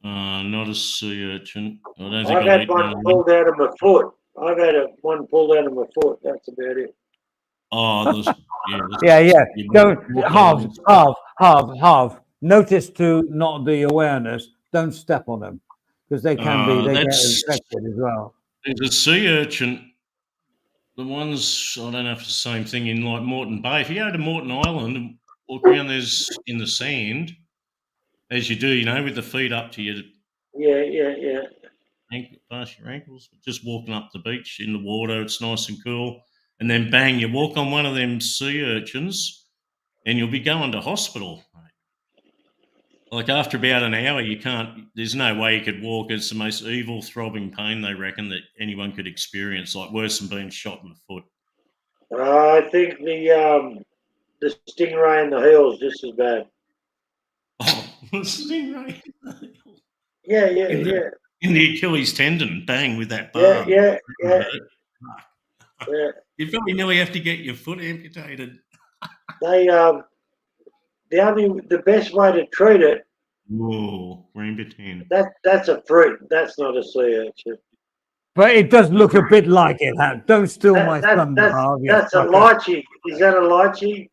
Not a sea urchin. I don't think I've I've had eaten one one. pulled out of my foot. I've had one pulled out of my foot. That's about it. Oh, Yeah. you Don't walk halve. Notice to not the awareness. Don't step on them because they can be. They get that's- infected as well. There's a sea urchin the ones, I don't know if it's the same thing in like Moreton Bay. If you go to Moreton Island and walk around, there's in the sand, as you do, you know, with the feet up to your Yeah. past your ankles, just walking up the beach in the water, it's nice and cool. And then bang, you walk on one of them sea urchins and you'll be going to hospital. Like after about an hour, you can't, there's no way you could walk. It's the most evil throbbing pain, they reckon, that anyone could experience, like worse than being shot in the foot. I think the stingray in the heel's just as bad. Oh, stingray. Yeah. In the Achilles tendon, bang, with that barb. Yeah. You probably nearly have to get your foot amputated. They the best way to treat it. Whoa, rainbow tan. That's a fruit. That's not a sea urchin. But it does look a bit like it. Don't steal my thunder, Harv, you That's a fucker. lychee. Is that a lychee?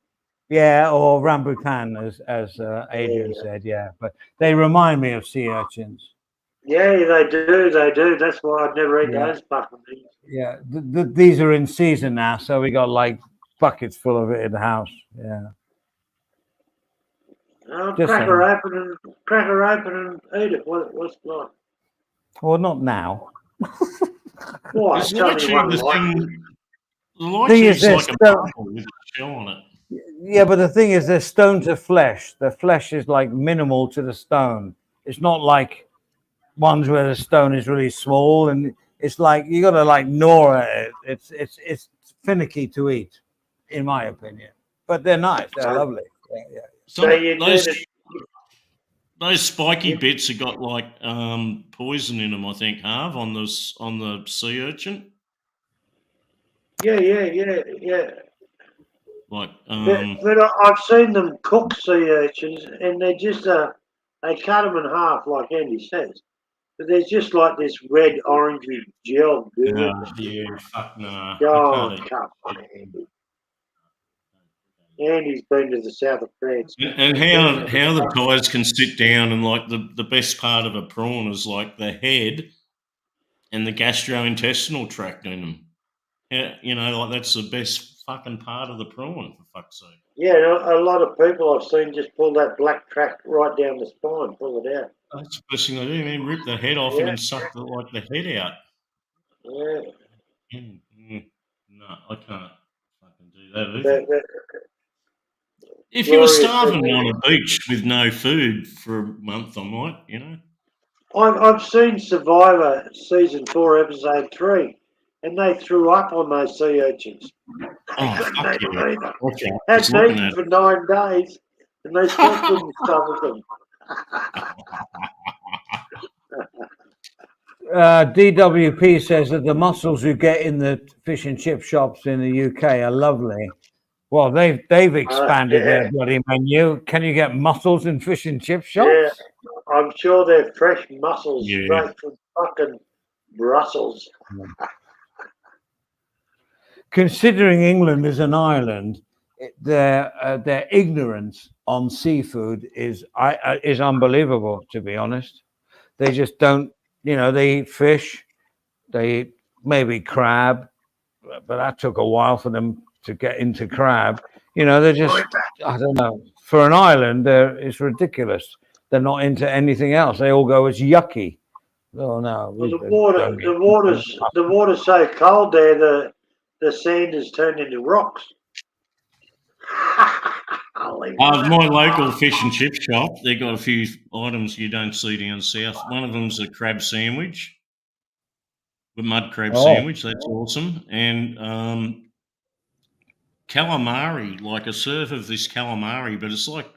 Yeah, or rambutan, as Adrian said. Yeah, but they remind me of sea urchins. Yeah, they do. That's why I'd never eat those fucking things. Yeah, these are in season now, so we got like buckets full of it in the house. Yeah. Just Crack her open and eat it. What's not? Well, not now. Why? It's It's only lychee, one the lychee. thing. The Thing lychee is is like this, a marble with a shell on it. Yeah, but the thing is, they're stone to flesh. The flesh is like minimal to the stone. It's not like ones where the stone is really small, and it's like you got to like gnaw at it. It's finicky to eat, in my opinion. But they're nice. They're lovely. Yeah. So you those, did it. those spiky bits have got like poison in them, I think, Harv, on the sea urchin. Yeah. Like But I've seen them cook sea urchins, and they're just they cut them in half, like Andy says. But there's just like this red orangey gel. fuck no. Oh, come on, Andy. Andy's been to the south of France. And how the guys can sit down and like the best part of a prawn is like the head and the gastrointestinal tract in them. Yeah, you know, like that's the best fucking part of the prawn, for fuck's sake. Yeah, a lot of people I've seen just pull that black tract right down the spine, pull it out. That's the best thing they do, man. Rip the head off and then suck the head out. Yeah. No, I can't fucking do that either. But If you were glorious starving people. on a beach with no food for a month, I might, you know. I've seen Survivor season 4, episode 3, and they threw up on those sea urchins. Oh, fuck yeah. Okay. Hadn't eaten for 9 days, and they still couldn't stomach them. DWP says that the mussels you get in the fish and chip shops in the UK are lovely. Well, they've expanded their bloody menu. Can you get mussels in fish and chip shops? Yeah, I'm sure they're fresh mussels Yeah. straight from fucking Brussels. Considering England is an island, their ignorance on seafood is unbelievable. To be honest, they just don't. You know, they eat fish, they eat maybe crab, but that took a while for them to get into crab. You know, they're just, I don't know. For an island, it's ridiculous. They're not into anything else. They all go, it's yucky. Oh no! Well, the water's so cold there. The sand has turned into rocks. My local fish and chip shop, they've got a few items you don't see down south. One of them's a crab sandwich, the mud crab sandwich. That's awesome. And calamari, like a serve of this calamari, but it's like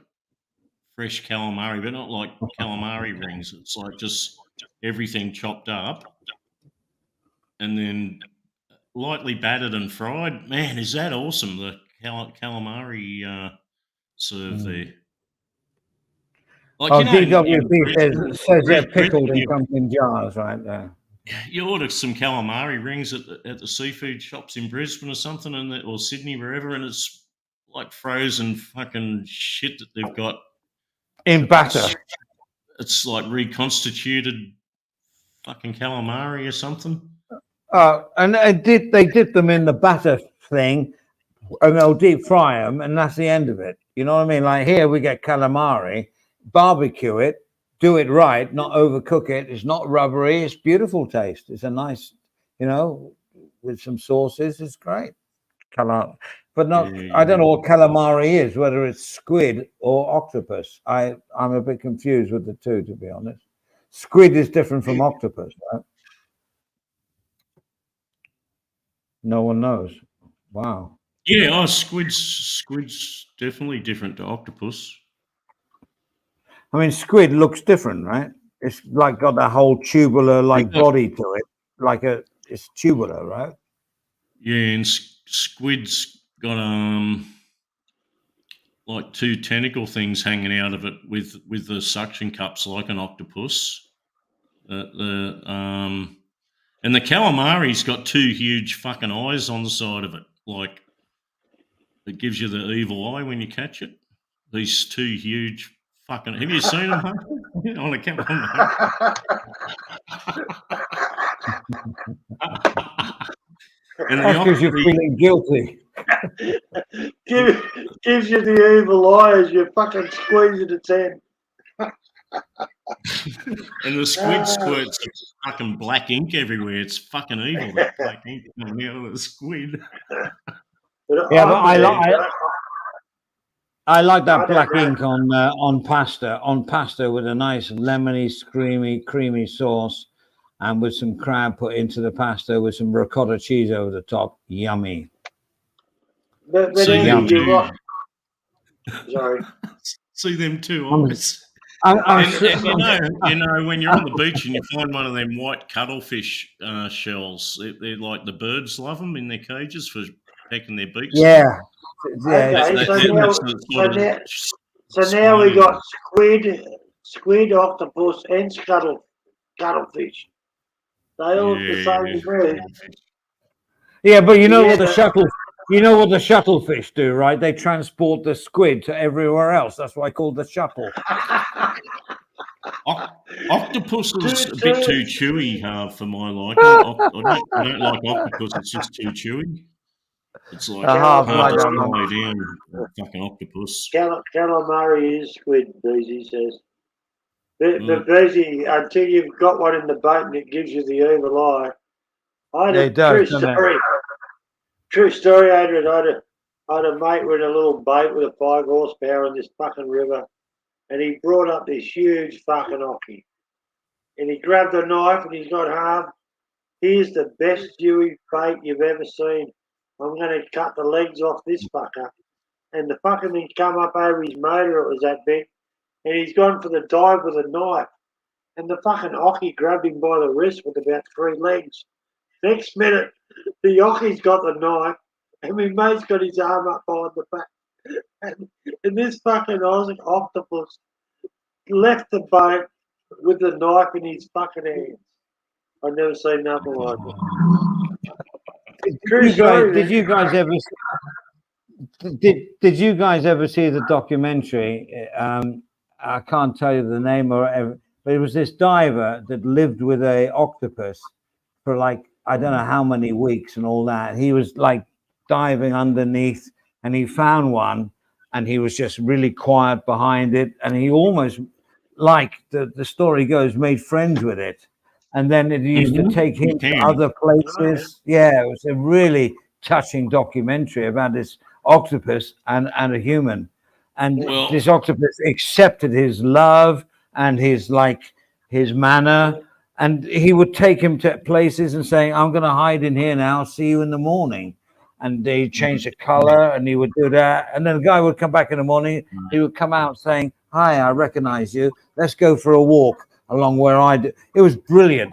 fresh calamari, but not like calamari rings. It's like just everything chopped up and then lightly battered and fried. Man, is that awesome, the calamari serve there. Like, DWP says they're pickled and comes in jars right there. You order some calamari rings at the seafood shops in Brisbane or something, or Sydney, wherever, and it's like frozen fucking shit that they've got in batter. It's like reconstituted fucking calamari or something. And they dip them in the batter thing, and they'll deep fry them, and that's the end of it. You know what I mean? Like here, we get calamari, barbecue it, do it right, not overcook it. It's not rubbery. It's beautiful taste. It's a nice, with some sauces. It's great. But not. I don't know what calamari is. Whether it's squid or octopus. I'm a bit confused with the two, to be honest. Squid is different from octopus, right? No one knows. Wow. Yeah, squid's definitely different to octopus. I mean, squid looks different, right? It's like got that whole tubular body to it, it's tubular, right? Yeah, and squid's got like two tentacle things hanging out of it with the suction cups like an octopus. And the calamari's got two huge fucking eyes on the side of it, like it gives you the evil eye when you catch it. These two huge fucking. Have you seen them on a calamari? And that's because you're feeling guilty. Gives you the evil eye as you're fucking squeezing its head. And the squid squirts fucking black ink everywhere. It's fucking evil. That black ink coming out of the squid. Yeah, but I like that black ink on pasta. On pasta with a nice lemony, creamy sauce, and with some crab put into the pasta with some ricotta cheese over the top. Yummy. But See Sorry. See them too. And when you're on the beach and you find one of them white cuttlefish shells, they're like the birds love them in their cages for pecking their beaks. Yeah. Okay, so now we got squid, octopus, and cuttlefish. They all the same breed. Yeah, but you know what the shuttlefish do, right? They transport the squid to everywhere else. That's why I call the shuttle. Octopus is a bit too chewy for my liking. I don't like octopus. It's just too chewy. It's like hard to swallow down fucking octopus. Calamari is squid, Beezy says. But Beezy, until you've got one in the boat and it gives you the evil eye. True story, Adrian. I had a mate with a little boat with a 5 horsepower in this fucking river, and he brought up this huge fucking ocky. And he grabbed a knife and he's got home. Here's the best Dewey bait you've ever seen. I'm going to cut the legs off this fucker. And the fucking thing come up over his motor, it was that big. And he's gone for the dive with a knife. And the fucking ocky grabbed him by the wrist with about 3 legs. Next minute, the ocky's got the knife, and my mate's got his arm up behind the back. And this fucking Aussie octopus left the boat with the knife in his fucking hands. I've never seen nothing like it. Did you guys ever see the documentary? I can't tell you the name or whatever, but it was this diver that lived with a octopus for like I don't know how many weeks and all that. He was like diving underneath, and he found one, and he was just really quiet behind it, and he almost, like the story goes, made friends with it. And then it used to take him to other places. Yeah, it was a really touching documentary about this octopus and a human. And this octopus accepted his love and his manner. And he would take him to places and saying, I'm going to hide in here now. See you in the morning. And they changed the color and he would do that. And then the guy would come back in the morning. He would come out saying, hi, I recognize you. Let's go for a walk along where I do. It was brilliant.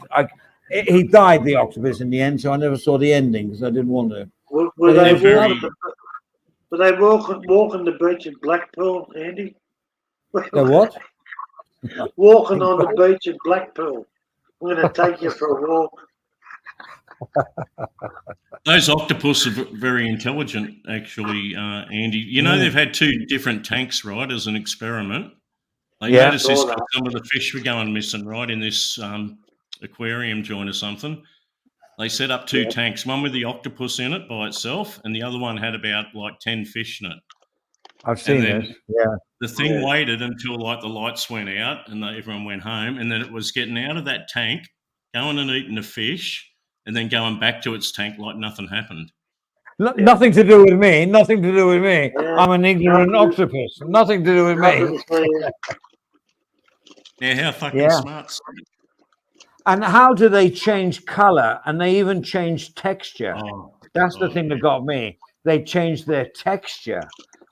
He died, the octopus, in the end, so I never saw the ending because I didn't want to. Were they walking the beach at Blackpool, Andy? The what? Walking on the beach at Blackpool. I'm going to take you for a walk. Those octopus are very intelligent, actually, Andy. You know, they've had 2 different tanks, right, as an experiment. They noticed this because some of the fish were going missing, right, in this aquarium joint or something. They set up two tanks, one with the octopus in it by itself, and the other one had about like 10 fish in it. I've seen then- this. Yeah. The thing waited until like the lights went out and everyone went home, and then it was getting out of that tank, going and eating the fish, and then going back to its tank like nothing happened. Nothing to do with me. Nothing to do with me. Yeah. I'm an ignorant octopus. Nothing to do with me. Yeah, how fucking Yeah. smart. And how do they change color? And they even change texture. Oh, That's the oh, thing that got me. They changed their texture.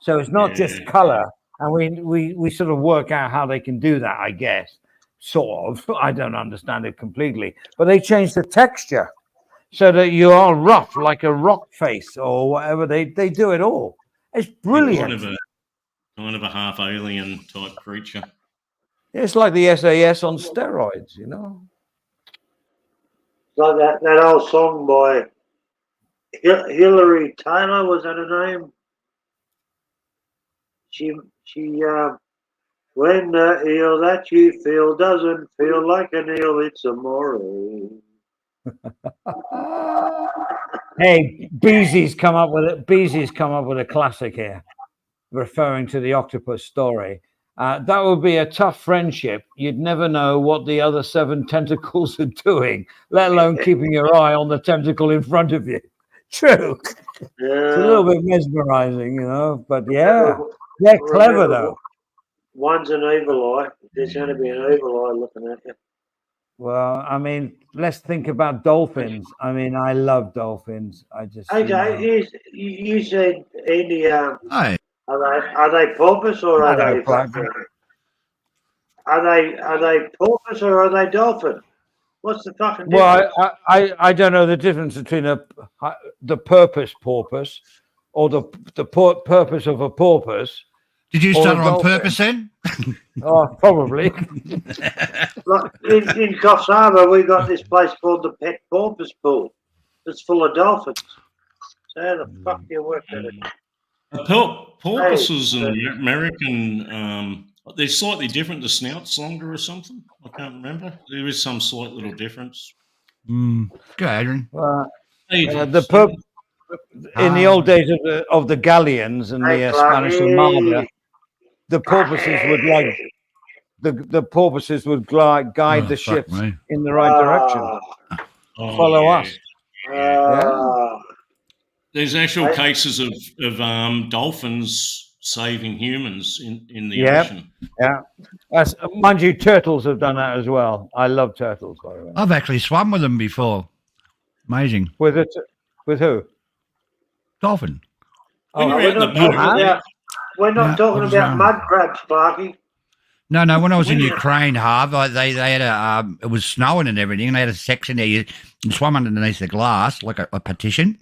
So it's not just Yeah. color. And we sort of work out how they can do that, I guess. Sort of. I don't understand it completely. But they changed the texture so that you are rough like a rock face or whatever. They do it all. It's brilliant. Kind of a half alien type creature. It's like the SAS on steroids, you know? Like that old song by Hillary Taylor, was that her name? She when the eel that you feel doesn't feel like an eel, it's a moray. Hey, Beezy's come up with it. Beezy's come up with a classic here, referring to the octopus story. That would be a tough friendship. You'd never know what the other 7 tentacles are doing, let alone keeping your eye on the tentacle in front of you. True. It's a little bit mesmerizing, you know, but yeah, they're clever though. One's an evil eye. There's going to be an evil eye looking at you. Well, I mean, let's think about dolphins. I mean, I love dolphins. I just. Hey, you know. Dave, you said any Hey, are they porpoise or are Hello, they Private. are they porpoise or are they dolphin? What's the fucking difference? Well, I don't know the difference between the purpose porpoise or the purpose of a porpoise. did you Or start a on dolphin. purpose then? Oh, probably. Like in Coffs Harbour, we got this place called the Pet Porpoise Pool. It's full of dolphins. So how the fuck do you work at it? Porpoises in the American, they're slightly different. The snout's longer or something. I can't remember. There is some slight little difference. Go, Adrian. The in the old days of the galleons and the Spanish Armada, the porpoises would like the porpoises would guide Oh, the fuck ships me. in the right direction. Oh, Follow yeah. us. There's actual cases of dolphins saving humans in the Yep. ocean. Yeah, mind you, turtles have done that as well. I love turtles, by the way. I've actually swum with them before. Amazing. With who? Dolphin. When Oh, you're out in the boat, We're not No, talking what is about that? mud crabs, Sparky. No, when I was in Ukraine, Harv, they had it was snowing and everything, and they had a section there. You swam underneath the glass like a partition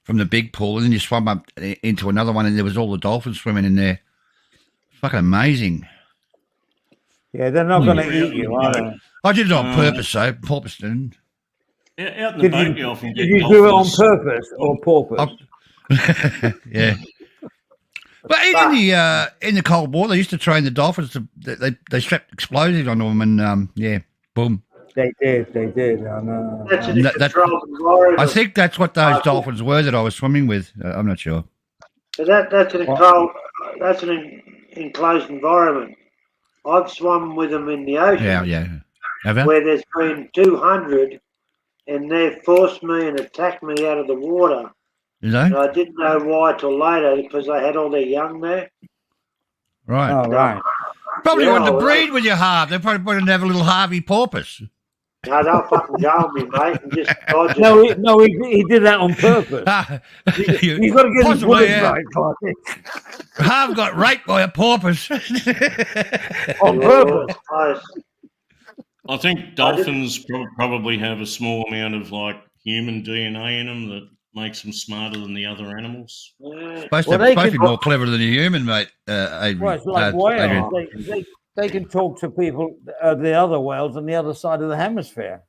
from the big pool, and then you swam up into another one, and there was all the dolphins swimming in there. Fucking amazing. Yeah, they're not going to eat you, are they? I did it on purpose, though. Porpoise didn't. out in the boat, you often get Did you do it on dolphins. purpose or porpoise? Yeah. But in the Cold War, they used to train the dolphins. They strapped explosives onto them, and boom. They did. I know. That's in a That- controlled environment. I think that's what those dolphins were that I was swimming with. I'm not sure. So that's an controlled. That's an enclosed environment. I've swum with them in the ocean. Yeah. Have you? Where there's been 200, and they've forced me and attacked me out of the water. You know? And I didn't know why till later because they had all their young there. Right. Oh, right. Probably Yeah, wanted to well, breed with your Harv. They probably wanted to have a little Harvey porpoise. No, they'll fucking go on me, mate, and just dodge No, it. he did that on purpose. You've got to get his Possibly, bullets yeah. right, Clarky. Harv got raped by a porpoise. On purpose. Close. I think dolphins probably have a small amount of like human DNA in them that makes them smarter than the other animals. Yeah. supposed Well, to they be can- more clever than a human, mate. Adrian. Well, it's like Adrian. whales. They can talk to people, the other whales on the other side of the hemisphere.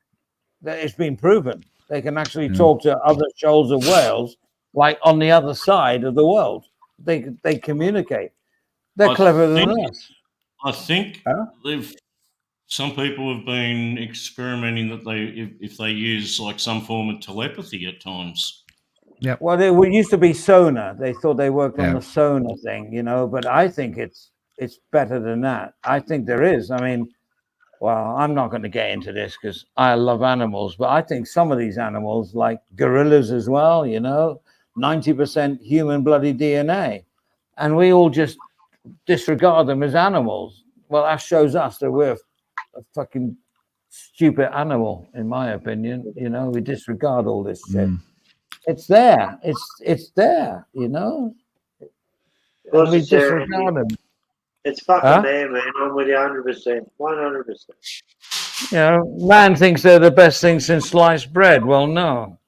It's been proven. They can actually talk to other shoals of whales, like on the other side of the world. They communicate. They're I cleverer than think- us. I think Huh? they've some people have been experimenting that if they use like some form of telepathy at times. Well, they used to be sonar. They thought they worked on Yeah. the sonar thing, you know. But I think it's better than that. I think there is. I mean, well, I'm not going to get into this because I love animals, but I think some of these animals, like gorillas as well, you know, 90% human bloody DNA, and we all just disregard them as animals. Well, that shows us that we're a fucking stupid animal, in my opinion. You know, we disregard all this shit. It's there. It's there. You know. What's We the ceremony? disregard them. It's fucking Huh? there, man. I'm with you 100%. 100%. You know, man thinks they're the best thing since sliced bread. Well, no.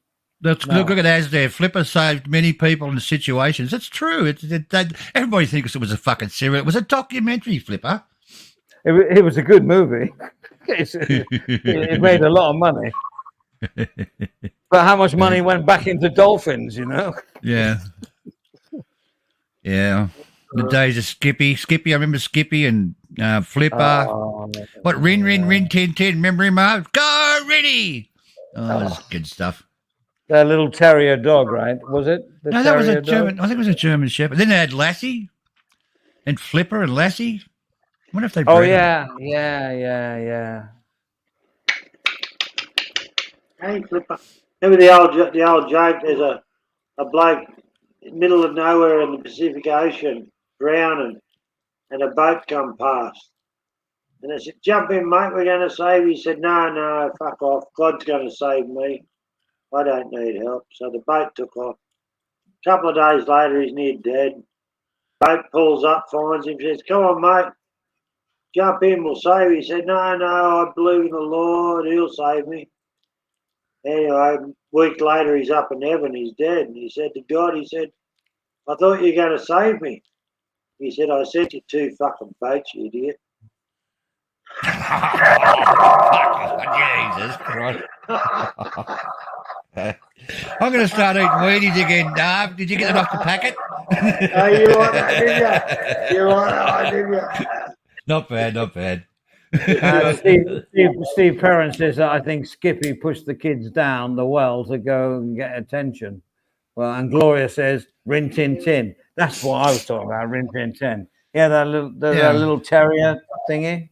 Look at as there. Flipper saved many people in situations. It's true. Everybody thinks it was a fucking serial. It was a documentary, Flipper. It was a good movie. It made a lot of money. But how much money went back into dolphins, you know? Yeah. Yeah. The days of Skippy. I remember Skippy and Flipper. What, Rin, 10, remember him, Marv? Go, Rinny! Oh, that's good stuff. That little terrier dog, right? Was it? No, that was a terrier German. dog? I think it was a German Shepherd. Then they had Lassie and Flipper and Lassie. I wonder if they Oh, bred yeah. Hey, Flipper. Remember the old joke? There's a bloke in the middle of nowhere in the Pacific Ocean drowning, and a boat come past. And they said, "Jump in, mate. We're going to save you." He said, "No, fuck off. God's going to save me. I don't need help." So the boat took off. A couple of days later, he's near dead. Boat pulls up, finds him, says, "Come on, mate. Jump in, we'll save you." He said, No, I believe in the Lord. He'll save me." Anyway, a week later, he's up in heaven. He's dead. And he said to God, he said, "I thought you were going to save me." He said, "I sent you 2 fucking boats, you idiot." Jesus Christ. I'm going to start eating Wheaties again, Dave. Did you get them off the packet? Oh, you want that, did you? You want that, did you? Not bad. Steve Perrin says that I think Skippy pushed the kids down the well to go and get attention. Well, and Gloria says Rin Tin Tin. That's what I was talking about, Rin Tin Tin. Yeah, that little terrier thingy.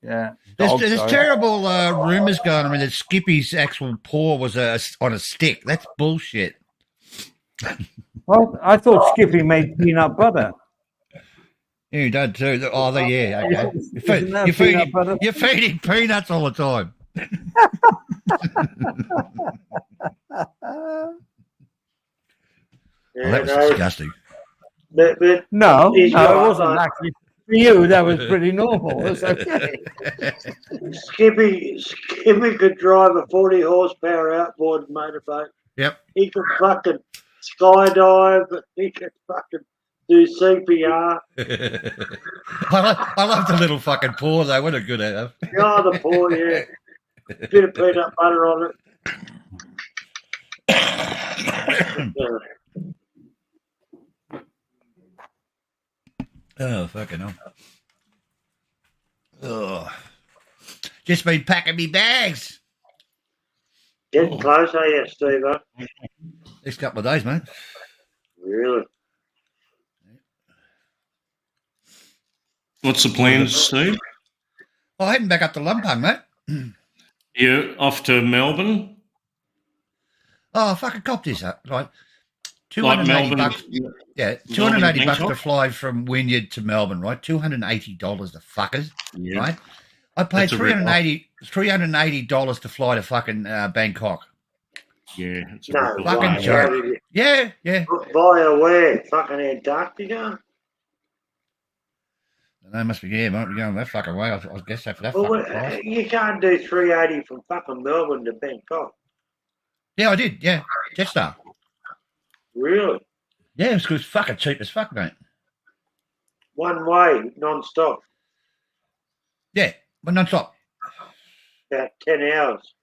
Yeah. There's terrible rumours going on that Skippy's actual paw was on a stick. That's bullshit. Well, I thought Skippy made peanut butter. You don't too. Oh, yeah, okay. Isn't that peanut butter? You're feeding peanuts all the time. Well, that was disgusting. But No, he's it right, wasn't like, actually. For you, that was pretty normal. It's okay. Skippy could drive a 40 horsepower outboard motorboat. Yep. He could fucking skydive. He could fucking do CPR. I love the little fucking paw, though. What a good have. Oh, the paw, yeah. Bit of peanut butter on it. Oh, fucking hell. Oh. Just been packing me bags. Getting close, are you, Steve? Next couple of days, mate. Really? What's the plans, Steve? Well, heading back up to Lumpung, mate. You off to Melbourne? Oh, fucking cop this up. Right. Like 280 Melbourne? bucks. Yeah, Melbourne, $280 to Bangkok? fly from Wynyard to Melbourne, right? $280, the fuckers, Yeah. right? I paid That's a rip $380 to fly to fucking Bangkok. Yeah. It's a No, rip-off. Fucking right. joke. Yeah. Via where? Fucking Antarctica? They must be, might be going that fucking way. I guess so for that Well, fucking price. you can't do 380 from fucking Melbourne to Bangkok. Yeah, I did. Yeah, Jetstar. Really? Yeah, it was fucking cheap as fuck, mate. One way, non-stop. Yeah, but non-stop. About 10 hours.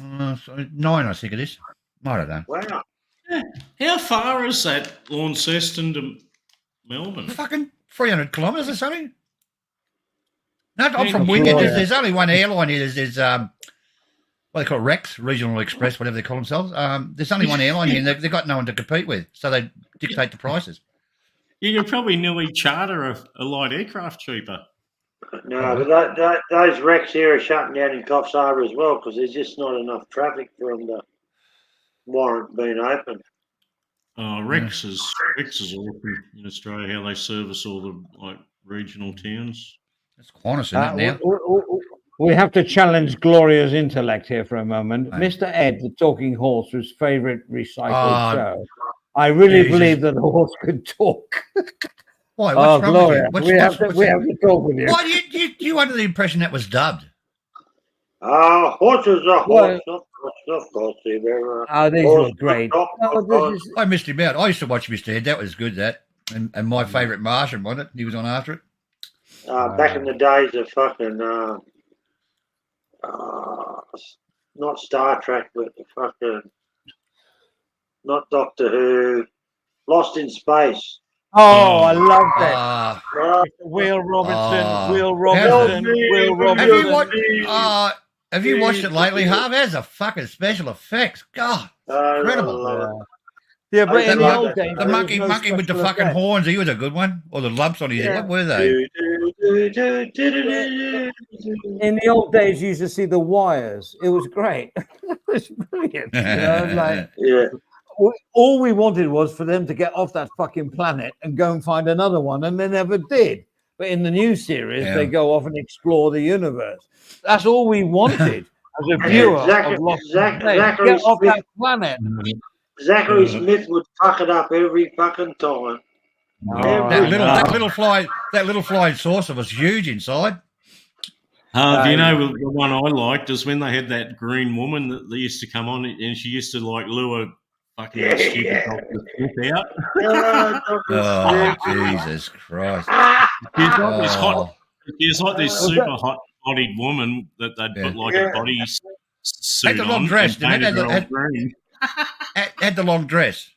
9, I think it is. I don't know. Wow. How far is that, Launceston to Melbourne? Fucking 300 kilometres or something. No, I'm from Yeah. Wynyard. There's only one airline here. There's what they call Rex, Regional Express, whatever they call themselves. There's only one airline here, and they've got no one to compete with, so they dictate the prices. You could probably nearly charter a light aircraft cheaper. No, but those wrecks here are shutting down in Coffs Harbour as well because there's just not enough traffic for them to warrant being open. Rex is awesome in Australia. How they service all the like regional towns. It's Qantas in it now. We have to challenge Gloria's intellect here for a moment. Right. Mr. Ed, the talking horse, was favourite recycled Oh, show. I really Jesus. believe that the horse could talk. Why? Oh, What's wrong Gloria, with we you? have to talk with you. Why you under the impression that was dubbed? Horses are Well- horse, of course. They're, Oh, these horse, were great. dog, Oh, dog. this is- I missed him out. I used to watch Mr. Ed. That was good. That and my favourite Martian, wasn't it? He was on after it. Back in the days of fucking not Star Trek, but the fucking not Doctor Who, Lost in Space. Oh, I love that. Uh, Will Robinson, Oh. Will Robinson, Will Robinson. have you watched it lately, Harv? How's the fucking special effects? God, incredible. Yeah, but in the The old days, The there was monkey no with the special fucking effects. horns, he was a good one. Or the lumps on his head. Yeah. What were they? In the old days, you used to see the wires. It was great. It was brilliant. You know, like Yeah. all we wanted was for them to get off that fucking planet and go and find another one, and they never did. But in the new series, Yeah. they go off and explore the universe. That's all we wanted as a viewer Zachary- of Lost in Zachary Space. Get off Smith. that planet. Zachary Smith would fuck it up every fucking time. That little flying saucer was huge inside. You know, the one I liked is when they had that green woman that they used to come on and she used to like lure fucking that stupid Dr. Smith out. Oh, Jesus Christ. She's like this hot, Oh. she's like this super hot bodied woman that they'd put like a body suit Had the long on dress, and didn't it? painted her all Had- green. Had the long dress.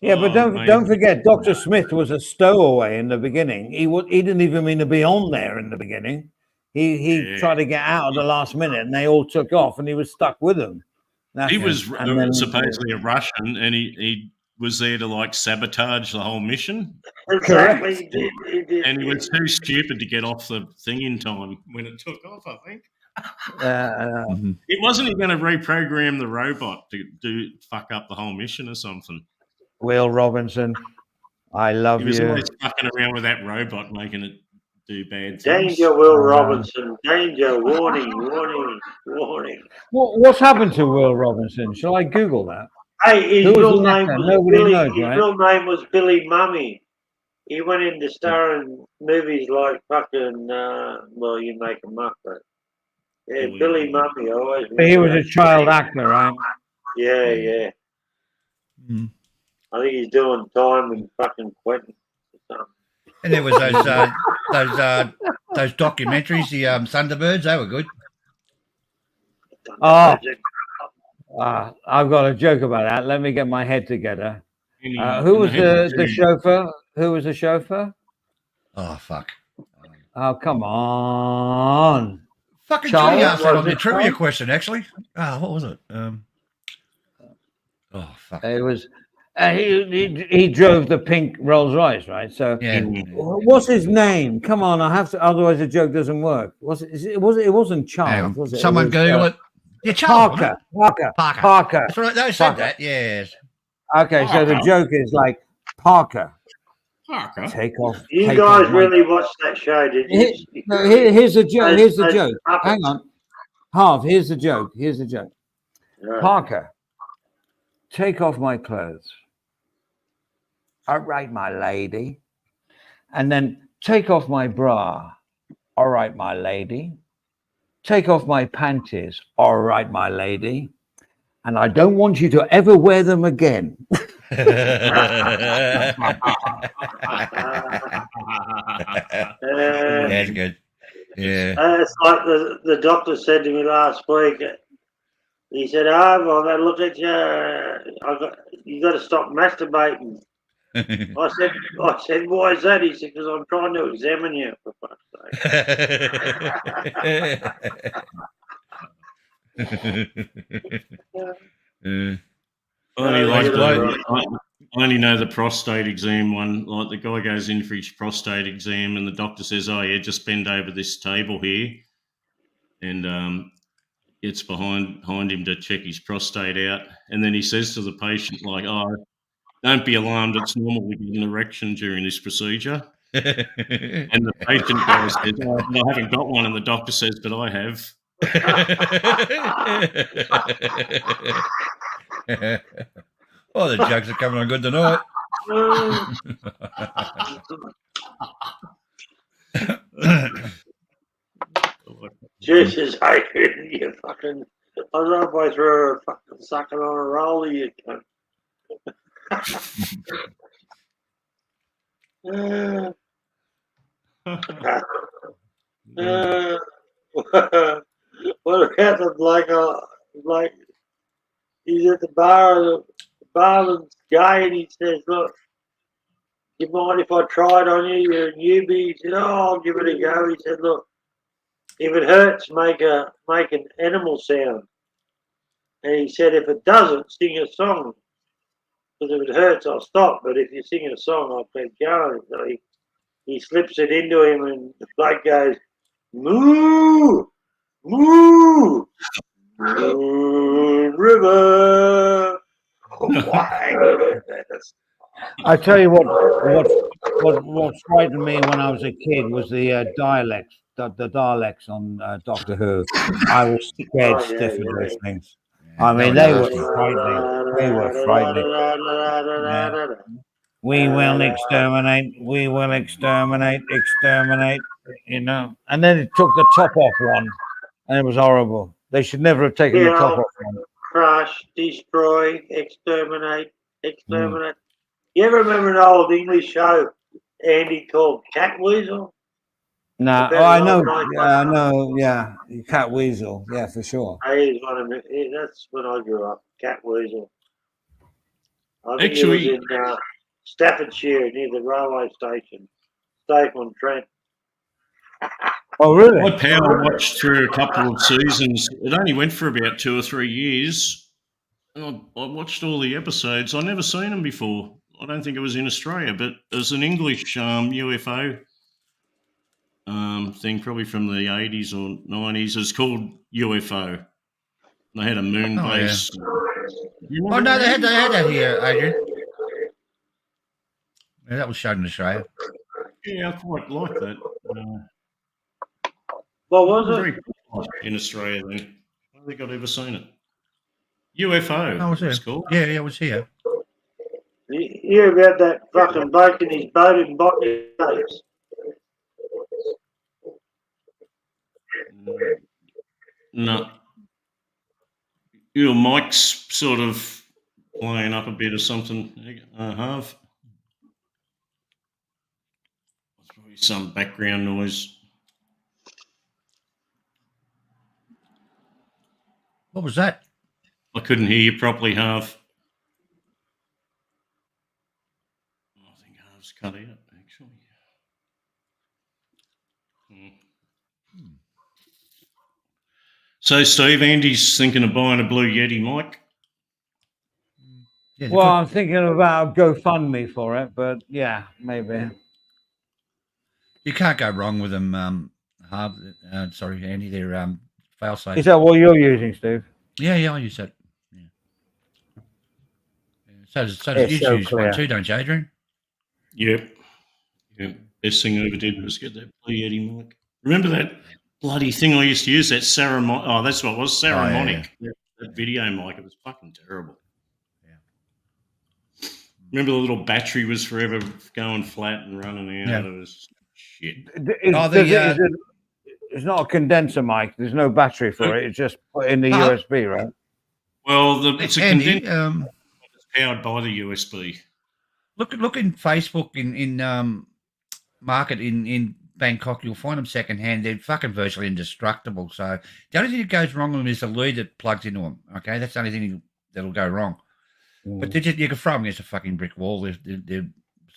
Yeah, but Oh, don't forget, Dr. Smith was a stowaway in the beginning. He didn't even mean to be on there in the beginning. He Yeah. tried to get out at the last minute, and they all took off, and he was stuck with them. He was And then- supposedly a Russian and he was there to like sabotage the whole mission. Exactly. He did. And he was too stupid to get off the thing in time when it took off, I think. It wasn't he going to reprogram the robot to fuck up the whole mission or something? Will Robinson, I love He was you. always fucking around with that robot, making it do bad things. Danger, Will Robinson. Danger. Warning, warning, warning. What's happened to Will Robinson? Shall I Google that? Hey, his Who was real the name actor? was Nobody Billy. knows, His right? real name was Billy Mummy. He went into starring movies like fucking. Well, you make them up, but yeah, Billy Mummy. I always. But he was remember a that. child actor, right? Yeah, yeah. Mm. I think he's doing time in fucking Quentin or something. And there was those documentaries, the Thunderbirds. They were good. Oh, I've got a joke about that. Let me get my head together. Who was the chauffeur? Who was the chauffeur? Oh fuck! Oh, come on. Fucking Charles, Johnny asked that was on the it trivia Charles? question. Actually, what was it? Oh fuck! It was. He drove the pink Rolls Royce, right? So, Yeah. what's his name? Come on, I have to. Otherwise, the joke doesn't work. It wasn't Charles, Hang on. was it? Someone it was, Google it. Yeah, Charles. wasn't Parker. Parker. Parker. That's right. They said Parker. that. Yes. Okay, so the joke is like Parker. Parker. Take off. You take guys off my- really watched that show, did you? No, here's the joke. Here's the Those joke. puppets. Hang on. Harv, here's the joke. Here's the joke. Right. Parker, take off my clothes. All right, my lady. And then take off my bra. All right, my lady. Take off my panties. All right, my lady. And I don't want you to ever wear them again. That's good. Yeah. It's like the doctor said to me last week. He said, "Oh, well, I look at you. You got to stop masturbating." I said, why is that? He said, because I'm trying to examine you, for fuck's sake. Only No, like you're the, right. I only know the prostate exam one. Like the guy goes in for his prostate exam, and the doctor says, "Oh yeah, just bend over this table here," and gets behind him to check his prostate out, and then he says to the patient, like, "Oh, don't be alarmed. It's normal to get an erection during this procedure." And the patient goes, "Oh, but I haven't got one," and the doctor says, "But I have." Oh, the jokes are coming on good tonight. Jesus, Adrian, you fucking. I don't know if I threw a fucking sucking on a roller, you cunt. What about the like he's at the bar, the barman's gay, and he says, "Look, do you mind if I try it on you? You're a newbie." He said, "Oh, I'll give it a go." He said, "Look, if it hurts, make an animal sound." And he said, "If it doesn't, sing a song. Because if it hurts, I'll stop. But if you sing a song, I'll keep going." So he slips it into him, and the bloke goes, "Moo, moo, Moon River." I tell you what frightened me when I was a kid was the dialects, the dialects on Doctor Who. I was scared stiff of those things. I mean, they were frightening. They were frightening. Yeah. We will exterminate. We will exterminate. Exterminate. You know. And then it took the top off one, and it was horrible. They should never have taken the top off one. Crush, destroy, exterminate, exterminate. You ever remember an old English show, Andy, called Catweasel? No, I know. Yeah, I know. Yeah, Cat Weasel. Yeah, for sure. He's one of me. That's when I grew up. Catweasel. I think Actually- it was in Staffordshire near the railway station, Stoke-on-Trent. Oh, really? I power watched through a couple of seasons. It only went for about 2 or 3 years, and I watched all the episodes. I never seen them before. I don't think it was in Australia, but it was an English UFO thing, probably from the 80s or 90s. It's called UFO. They had a moon Oh, base. You Oh remember no, that? they had that here, Adrian. Yeah, that was shown in Australia. Yeah, I quite like that. What was it? Very popular in Australia then. I don't think I'd ever seen it. UFO. Oh, was it's it? called. Yeah, it was here. You hear about that fucking bloke in his boat in Botany States? No. Your mic's sort of playing up a bit or something. Harv. There's probably some background noise. What was that? I couldn't hear you properly, Harv. I think Harv's cut out, actually. So, Steve, Andy's thinking of buying a Blue Yeti mic. Yeah, Well, I'm thinking about GoFundMe for it, but yeah, maybe. you can't go wrong with them. Harv, sorry, Andy. They're fail-safe. Is that what you're using, Steve? Yeah, I use that. Yeah. So does It's you so use one clear. too, don't you, Adrian? Yep. Best thing I ever did was get that Blue Yeti mic. Remember that bloody thing I used to use, that Saramonic? Oh, that's what it was, Saramonic. That video mic, it was fucking terrible. Yeah. Remember the little battery was forever going flat and running out? Yeah. It was shit. It's not a condenser mic. There's no battery for it. It's just put in the USB, right? Well, it's a Andy, condenser. It's powered by the USB. look in Facebook in market in Bangkok. You'll find them secondhand. They're fucking virtually indestructible. So the only thing that goes wrong with them is the lead that plugs into them. Okay, that's the only thing that'll go wrong. But you can throw them against a fucking brick wall. They're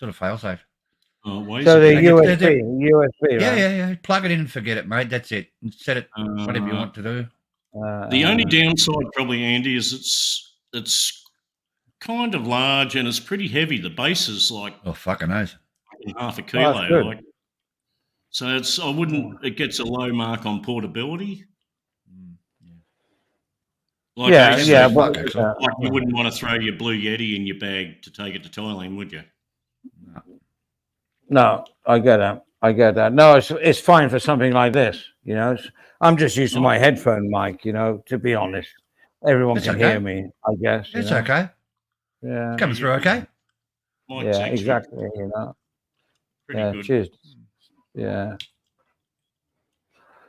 sort of fail-safe. Oh, ways So the ago. USB, right? Yeah. Plug it in and forget it, mate. That's it. And set it whatever you want to do. The only downside, probably, Andy, is it's kind of large and it's pretty heavy. The bass is like Oh, fucking knows. half a that's kilo. good. Like, so I wouldn't. It gets a low mark on portability. Like Yeah, I yeah, said, but like you wouldn't want to throw your Blue Yeti in your bag to take it to Thailand, would you? no, I get that. No, it's fine for something like this. You know, I'm just using my headphone mic. You know, to be honest, everyone That's can okay. hear me. I guess It's you know? okay. Yeah, Coming through okay. Mike's yeah, actually exactly. You know, pretty yeah, good. cheers. Yeah.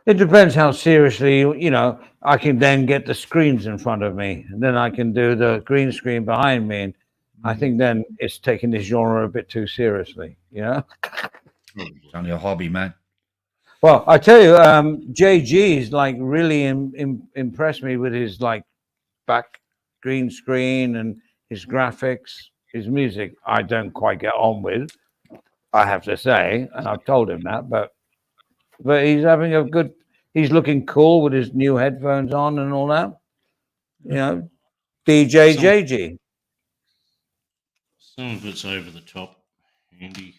It depends how seriously, you know, I can then get the screens in front of me and then I can do the green screen behind me. And I think then it's taking this genre a bit too seriously, you know? It's only a hobby, man. Well, I tell you, JG's like really impressed me with his like back green screen and his graphics, his music. I don't quite get on with, I have to say, and I've told him that, but he's having a good, he's looking cool with his new headphones on and all that. You know, DJ JG. Some of it's over the top, Andy.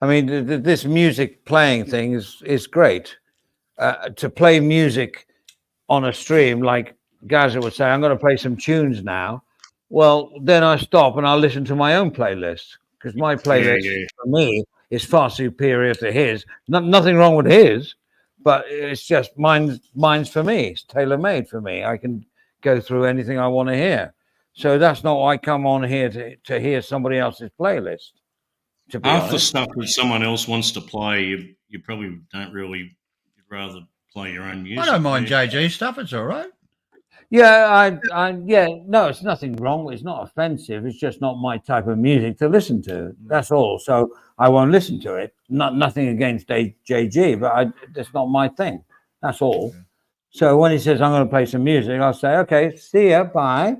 I mean, this music playing thing is great. To play music on a stream, like Gaza would say, I'm going to play some tunes now. Well, then I stop and I'll listen to my own playlist because my playlist for me is far superior to his. Nothing wrong with his, but it's just mine's for me. It's tailor-made for me. I can go through anything I want to hear. So that's not why I come on here to hear somebody else's playlist. To be Half the honest. stuff that someone else wants to play, you probably don't really. You'd rather play your own music. I don't mind do you? JG stuff. It's all right. Yeah, no, it's nothing wrong. It's not offensive. It's just not my type of music to listen to. That's all. So I won't listen to it. Nothing against JG, but that's not my thing. That's all. So when he says I'm going to play some music, I'll say, okay, see ya, bye.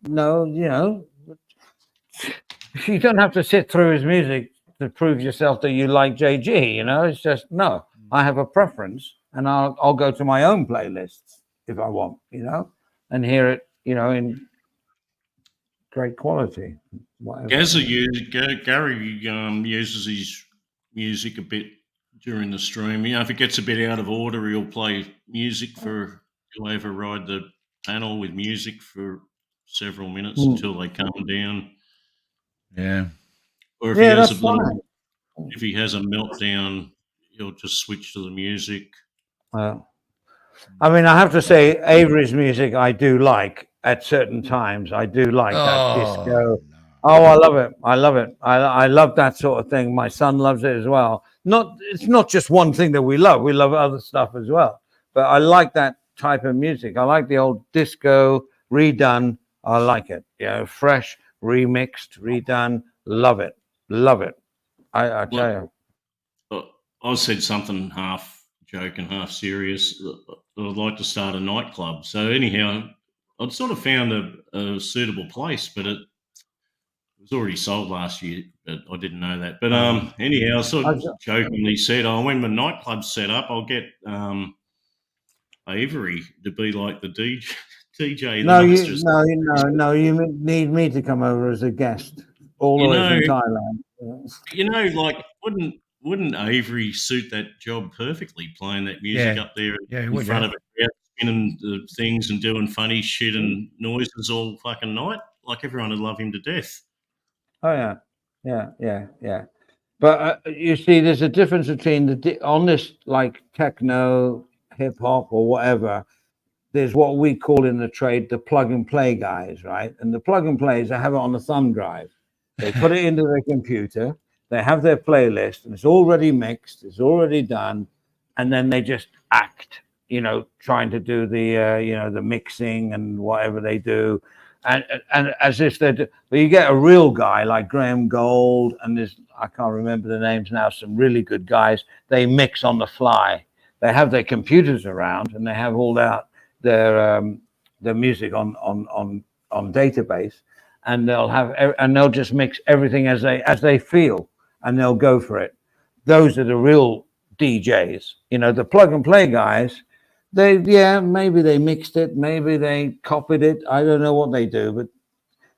No, you know, you don't have to sit through his music to prove yourself that you like JG. You know, it's just no. I have a preference, and I'll go to my own playlists if I want. You know. And hear it, you know, in great quality. Whatever. Gary uses his music a bit during the stream. You know, if it gets a bit out of order, he'll play music he'll override the panel with music for several minutes until they calm down. Yeah. Or if if he has a meltdown, he'll just switch to the music. I mean, I have to say, Avery's music I do like at certain times. I do like that disco. Oh, I love it. I love it. I love that sort of thing. My son loves it as well. It's not just one thing that we love. We love other stuff as well. But I like that type of music. I like the old disco redone. I like it. You know, fresh, remixed, redone. Love it. Love it. I tell you. I said something half joke and half serious. I'd like to start a nightclub. So anyhow, I'd sort of found a suitable place, but it was already sold last year. But I didn't know that. But anyhow, I sort of jokingly said, "Oh, when my nightclub's set up, I'll get Avery to be like the DJ." No, you need me to come over as a guest all the way from Thailand. You know, like wouldn't Avery suit that job perfectly, playing that music up there in front of a crowd, spinning the things and doing funny shit and noises all fucking night? Like everyone would love him to death. Oh yeah. But you see, there's a difference between on this like techno, hip hop, or whatever. There's what we call in the trade the plug and play guys, right? And the plug and plays, they have it on the thumb drive. They put it into their computer. They have their playlist, and it's already mixed. It's already done, and then they just act. You know, trying to do the the mixing and whatever they do, and as if they're. But you get a real guy like Graham Gold, and I can't remember the names now. Some really good guys. They mix on the fly. They have their computers around, and they have all their music on database, and they'll just mix everything as they feel, and they'll go for it. Those are the real DJs. You know, the plug and play guys. Maybe they mixed it, maybe they copied it. I don't know what they do, but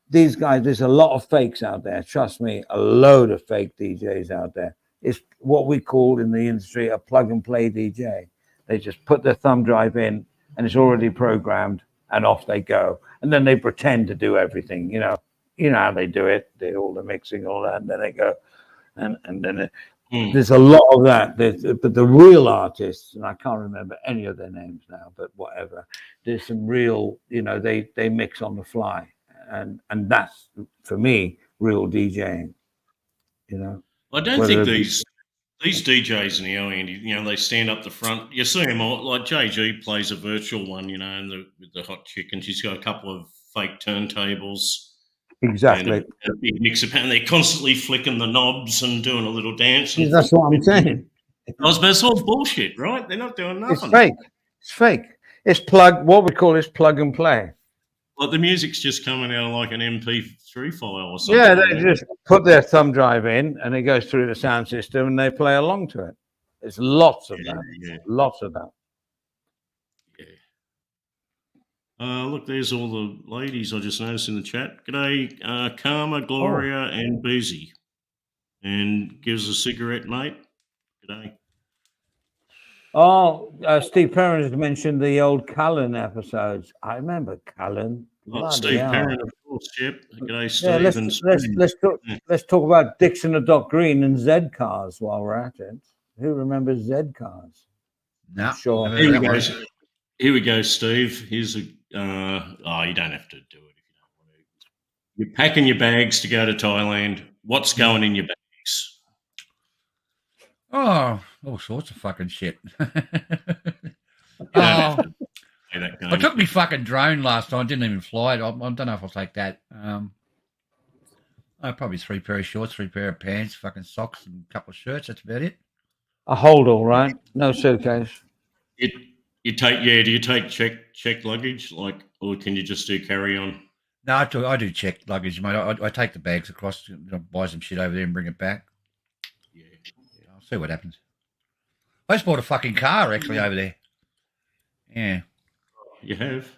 these guys, there's a lot of fakes out there. Trust me, a load of fake DJs out there. It's what we call in the industry a plug and play DJ. They just put their thumb drive in and it's already programmed and off they go. And then they pretend to do everything, you know how they do it. They all the mixing, all that, and then they go and then there's a lot of that. But the real artists, and I can't remember any of their names now, but whatever, there's some real, they mix on the fly. And that's, for me, real DJing, I don't think these DJs now, Andy, they stand up the front. You see them all, like JG plays a virtual one, and with the hot chick, and she's got a couple of fake turntables. Exactly. And a big mixer pan. They're constantly flicking the knobs and doing a little dance. And that's what I'm saying. It's all bullshit, right? They're not doing nothing. It's fake. It's what we call plug and play. Like the music's just coming out like an MP3 file or something. Yeah, they just put their thumb drive in and it goes through the sound system and they play along to it. There's lots of that. Yeah. Lots of that. Yeah. Look, there's all the ladies I just noticed in the chat. G'day, Karma, Gloria, and Boozy. And gives a cigarette, mate. G'day. Oh, Steve Perrin has mentioned the old Cullen episodes. I remember Cullen. Steve Perrin, of course, yep. G'day, Steve. Let's talk about Dixon and Doc Green and Z Cars while we're at it. Who remembers Z Cars? No. Sure. Here we go, Steve. Here's a. You don't have to do it if you don't want to. You're packing your bags to go to Thailand. What's going in your bags? Oh, all sorts of fucking shit. I took my fucking drone last time. Didn't even fly it. I don't know if I'll take that. Probably 3 pair of shorts, 3 pair of pants, fucking socks, and a couple of shirts. That's about it. A hold all right. No suitcase. Do you take check luggage, or can you just do carry on? No, I do check luggage, mate. I take the bags across, buy some shit over there and bring it back. Yeah. I'll see what happens. I just bought a fucking car actually over there. Yeah. You have?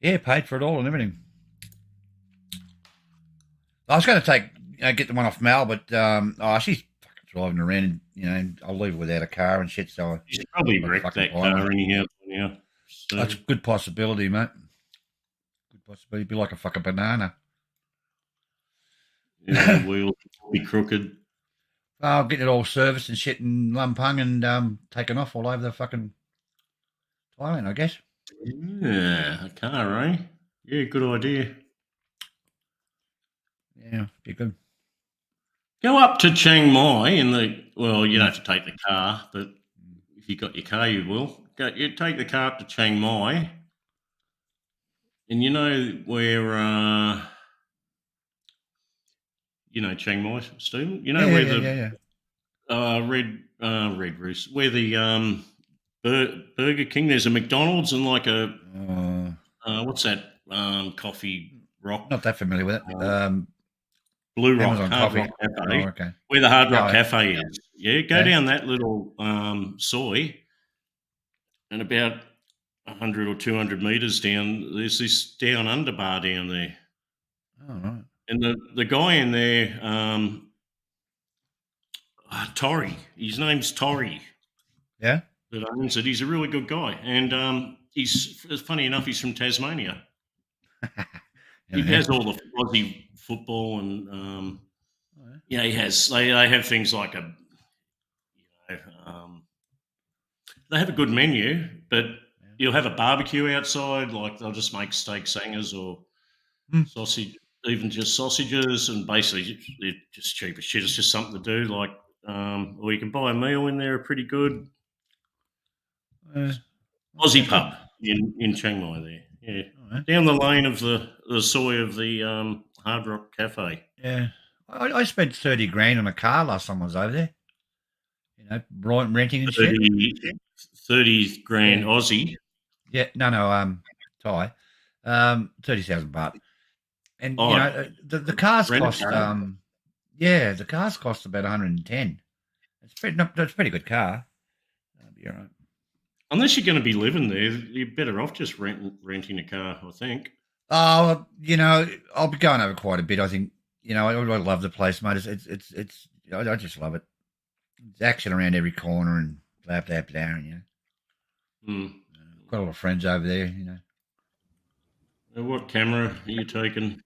Yeah, paid for it all and everything. I was going to get the one off Mal, but she's fucking driving around and, I'll leave her without a car and shit. So you should probably wreck that car anyhow. So. That's a good possibility, mate. Good possibility. Be like a fucking banana. Yeah, the wheels will be crooked. I'll get it all serviced and shit in Lumpung and taken off all over the fucking Thailand, I guess. Yeah, a car, eh? Yeah, good idea. Yeah, be good. Go up to Chiang Mai you don't have to take the car, but if you got your car, you will. You take the car up to Chiang Mai, and you know where, Chiang Mai, Stephen? You know Red Roost, where the Burger King, there's a McDonald's and like a, what's that, coffee rock? Not that familiar with it. Blue Rock, Amazon Hard Coffee. Rock Cafe, Okay. Where the Hard Rock Cafe is. Yeah, go down that little soy, and about 100 or 200 metres down, there's this down under bar down there. Oh, right. And the guy in there, Torry, his name's Torry. Yeah? That owns it. He's a really good guy. And he's, funny enough, he's from Tasmania. He has all the Aussie football and, he has, they have things like they have a good menu, but you'll have a barbecue outside, like they'll just make steak sangers or sausage, even just sausages, and basically they're just cheap as shit. It's just something to do, like, or you can buy a meal in there, pretty good. Aussie pub in Chiang Mai there, yeah. Right. Down the lane of the soy of the Hard Rock Cafe. Yeah. I spent 30 grand on a car last time I was over there. Renting and 30 grand Aussie. Yeah, no, Thai. 30,000 baht. And Oh, you know, the cars rent a cost car. yeah, the cars cost about 110. That's a pretty good car. You're right. Unless you're going to be living there, you're better off just renting a car, I think. Oh, you know, I'll be going over quite a bit. I think, you know, I love the place, mate. It's I just love it. There's action around every corner and blah blah blah. And, you know, Hmm. got a lot of friends over there. You know, What camera are you taking?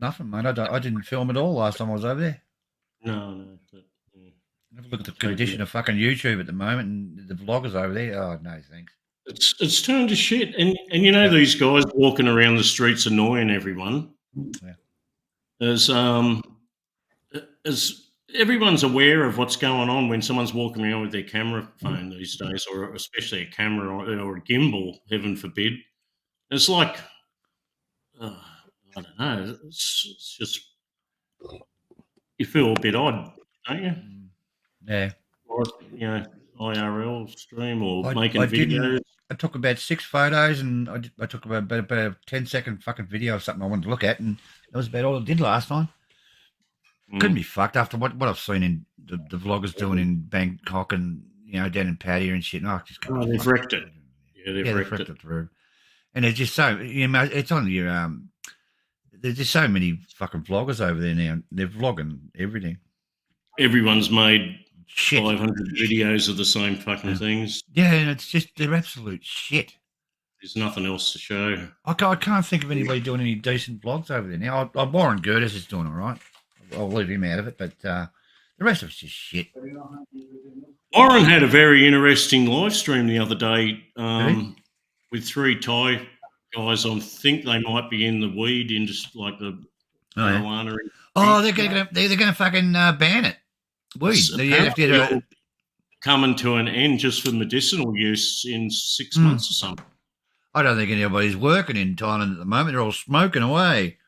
nothing, mate. I didn't film at all last time I was over there. No. But, yeah. Have a look at the condition of fucking YouTube at the moment and the vloggers over there. Oh no, thanks. It's turned to shit, and you know these guys walking around the streets annoying everyone. Yeah. As everyone's aware of what's going on when someone's walking around with their camera phone these days, or especially a camera or a gimbal, heaven forbid. It's like I don't know. It's just you feel a bit odd, don't you? Yeah. Or you know, IRL stream or I making didn't- videos. I took about 6 photos and I took about a 10-second fucking video of something I wanted to look at, and that was about all I did last time. Couldn't be fucked after what I've seen in the vloggers doing in Bangkok and, you know, down in Pattaya and shit. No, I just can't. Oh, they've wrecked it. Yeah, they've wrecked it. through. And there's just so, you know, it's on your, there's just so many fucking vloggers over there now. They're vlogging everything. Everyone's made Shit. 500 videos of the same fucking things. Yeah, and it's just, they're absolute shit. There's nothing else to show. I can't think of anybody doing any decent vlogs over there now. Warren Gertis is doing all right. I'll leave him out of it, but the rest of it's just shit. Warren had a very interesting live stream the other day Really? with 3 Thai guys. I think they might be in the weed industry, like the Oh, yeah. marijuana. Oh, they're gonna fucking ban it. Weed. You have to get Apparently coming to an end just for medicinal use in 6 months or something. I don't think anybody's working in Thailand at the moment. They're all smoking away.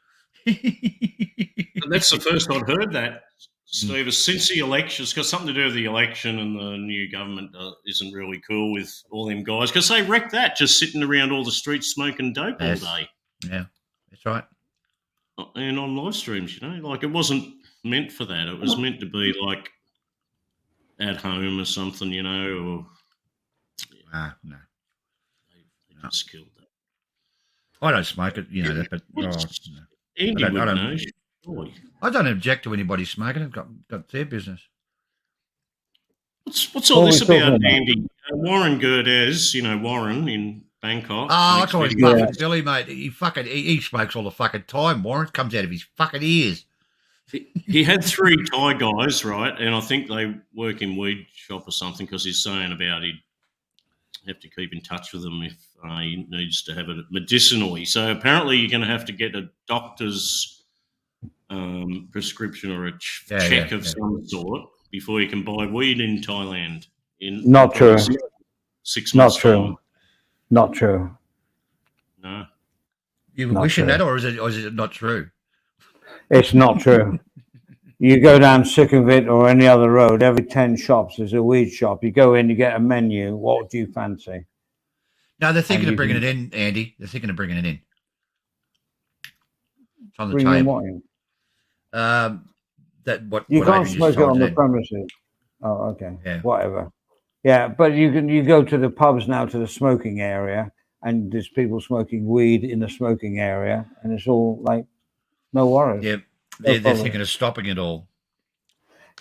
And that's the first I'd heard that, Steve. Since the election, it's got something to do with the election, and the new government isn't really cool with all them guys because they wrecked that just sitting around all the streets smoking dope Yes. all day. Yeah, that's right. And on live streams, you know, like it wasn't meant for that. It was meant to be like at home or something, you know, or No. they just killed that. I don't smoke it, you know that, but no. Andy I would don't- know. Surely. I don't object to anybody smoking it. Got their business. What's all What this are we talking about, about? Andy? Warren Gerdes, you know, Warren in Bangkok. Oh, I makes call him videos. fucking Billy, mate. He smokes all the fucking time, Warren. It comes out of his fucking ears. He had 3 Thai guys, right? And I think they work in weed shop or something because he's saying about he'd have to keep in touch with them if he needs to have it medicinally. So apparently you're going to have to get a doctor's prescription or a check of some sort before you can buy weed in Thailand. Not true. 6 Not months' true. time. Not true. No. You were Not wishing true. that, or is it not true? It's not true. You go down Sukhumvit or any other road, every 10 shops there's a weed shop. You go in, you get a menu. What do you fancy? No, they're thinking And of you bringing can- it in, Andy. They're thinking of bringing it in. It's on the Bring in table. what in? What You can't Adrian smoke just it on told the you. premises. Oh, okay. Yeah. Whatever. Yeah, but you go to the pubs now, to the smoking area, and there's people smoking weed in the smoking area, and it's all like no worries. Yeah, No they're problem. thinking of stopping it all.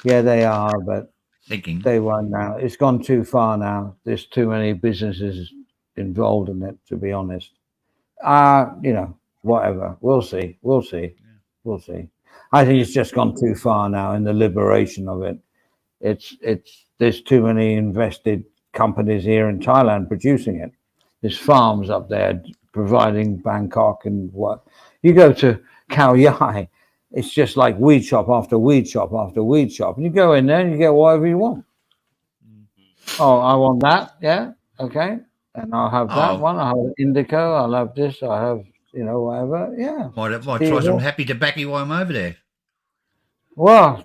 Yeah, they are, but Thinking. they won't now. It's gone too far now. There's too many businesses involved in it, to be honest. You know, whatever. We'll see. We'll see. We'll see. I think it's just gone too far now in the liberation of it. There's too many invested companies here in Thailand producing it. There's farms up there providing Bangkok and what. You go to Khao Yai, it's just like weed shop after weed shop after weed shop. And you go in there and you get whatever you want. Oh, I want that. Yeah. Okay. And I'll have that Oh. one. I'll have indica. I'll have this. I'll have, whatever. Yeah. Might There try you some go. happy tobacco while I'm over there. Well,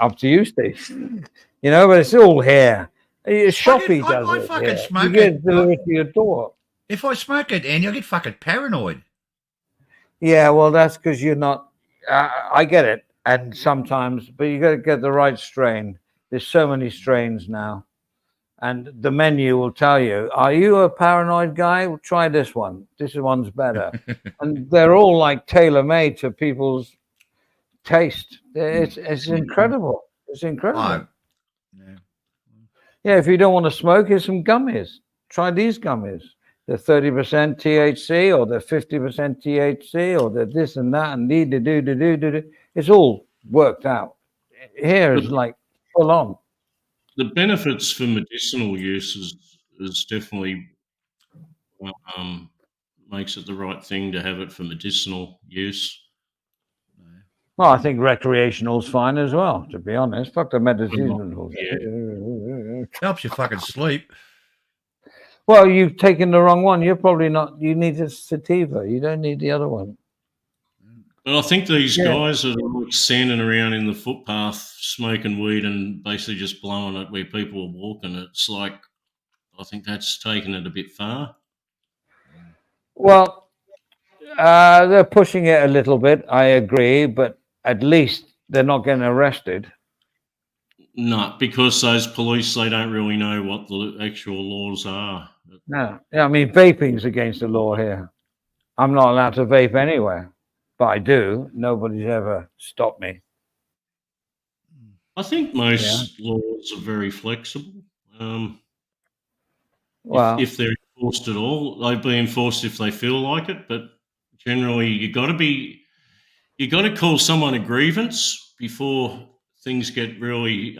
up to you, Steve. But it's all here. Shopee I does it. fucking here. smoke You get it. it delivered to your door. If I smoke it, Andy, I get fucking paranoid. Yeah, well, that's because you're not. I get it, and sometimes, but you got to get the right strain. There's so many strains now, and the menu will tell you: are you a paranoid guy? Well, try this one. This one's better, and they're all like tailor made to people's taste. It's incredible. It's incredible. Oh, yeah. Yeah, if you don't want to smoke, here's some gummies. Try these gummies. They're 30% THC, or they're 50% THC, or they're this and that, and do. It's all worked out. Here is like full on. The benefits for medicinal use is definitely makes it the right thing to have it for medicinal use. Well, I think recreational's fine as well, to be honest. Fuck the medicinal. Helps you fucking sleep. Well, you've taken the wrong one. You're probably not. You need a sativa. You don't need the other one. But I think these guys that are like standing around in the footpath smoking weed and basically just blowing it where people are walking, it's like, I think that's taking it a bit far. Well, they're pushing it a little bit. I agree, but at least they're not getting arrested. No, because those police, they don't really know what the actual laws are. No, yeah, I mean, vaping's against the law here. I'm not allowed to vape anywhere, but I do. Nobody's ever stopped me. I think most laws are very flexible. Well, if they're enforced at all, they'd be enforced if they feel like it. But generally, you got to call someone a grievance before things get really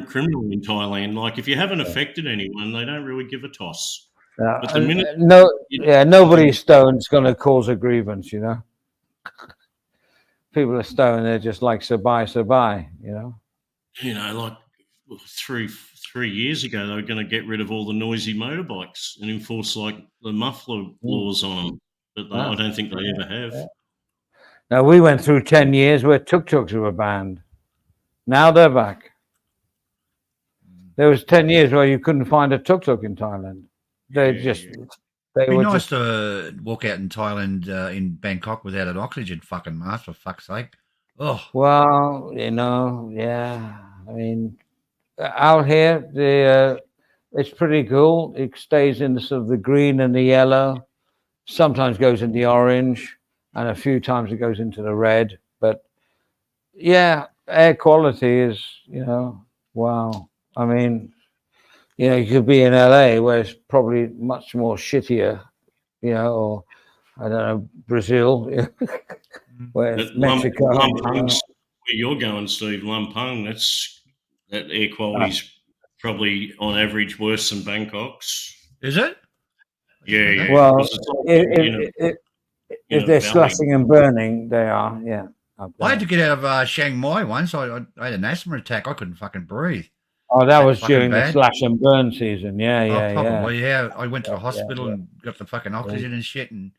criminal in Thailand. Like if you haven't affected anyone, they don't really give a toss. But the minute nobody stoned's going to cause a grievance, you know. People are stoned, they're just like sabai, you know. You know, like 3 years ago, they were going to get rid of all the noisy motorbikes and enforce like the muffler laws on them, but I don't think they ever have. Yeah. Now we went through 10 years where tuk-tuks were banned. Now they're back. There was 10 years where you couldn't find a tuk-tuk in Thailand. It'd be nice to walk out in Thailand, in Bangkok, without an oxygen fucking mask, for fuck's sake. Oh. Well, you know, yeah. I mean, out here, it's pretty cool. It stays in the sort of the green and the yellow. Sometimes goes in the orange, and a few times it goes into the red. But yeah, air quality is, you know, wow. I mean, you know, you could be in LA where it's probably much more shittier, you know, or I don't know, Brazil, where it's Mexico. Where you're going, Steve, Lumpung, that air quality's probably on average worse than Bangkok's. Is it? Yeah. Well, if they're slashing and burning, they are, yeah. I had to get out of Chiang Mai once. I had an asthma attack. I couldn't fucking breathe. Oh, that was during the slash and burn season. Yeah. I went to the hospital and got the fucking oxygen and shit, and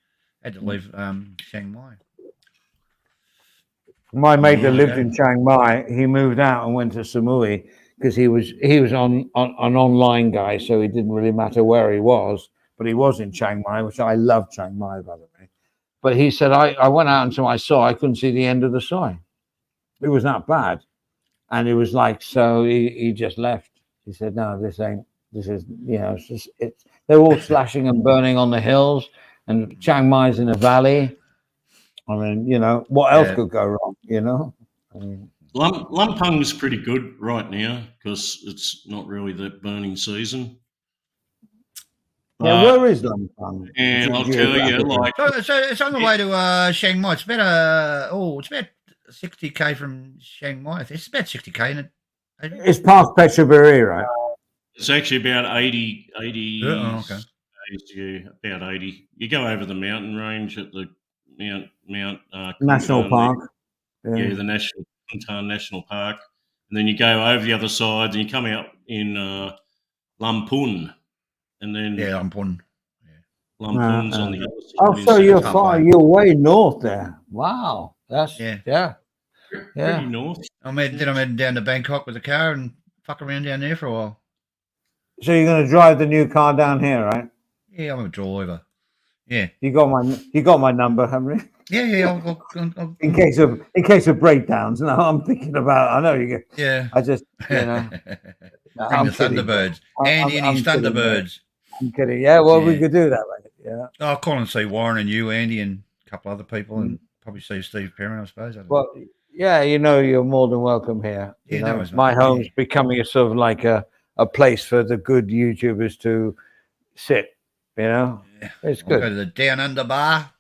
had to leave Chiang Mai. My mate that lived in Chiang Mai, he moved out and went to Samui because he was on an online guy, so it didn't really matter where he was, but he was in Chiang Mai, which I love Chiang Mai, by the way. But he said, I went out until I couldn't see the end of the Soi. It was that bad. And it was like, so he just left. He said, no, this is, you know, they're all slashing and burning on the hills, and Chiang Mai's in a valley. I mean, you know, what else could go wrong, you know? I mean, Lumpung's pretty good right now because it's not really the burning season. Yeah, where is Lumpung? And I'll tell you, like... So it's on the way to Chiang Mai. It's about, it's about 60k from Chiang Mai. It's about 60k, isn't it? It's past Phetchaburi, right? It's actually about 80 okay. About 80. You go over the mountain range at the Mount National Park. Yeah, the National Park. And then you go over the other side and you come out in Lampun. And then Lampun. Lampun's on the other side. Oh, so you're way north there. Wow. That's Pretty north. I'm heading down to Bangkok with the car and fuck around down there for a while. So you're going to drive the new car down here, right? Yeah, I'm a driver. Yeah. You got my number, haven't you? Yeah. In case of breakdowns. No, I'm thinking about. I know you get. Yeah. I just, you know. No, Bring I'm the kidding. Thunderbirds. Andy and his kidding, mate. Thunderbirds. I'm kidding. Yeah, well, we Yeah. could do that, mate. Yeah. I'll call and see Warren and you, Andy, and a couple other people, and probably see Steve Perrin, I suppose. I don't know. Well, yeah, you know, you're more than welcome here. You Yeah, know, no worries, mate. my home's Yeah. becoming a sort of like a place for the good YouTubers to sit. You know, it's I'll good. go to the Down Under Bar.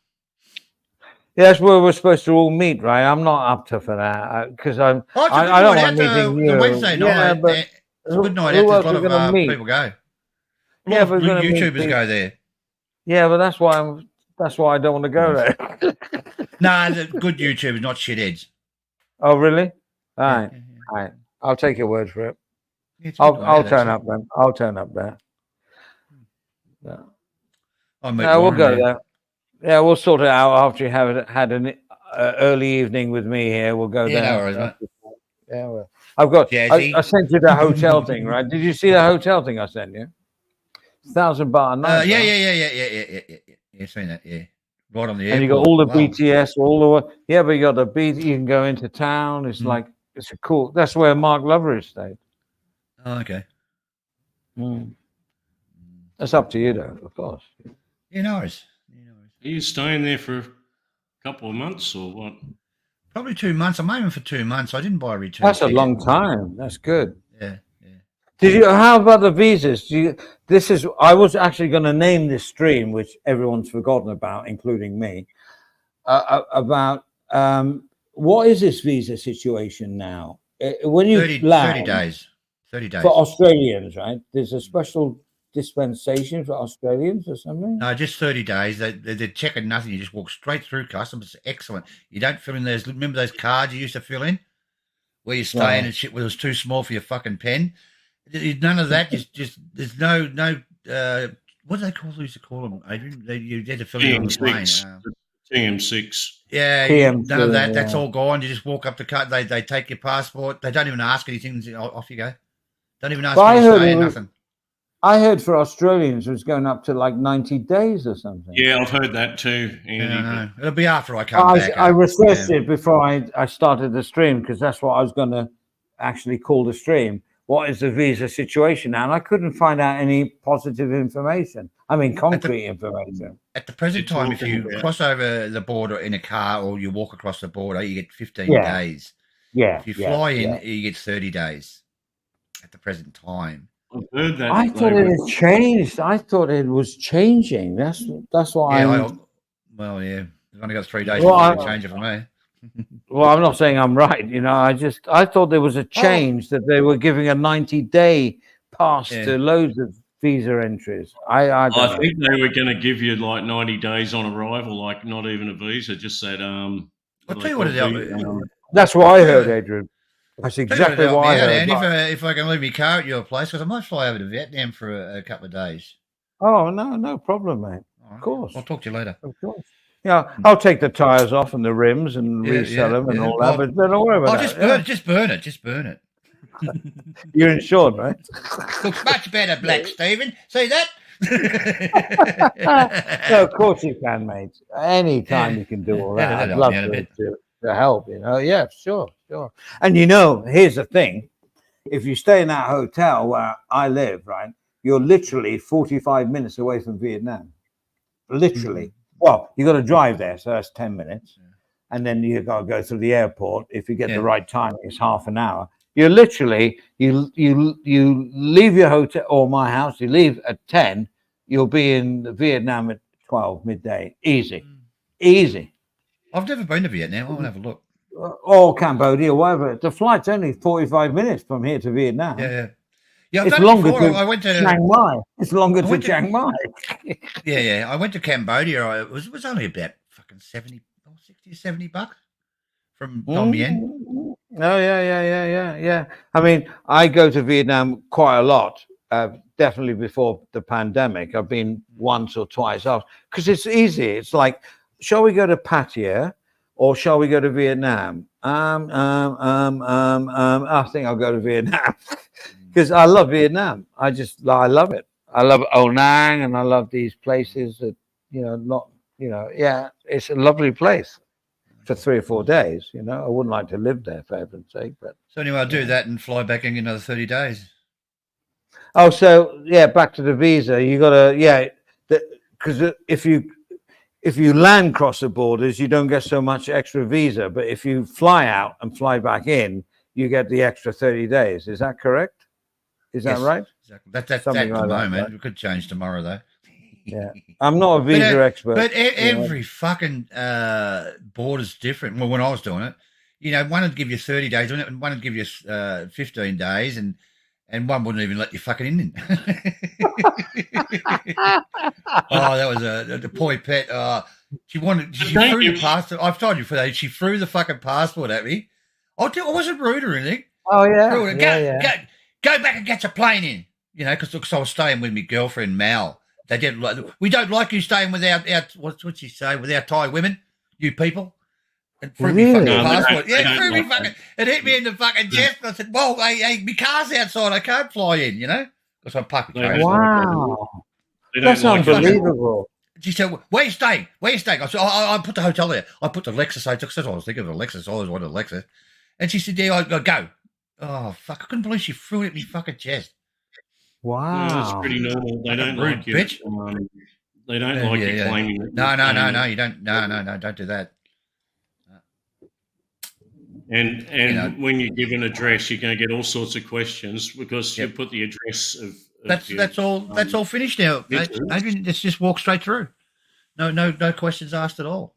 Yeah, that's where we're supposed to all meet, right? I'm not up to for that because I'm. Oh, it's a good I don't night want out, meeting the you. Wednesday night. Yeah, but It's a good night who out. else There's a are lot gonna of meet? people go. A Yeah, lot we're of gonna meet YouTubers people. go there. Yeah, but that's why I don't want to go there. Nah, the good YouTubers, not shitheads. Oh, really? All right, Yeah. all right. I'll take your word for it. Yeah, it's a good night I'll out, turn actually. up then. I'll turn up there. Yeah. I'll meet No, we'll Warren go there. there. Yeah, we'll sort it out after you have had an early evening with me here. We'll go Yeah, there. no worries, mate. Yeah, well, I've got. Jazzy. I sent you the hotel thing, right? Did you see the hotel thing I sent you? £1,000 a night. Yeah. right? Yeah, seen that. Yeah, right on the airport. And you got all the Wow. BTS, all the way. Yeah, but you got the BT. You can go into town. It's like it's a cool. That's where Mark Loveridge stayed. Oh, okay. That's up to you, though, of course. Yeah, no worries. Are you staying there for a couple of months or what? Probably 2 months. I'm aiming for 2 months. I didn't buy a return. That's a ticket. long time. That's good. Yeah. Did you? How about the visas? I was actually going to name this stream, which everyone's forgotten about, including me. About what is this visa situation now? When you 30 land 30 days. for Australians, right? There's a special dispensation for Australians or something. No, just 30 days. They're checking nothing. You just walk straight through customs. It's excellent. You don't fill in those. Remember those cards you used to fill in, where you're staying Right. and shit, where it was too small for your fucking pen. None of that. Just there's no. What do they call? Used to call them, Adrian? You had to fill in on the plane. TM6. Yeah, TM2, none of that. That's yeah. all gone. You just walk up the cut. They take your passport. They don't even ask anything. Off you go. Don't even ask But I where you heard stay. it was- Nothing. I heard for Australians it was going up to like 90 days or something. Yeah, I've heard that too, Andy. No. It'll be after I come I back. researched Yeah. it before I started the stream because that's what I was going to actually call the stream. What is the visa situation now? And I couldn't find out any positive information. I mean, concrete information. At the present You're time, if you talking about- cross over the border in a car or you walk across the border, you get 15 Yeah. days. Yeah. If you yeah, fly in, yeah. you get 30 days at the present time. I've heard that. I thought it had changed. I thought it was changing. That's what Yeah, I'm. well, yeah. I've only got 3 days Well, to change it for me. Well, I'm not saying I'm right. You know, I thought there was a change that they were giving a 90-day pass Yeah. to loads of visa entries. I don't I know. think they were going to give you like 90 days on arrival, like not even a visa, just that. I'll tell you what it is. That's what I heard, Adrian. That's Tell you exactly it'll what help I me out, heard. Andy, if I can leave my car at your place, because I might fly over to Vietnam for a couple of days. Oh no problem, mate. All right. Of course. I'll talk to you later. Of course. Yeah, I'll take the tires off and the rims and Yeah, resell them and yeah. all that. But don't worry about Oh, that. just burn it. Just burn it. You're insured, right? Looks much better, Black Stephen. See that? No, of course you can, mate. Anytime you can do all that. Yeah, I'd that'll love help me out a to help, you know. Yeah, sure. And you know, here's the thing. If you stay in that hotel where I live, right, you're literally 45 minutes away from Vietnam. Literally. Mm-hmm. Well, you got to drive there, so that's 10 minutes. And then you got to go through the airport. If you get Yeah. the right time, it's half an hour. You're literally, you leave your hotel or my house, you leave at 10, you'll be in Vietnam at 12 midday. Easy. I've never been to Vietnam. I want to have a look. Or Cambodia, whatever. The flight's only 45 minutes from here to Vietnam. Yeah. I've It's done it longer before. to I went to Chiang Mai. It's longer I to went to- Chiang Mai. Yeah. I went to Cambodia. It was only about fucking 60 or 70 bucks from Dong Bien. Oh, yeah. I mean, I go to Vietnam quite a lot. Definitely before the pandemic. I've been once or twice off because it's easy. It's like, shall we go to Pattaya or shall we go to Vietnam? I think I'll go to Vietnam because I love Vietnam. I love it. I love Onang, and I love these places that yeah, it's a lovely place for 3 or 4 days. I wouldn't like to live there for heaven's sake, but So anyway, I'll do that and fly back in another 30 days. oh, so yeah, back to the visa. You gotta because if you land across the borders, you don't get so much extra visa, but if you fly out and fly back in, you get the extra 30 days. Is that correct? Is that Yes, right? Exactly. That's Something at the like that, moment. right? It could change tomorrow, though. Yeah. I'm not a visa expert. But every fucking border's different. Well, when I was doing it, one would give you 30 days, and one would give you 15 days, and one wouldn't even let you fucking in. Oh, that was the poor pet. She threw the passport. I've told you for that. She threw the fucking passport at me. I wasn't rude or anything. Oh yeah. Go back and get your plane in. Because I was staying with my girlfriend Mal. They didn't like. We don't like you staying with our what's she say, with our Thai women, you people. And threw me fucking passport. Yeah, threw me fucking. It hit me in the fucking chest. And I said, "Well, hey, my car's outside. I can't fly in." Because I'm parked. Wow, that's unbelievable. She said, "Where you staying? Where you staying?" I said, "I put the hotel there. I put the Lexus." I was thinking of a Lexus. I always wanted a Lexus. And she said, "Yeah, I go." Oh fuck! I couldn't believe she threw it at me fucking chest. Wow, that's pretty normal. They don't rude like you. Bitch. They don't like you claiming. No, you don't. No, don't do that. And when you give an address, you're going to get all sorts of questions because you put the address of that's all finished now. Adrian, let's just walk straight through. No questions asked at all.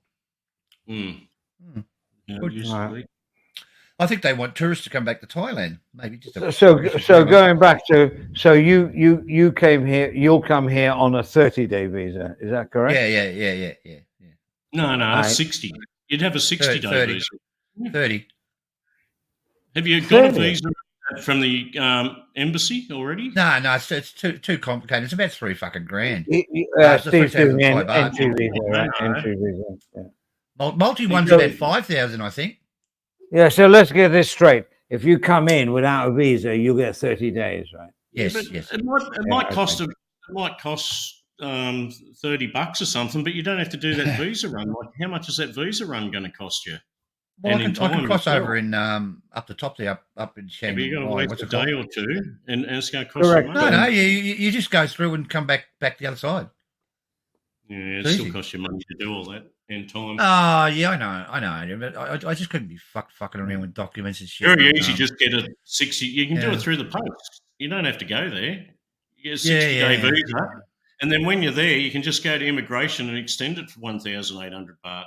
I think they want tourists to come back to Thailand. Maybe just so going back to you came here. You'll come here on a 30-day visa. Is that correct? Yeah. No, 60. You'd have a 60-day visa. 30. Have you got a visa from the embassy already? No, it's too complicated. It's about $3 fucking grand. Steve's doing an entry visa, right? Entry visa. Yeah. Multi one's about 5,000, I think. Yeah, so let's get this straight. If you come in without a visa, you get 30 days, right? Yes. It might cost $30 or something, but you don't have to do that visa run. Like, how much is that visa run going to cost you? Well, I can cross over in up the top there, up in Shanghai. You've got to wait a day or two, and it's going to cost you money. No, you just go through and come back the other side. Yeah, it still costs you money to do all that and time. Oh, yeah, I know. But I just couldn't be fucking around with documents and shit. Very easy, just get a 60. You can do it through the post. You don't have to go there. You get a 60-day visa, and then when you're there, you can just go to immigration and extend it for 1,800 baht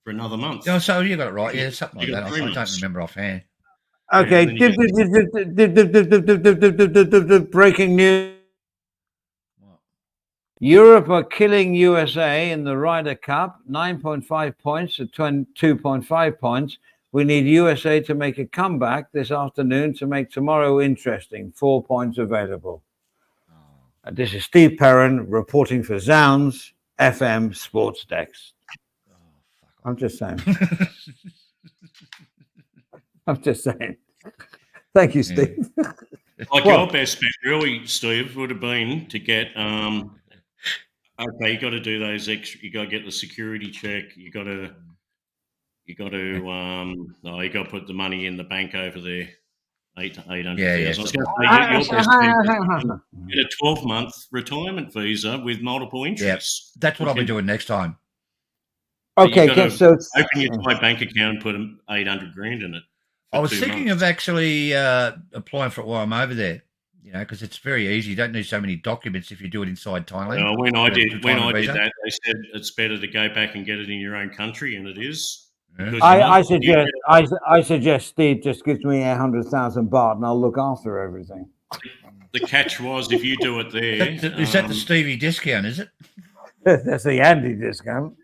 for another month. Oh, so you got it right. Yeah, something like that. I don't remember offhand. Okay. Breaking news. Europe are killing USA in the Ryder Cup, 9.5 points to 2.5 points. We need USA to make a comeback this afternoon to make tomorrow interesting. 4 points available. This is Steve Perrin reporting for Zounds FM Sports Desk. I'm just saying. Thank you, Steve. Like your best bet, really, Steve, would have been to get. Okay, you got to do those extra. You got to get the security check. You got to put the money in the bank over there. 800,000. Yeah. I was going to say get a 12-month retirement visa with multiple interests. Yeah, that's what I'll be doing next time. Okay, so open your Thai bank account and put 800 grand in it. I was thinking of actually applying for it while I'm over there. Because it's very easy. You don't need so many documents if you do it inside Thailand. When I did that, they said it's better to go back and get it in your own country, and it is. Yeah. I suggest Steve just gives me 100,000 baht, and I'll look after everything. The catch was if you do it there. Is that the Stevie discount? Is it? That's the Andy discount.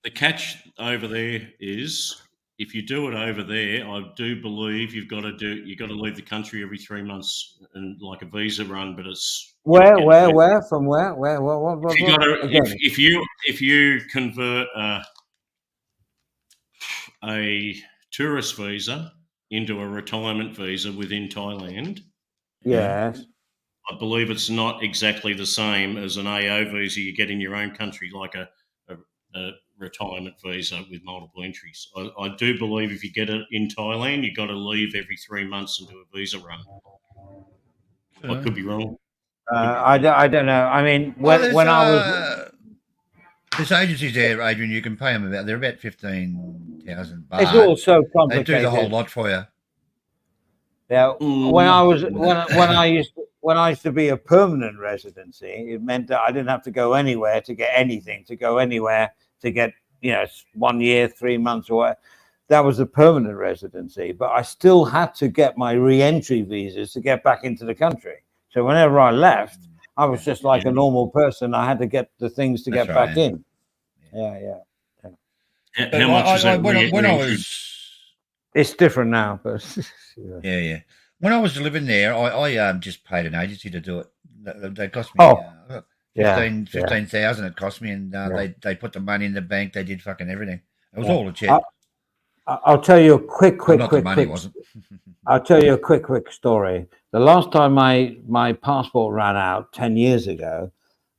The catch over there is, if you do it over there, I do believe you've got to leave the country every 3 months and like a visa run, but it's where from where what if you convert a tourist visa into a retirement visa within Thailand, yes, I believe it's not exactly the same as an AO visa you get in your own country, like a retirement visa with multiple entries. I do believe if you get it in Thailand, you've got to leave every 3 months and do a visa run. I could be wrong. I don't know. I mean, when I was, there's agencies there, Adrian. You can pay them they're about 15,000 baht. it's all so They complicated. do the whole lot for you. Yeah, when I used to be a permanent residency, it meant that I didn't have to go anywhere to get anything, to go anywhere to get 1 year, 3 months, or whatever. That was a permanent residency, but I still had to get my re-entry visas to get back into the country. So whenever I left, I was just like a normal person. I had to get the things to get back in. Yeah. How much is that? When I was... It's different now, but yeah. When I was living there, I just paid an agency to do it. They cost me 15,000. It cost me, and they put the money in the bank. They did fucking everything. It was all a check. I'll tell you a quick. Wasn't. I'll tell you a quick story. The last time my passport ran out 10 years ago,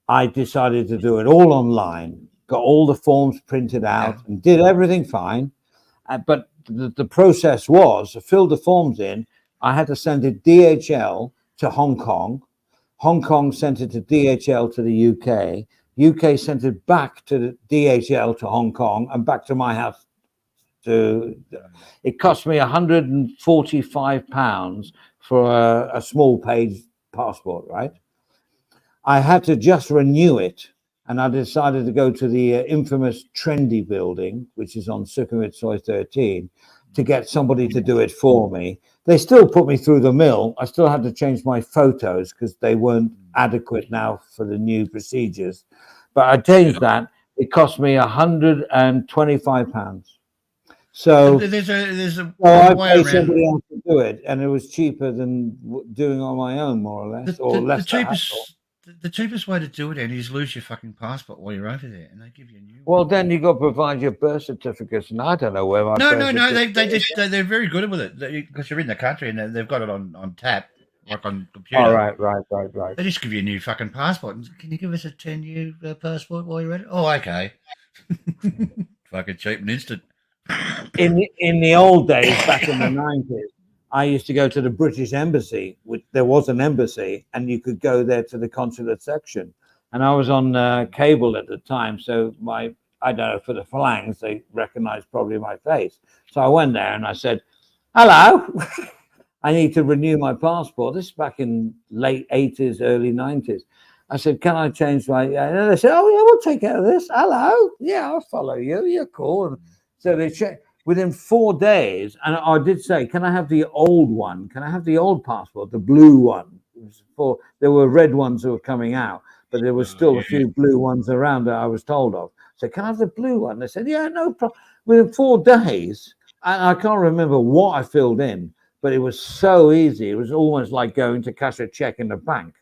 I decided to do it all online. Got all the forms printed out and did everything fine, but the process was, I filled the forms in. I had to send it DHL to Hong Kong. Hong Kong sent it to DHL to the UK. UK sent it back to the DHL to Hong Kong and back to my house. It cost me £145 for a small page passport, right? I had to just renew it. And I decided to go to the infamous Trendy building, which is on Sukhumvit Soi 13, to get somebody to do it for me. They still put me through the mill. I still had to change my photos because they weren't adequate now for the new procedures. But I changed that. It cost me £125. So there's a I way paid around. somebody else to do it, and it was cheaper than doing it on my own, more or less, or less. The cheapest way to do it, Andy, is lose your fucking passport while you're over there, and they give you a new one. Well, then you got to provide your birth certificates, and I don't know where my No. They're very good with it because you're in the country and they've got it on tap, like on computer. Oh, right. They just give you a new fucking passport. Can you give us a 10-year passport while you're at it? Oh, okay. Fucking cheap and instant. In the old days, back in the 90s, I used to go to the British Embassy. There was an embassy, and you could go there to the consulate section. And I was on cable at the time, so I don't know, for the Phalanx, they recognized probably my face. So I went there and I said, "Hello, I need to renew my passport." This is back in late 80s, early 90s. I said, "Can I change my?" And they said, "Oh yeah, we'll take care of this." "Hello, yeah, I'll follow you. You're cool." And so they checked. Within 4 days, and I did say, "Can I have the old one? Can I have the old passport, the blue one?" There were red ones that were coming out, but there was still a few blue ones around that I was told of. So, "Can I have the blue one?" They said, "Yeah, no problem." Within 4 days, and I can't remember what I filled in, but it was so easy. It was almost like going to cash a check in the bank.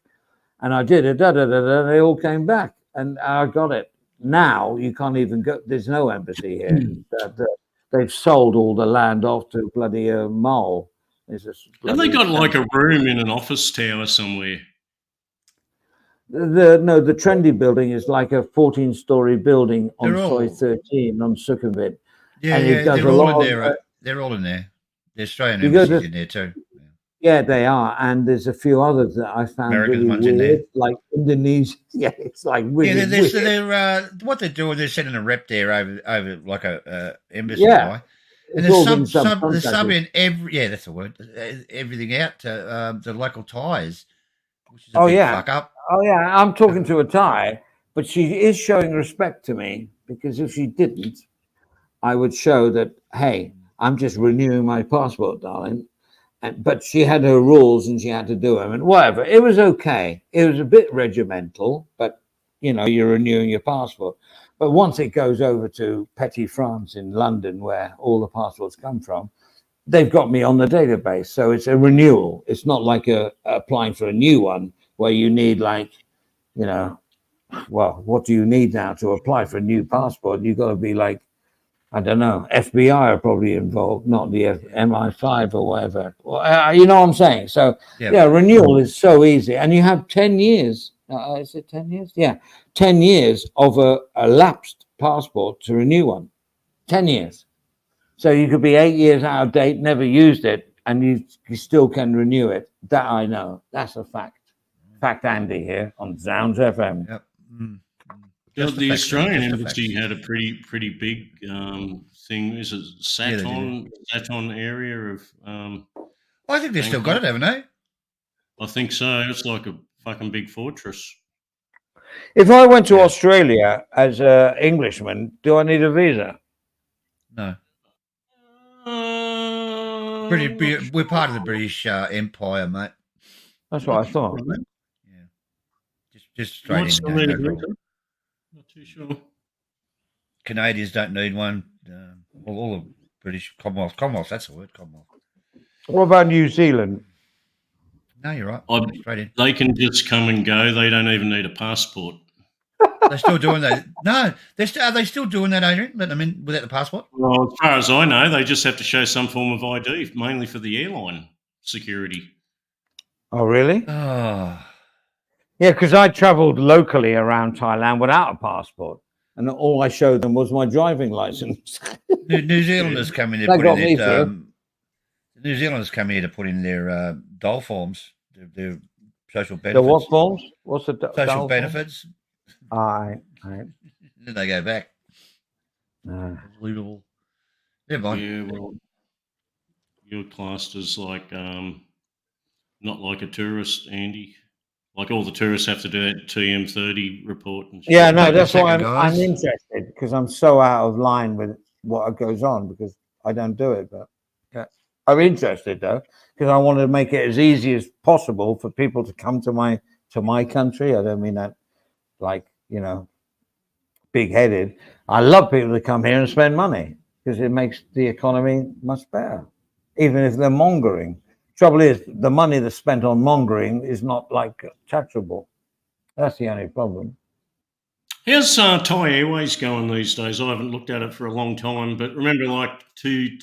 And I did it, they all came back, and I got it. Now you can't even go. There's no embassy here. They've sold all the land off to bloody Mole. Have they got like a room in an office tower somewhere? The Trendy building is like a 14-story building on Soi 13 on Sukhumvit. Yeah, they're all in there. They're all in there. The Australian embassies in there too. Yeah, they are, and there's a few others that I found American ones really in weird, there. like Indonesia. Yeah, it's like really weird. They're what they're doing. They're sending a rep there over like a embassy Yeah. guy, and there's subbing that's the word. Everything out to the local Thais, which is a big fuck up. Oh yeah, I'm talking to a Thai, but she is showing respect to me, because if she didn't, I would show that, hey, I'm just renewing my passport, darling. But she had her rules and she had to do them and whatever. It was okay. It was a bit regimental, but you're renewing your passport. But once it goes over to Petit France in London, where all the passports come from, they've got me on the database. So it's a renewal. It's not like applying for a new one where you need what do you need now to apply for a new passport? You've got to be like I don't know, FBI are probably involved, not the MI5 or whatever. Well, you know what I'm saying? So, yeah, renewal is so easy. And you have 10 years. Is it 10 years? Yeah, 10 years of a lapsed passport to renew one. 10 years. So you could be 8 years out of date, never used it, and you still can renew it. That I know. That's a fact. Fact Andy here on Zounds FM. Yep. Mm. The Australian embassy had a pretty big thing. Is it Saturn area of? I think they've still got it, haven't they? I think so. It's like a fucking big fortress. If I went to Australia as an Englishman, do I need a visa? No. We're part of the British Empire, mate. That's what I thought. Yeah. Just straight in. No problem. Not too sure. Canadians don't need one. All the British Commonwealth. That's the word, Commonwealth. What about New Zealand? No, you're right. Straight in. They can just come and go. They don't even need a passport. They're still doing that. No, are they still doing that, Adrian? Letting them in without the passport? Well, as far as I know, they just have to show some form of ID, mainly for the airline security. Oh, really? Oh. Yeah, because I travelled locally around Thailand without a passport, and all I showed them was my driving license. New Zealanders come in there. New Zealanders come here to put in their dole forms, their social benefits. The what forms? What's the social benefits? Aye. Then they go back. Unbelievable. Never mind. Yeah, well, you're classed as like not like a tourist, Andy. Like all the tourists have to do that TM30 report. And shit. Yeah, no, that's why I'm interested, because I'm so out of line with what goes on, because I don't do it. But yeah, I'm interested though, because I want to make it as easy as possible for people to come to my country. I don't mean that like, big-headed. I love people to come here and spend money, because it makes the economy much better, even if they're mongering. Trouble is, the money that's spent on mongering is not like taxable. That's the only problem. How's Thai Airways going these days? I haven't looked at it for a long time, but remember, like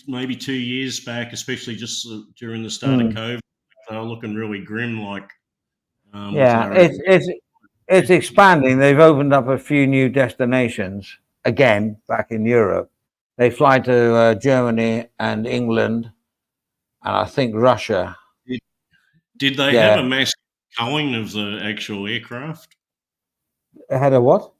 maybe 2 years back, especially just during the start of COVID, they were looking really grim. Like, it's expanding. They've opened up a few new destinations again back in Europe. They fly to Germany and England, and I think Russia. Did they have a mass culling of the actual aircraft? They had a what?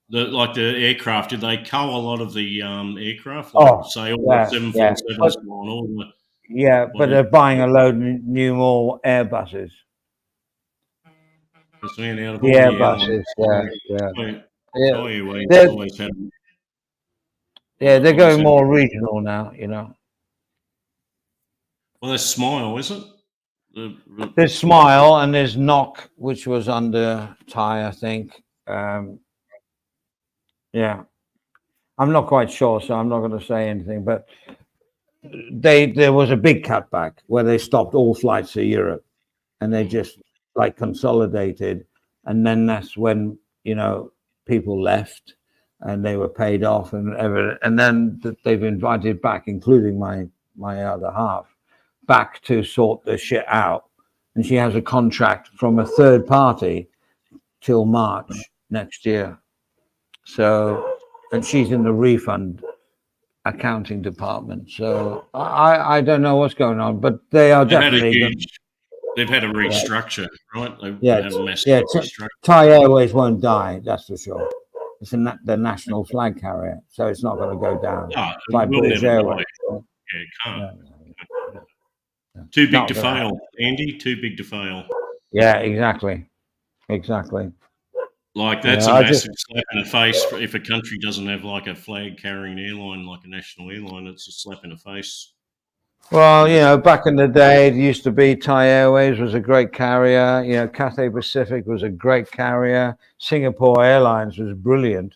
The aircraft. Did they cull a lot of the aircraft? Say all the 747s and all the. Yeah, but they're buying a load of more Airbuses. They're going more regional now, Well, there's Smile, is it? There's Smile and there's Knock, which was under Thai, I think. I'm not quite sure, so I'm not going to say anything. But there was a big cutback where they stopped all flights to Europe, and they just like consolidated, and then that's when people left and they were paid off and then they've invited back, including my other half, back to sort the shit out, and she has a contract from a third party till March next year. So, and she's in the refund accounting department. So I don't know what's going on, but they are definitely. They've had a restructure, right? Thai Airways won't die, that's for sure. It's the national flag carrier, so it's not going to go down. Like British Airways. Yeah, it can't. Too big to fail, Andy. Too big to fail. Yeah, exactly. Like that's a massive slap in the face if a country doesn't have like a flag carrying airline, like a national airline. It's a slap in the face. Well, back in the day, it used to be Thai Airways was a great carrier. Cathay Pacific was a great carrier. Singapore Airlines was brilliant.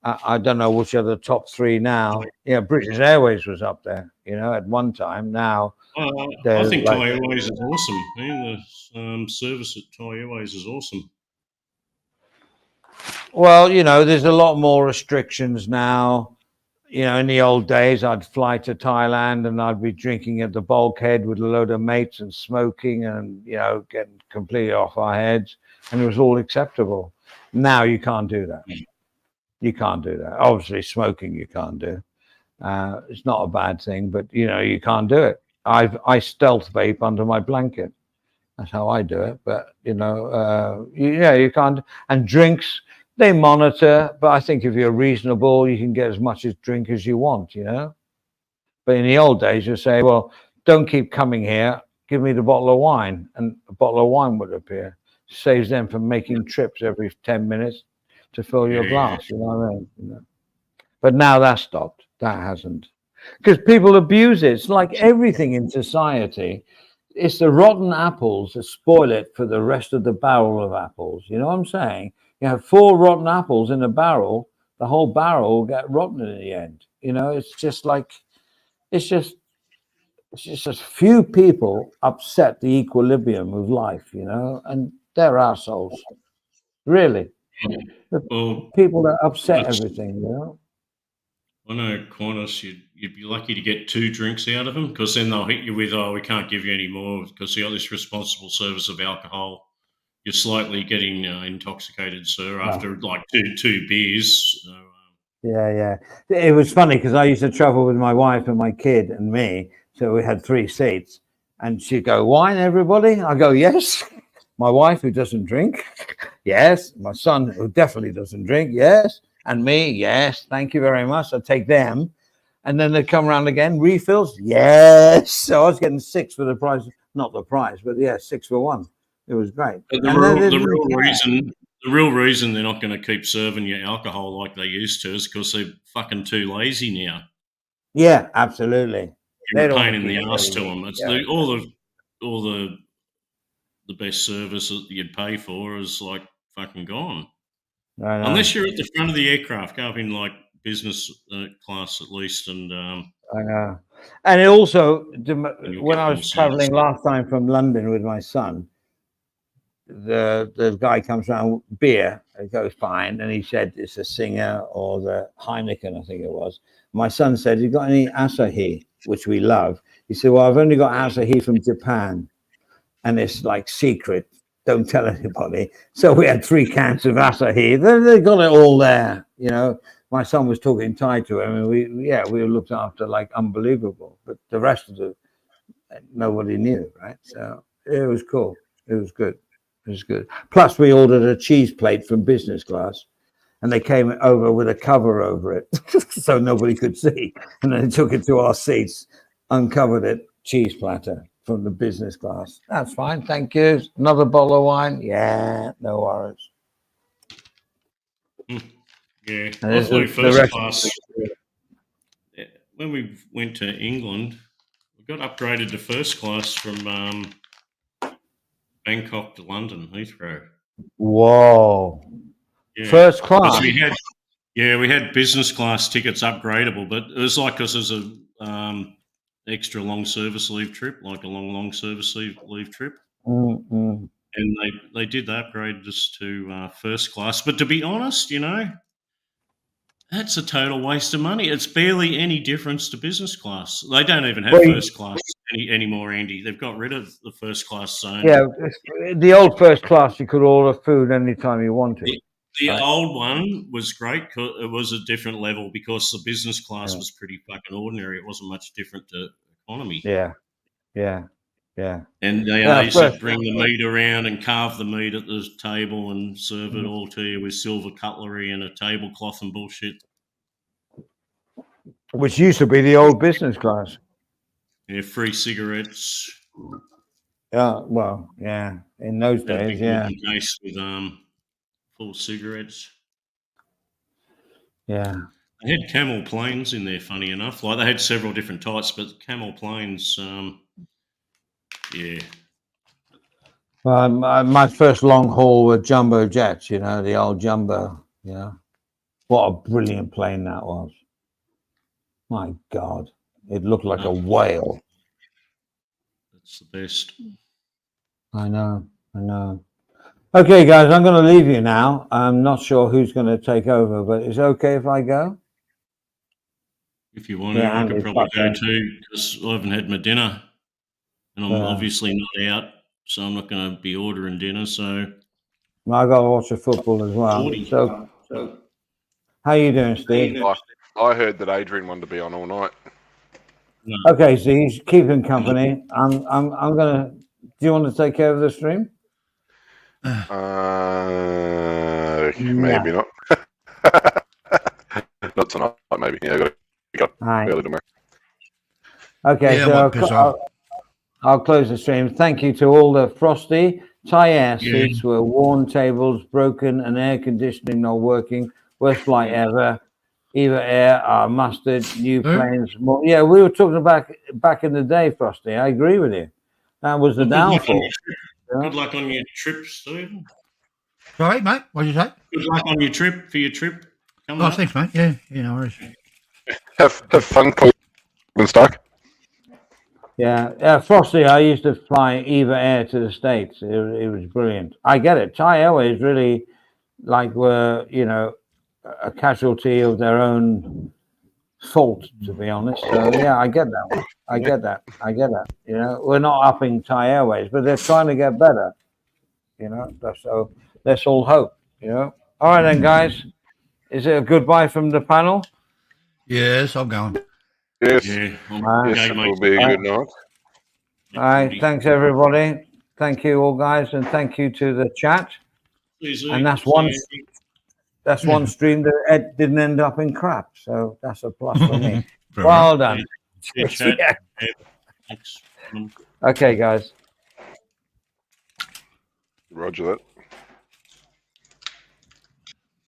I don't know which are the top three now. British Airways was up there, at one time. Now, I think Thai Airways is awesome. The service at Thai Airways is awesome. Well, there's a lot more restrictions now. you know, in the old days, I'd fly to Thailand and I'd be drinking at the bulkhead with a load of mates and smoking and, you know, getting completely off our heads. And it was all acceptable. Now you can't do that. You can't do that. Obviously, smoking you can't do. It's not a bad thing, but, you know, you can't do it. I stealth vape under my blanket. That's how I do it. But, you know, you can't. And drinks, they monitor, but I think if you're reasonable, you can get as much drink as you want, you know. But in the old days, you say, well, don't keep coming here. Give me the bottle of wine. And a bottle of wine would appear. Saves them from making trips every 10 minutes to fill your glass, you know what I mean? You know? But now that's stopped. That hasn't. Because people abuse it. It's like everything in society. It's the rotten apples that spoil it for the rest of the barrel of apples. You know what I'm saying? You have 4 rotten apples in a barrel, the whole barrel will get rotten in the end. You know, it's just a few people upset the equilibrium of life, you know, and they're assholes. Really. Well, People that upset everything, you know. I know Qantas, you'd be lucky to get 2 drinks out of them, because then they'll hit you with, we can't give you any more because you got this responsible service of alcohol. You're slightly getting intoxicated, sir, after like two beers. So, Yeah. It was funny because I used to travel with my wife and my kid and me. So we had 3 seats. And she'd go, wine, everybody? I go, yes. My wife, who doesn't drink, yes. My son, who definitely doesn't drink, yes. And me, yes. Thank you very much. I'll take them. And then they'd come around again. Refills, yes. So I was getting 6 for the price. Not the price, but yeah, 6 for 1. It was great. But the real reason they're not going to keep serving you alcohol like they used to is because they're fucking too lazy now. Yeah, absolutely. You're a pain in the ass to them. It's all the best service that you'd pay for is like fucking gone. Unless you're at the front of the aircraft, go up in like business class at least, and I know. And it also, when I was traveling last time from London with my son, the guy comes around, beer, it goes fine, and he said it's a Singer or the Heineken, I think it was. My son said, you got any Asahi, which we love? He said, well, I've only got Asahi from Japan, and it's like secret, don't tell anybody. So we had 3 cans of Asahi. They got it all there, you know. My son was talking Thai to him, and we were looked after like unbelievable, but the rest of it, nobody knew, right? So it was cool. It was good. It was good. Plus, we ordered a cheese plate from business class, and they came over with a cover over it so nobody could see. And then they took it to our seats, uncovered it, cheese platter from the business class. That's fine. Thank you. Another bottle of wine. Yeah, no worries. Yeah, I flew first class. When we went to England, we got upgraded to first class from Bangkok to London, Heathrow. Whoa. Yeah. First class? We had business class tickets upgradable, but it was like, because there's a extra long service leave trip, like a long service leave trip. Mm-hmm. And they did upgrade us to first class. But to be honest, you know, that's a total waste of money. It's barely any difference to business class. They don't even have first class anymore, Andy. They've got rid of the first class zone. Yeah, the old first class, you could order food anytime you wanted. The old one was great. It was a different level because the business class was pretty fucking ordinary. It wasn't much different to economy. Yeah. And they used to bring the meat around and carve the meat at the table and serve it all to you with silver cutlery and a tablecloth and bullshit. Which used to be the old business class. Yeah, free cigarettes. Yeah, well, yeah. In those days, yeah. Case with full cigarettes. Yeah. They had Camel planes in there, funny enough. Like, they had several different types, but Camel planes, yeah. Well, my first long haul were jumbo jets, you know, the old jumbo, you know. What a brilliant plane that was. My God. It looked like a whale. That's the best. I know. Okay, guys, I'm going to leave you now. I'm not sure who's going to take over, but is it okay if I go? If you want Yeah, to, I could Andy's probably go fucking- too because I haven't had my dinner, and I'm Yeah. obviously not out, so I'm not going to be ordering dinner. So I got to watch the football as well. 40. So, how you doing, Steve? I heard that Adrian wanted to be on all night. Okay, so he's keeping company. I'm gonna. Do you want to take care of the stream? Maybe not. Not tonight, maybe. Yeah, got Aye. early tomorrow. Okay, Yeah, so I might piss off. I'll close the stream. Thank you to all the Frosty. Thai Air Yeah. seats were worn, tables broken, and air conditioning not working. Worst flight ever. Eva Air, mustard, new Who? planes. More. Yeah, we were talking back in the day, Frosty. I agree with you. That was the Good luck on downfall. your trip. Good luck on your trip, Stephen. Sorry, mate. What did you say? Good luck on your trip for your trip. Coming Oh, up. thanks, mate. Yeah, no worries. Have fun, Cleveland Stark. Yeah, Frosty, I used to fly Eva Air to the States. It was brilliant. I get it. Thai Airways really were, a casualty of their own fault, to be honest. So, yeah, I get that one. I get that. We're not upping Thai Airways, but they're trying to get better, So let's all hope, All right, then, guys. Is it a goodbye from the panel? Yes, I'm going. Yes, Yeah. yes, it will be a good night. All right. Thanks, everybody. Thank you all, guys, and thank you to the chat. And that's one. That's one stream that Ed didn't end up in crap, so that's a plus for me. Well done. Good chat. Yeah. Yeah. Thanks. Okay, guys. Roger that.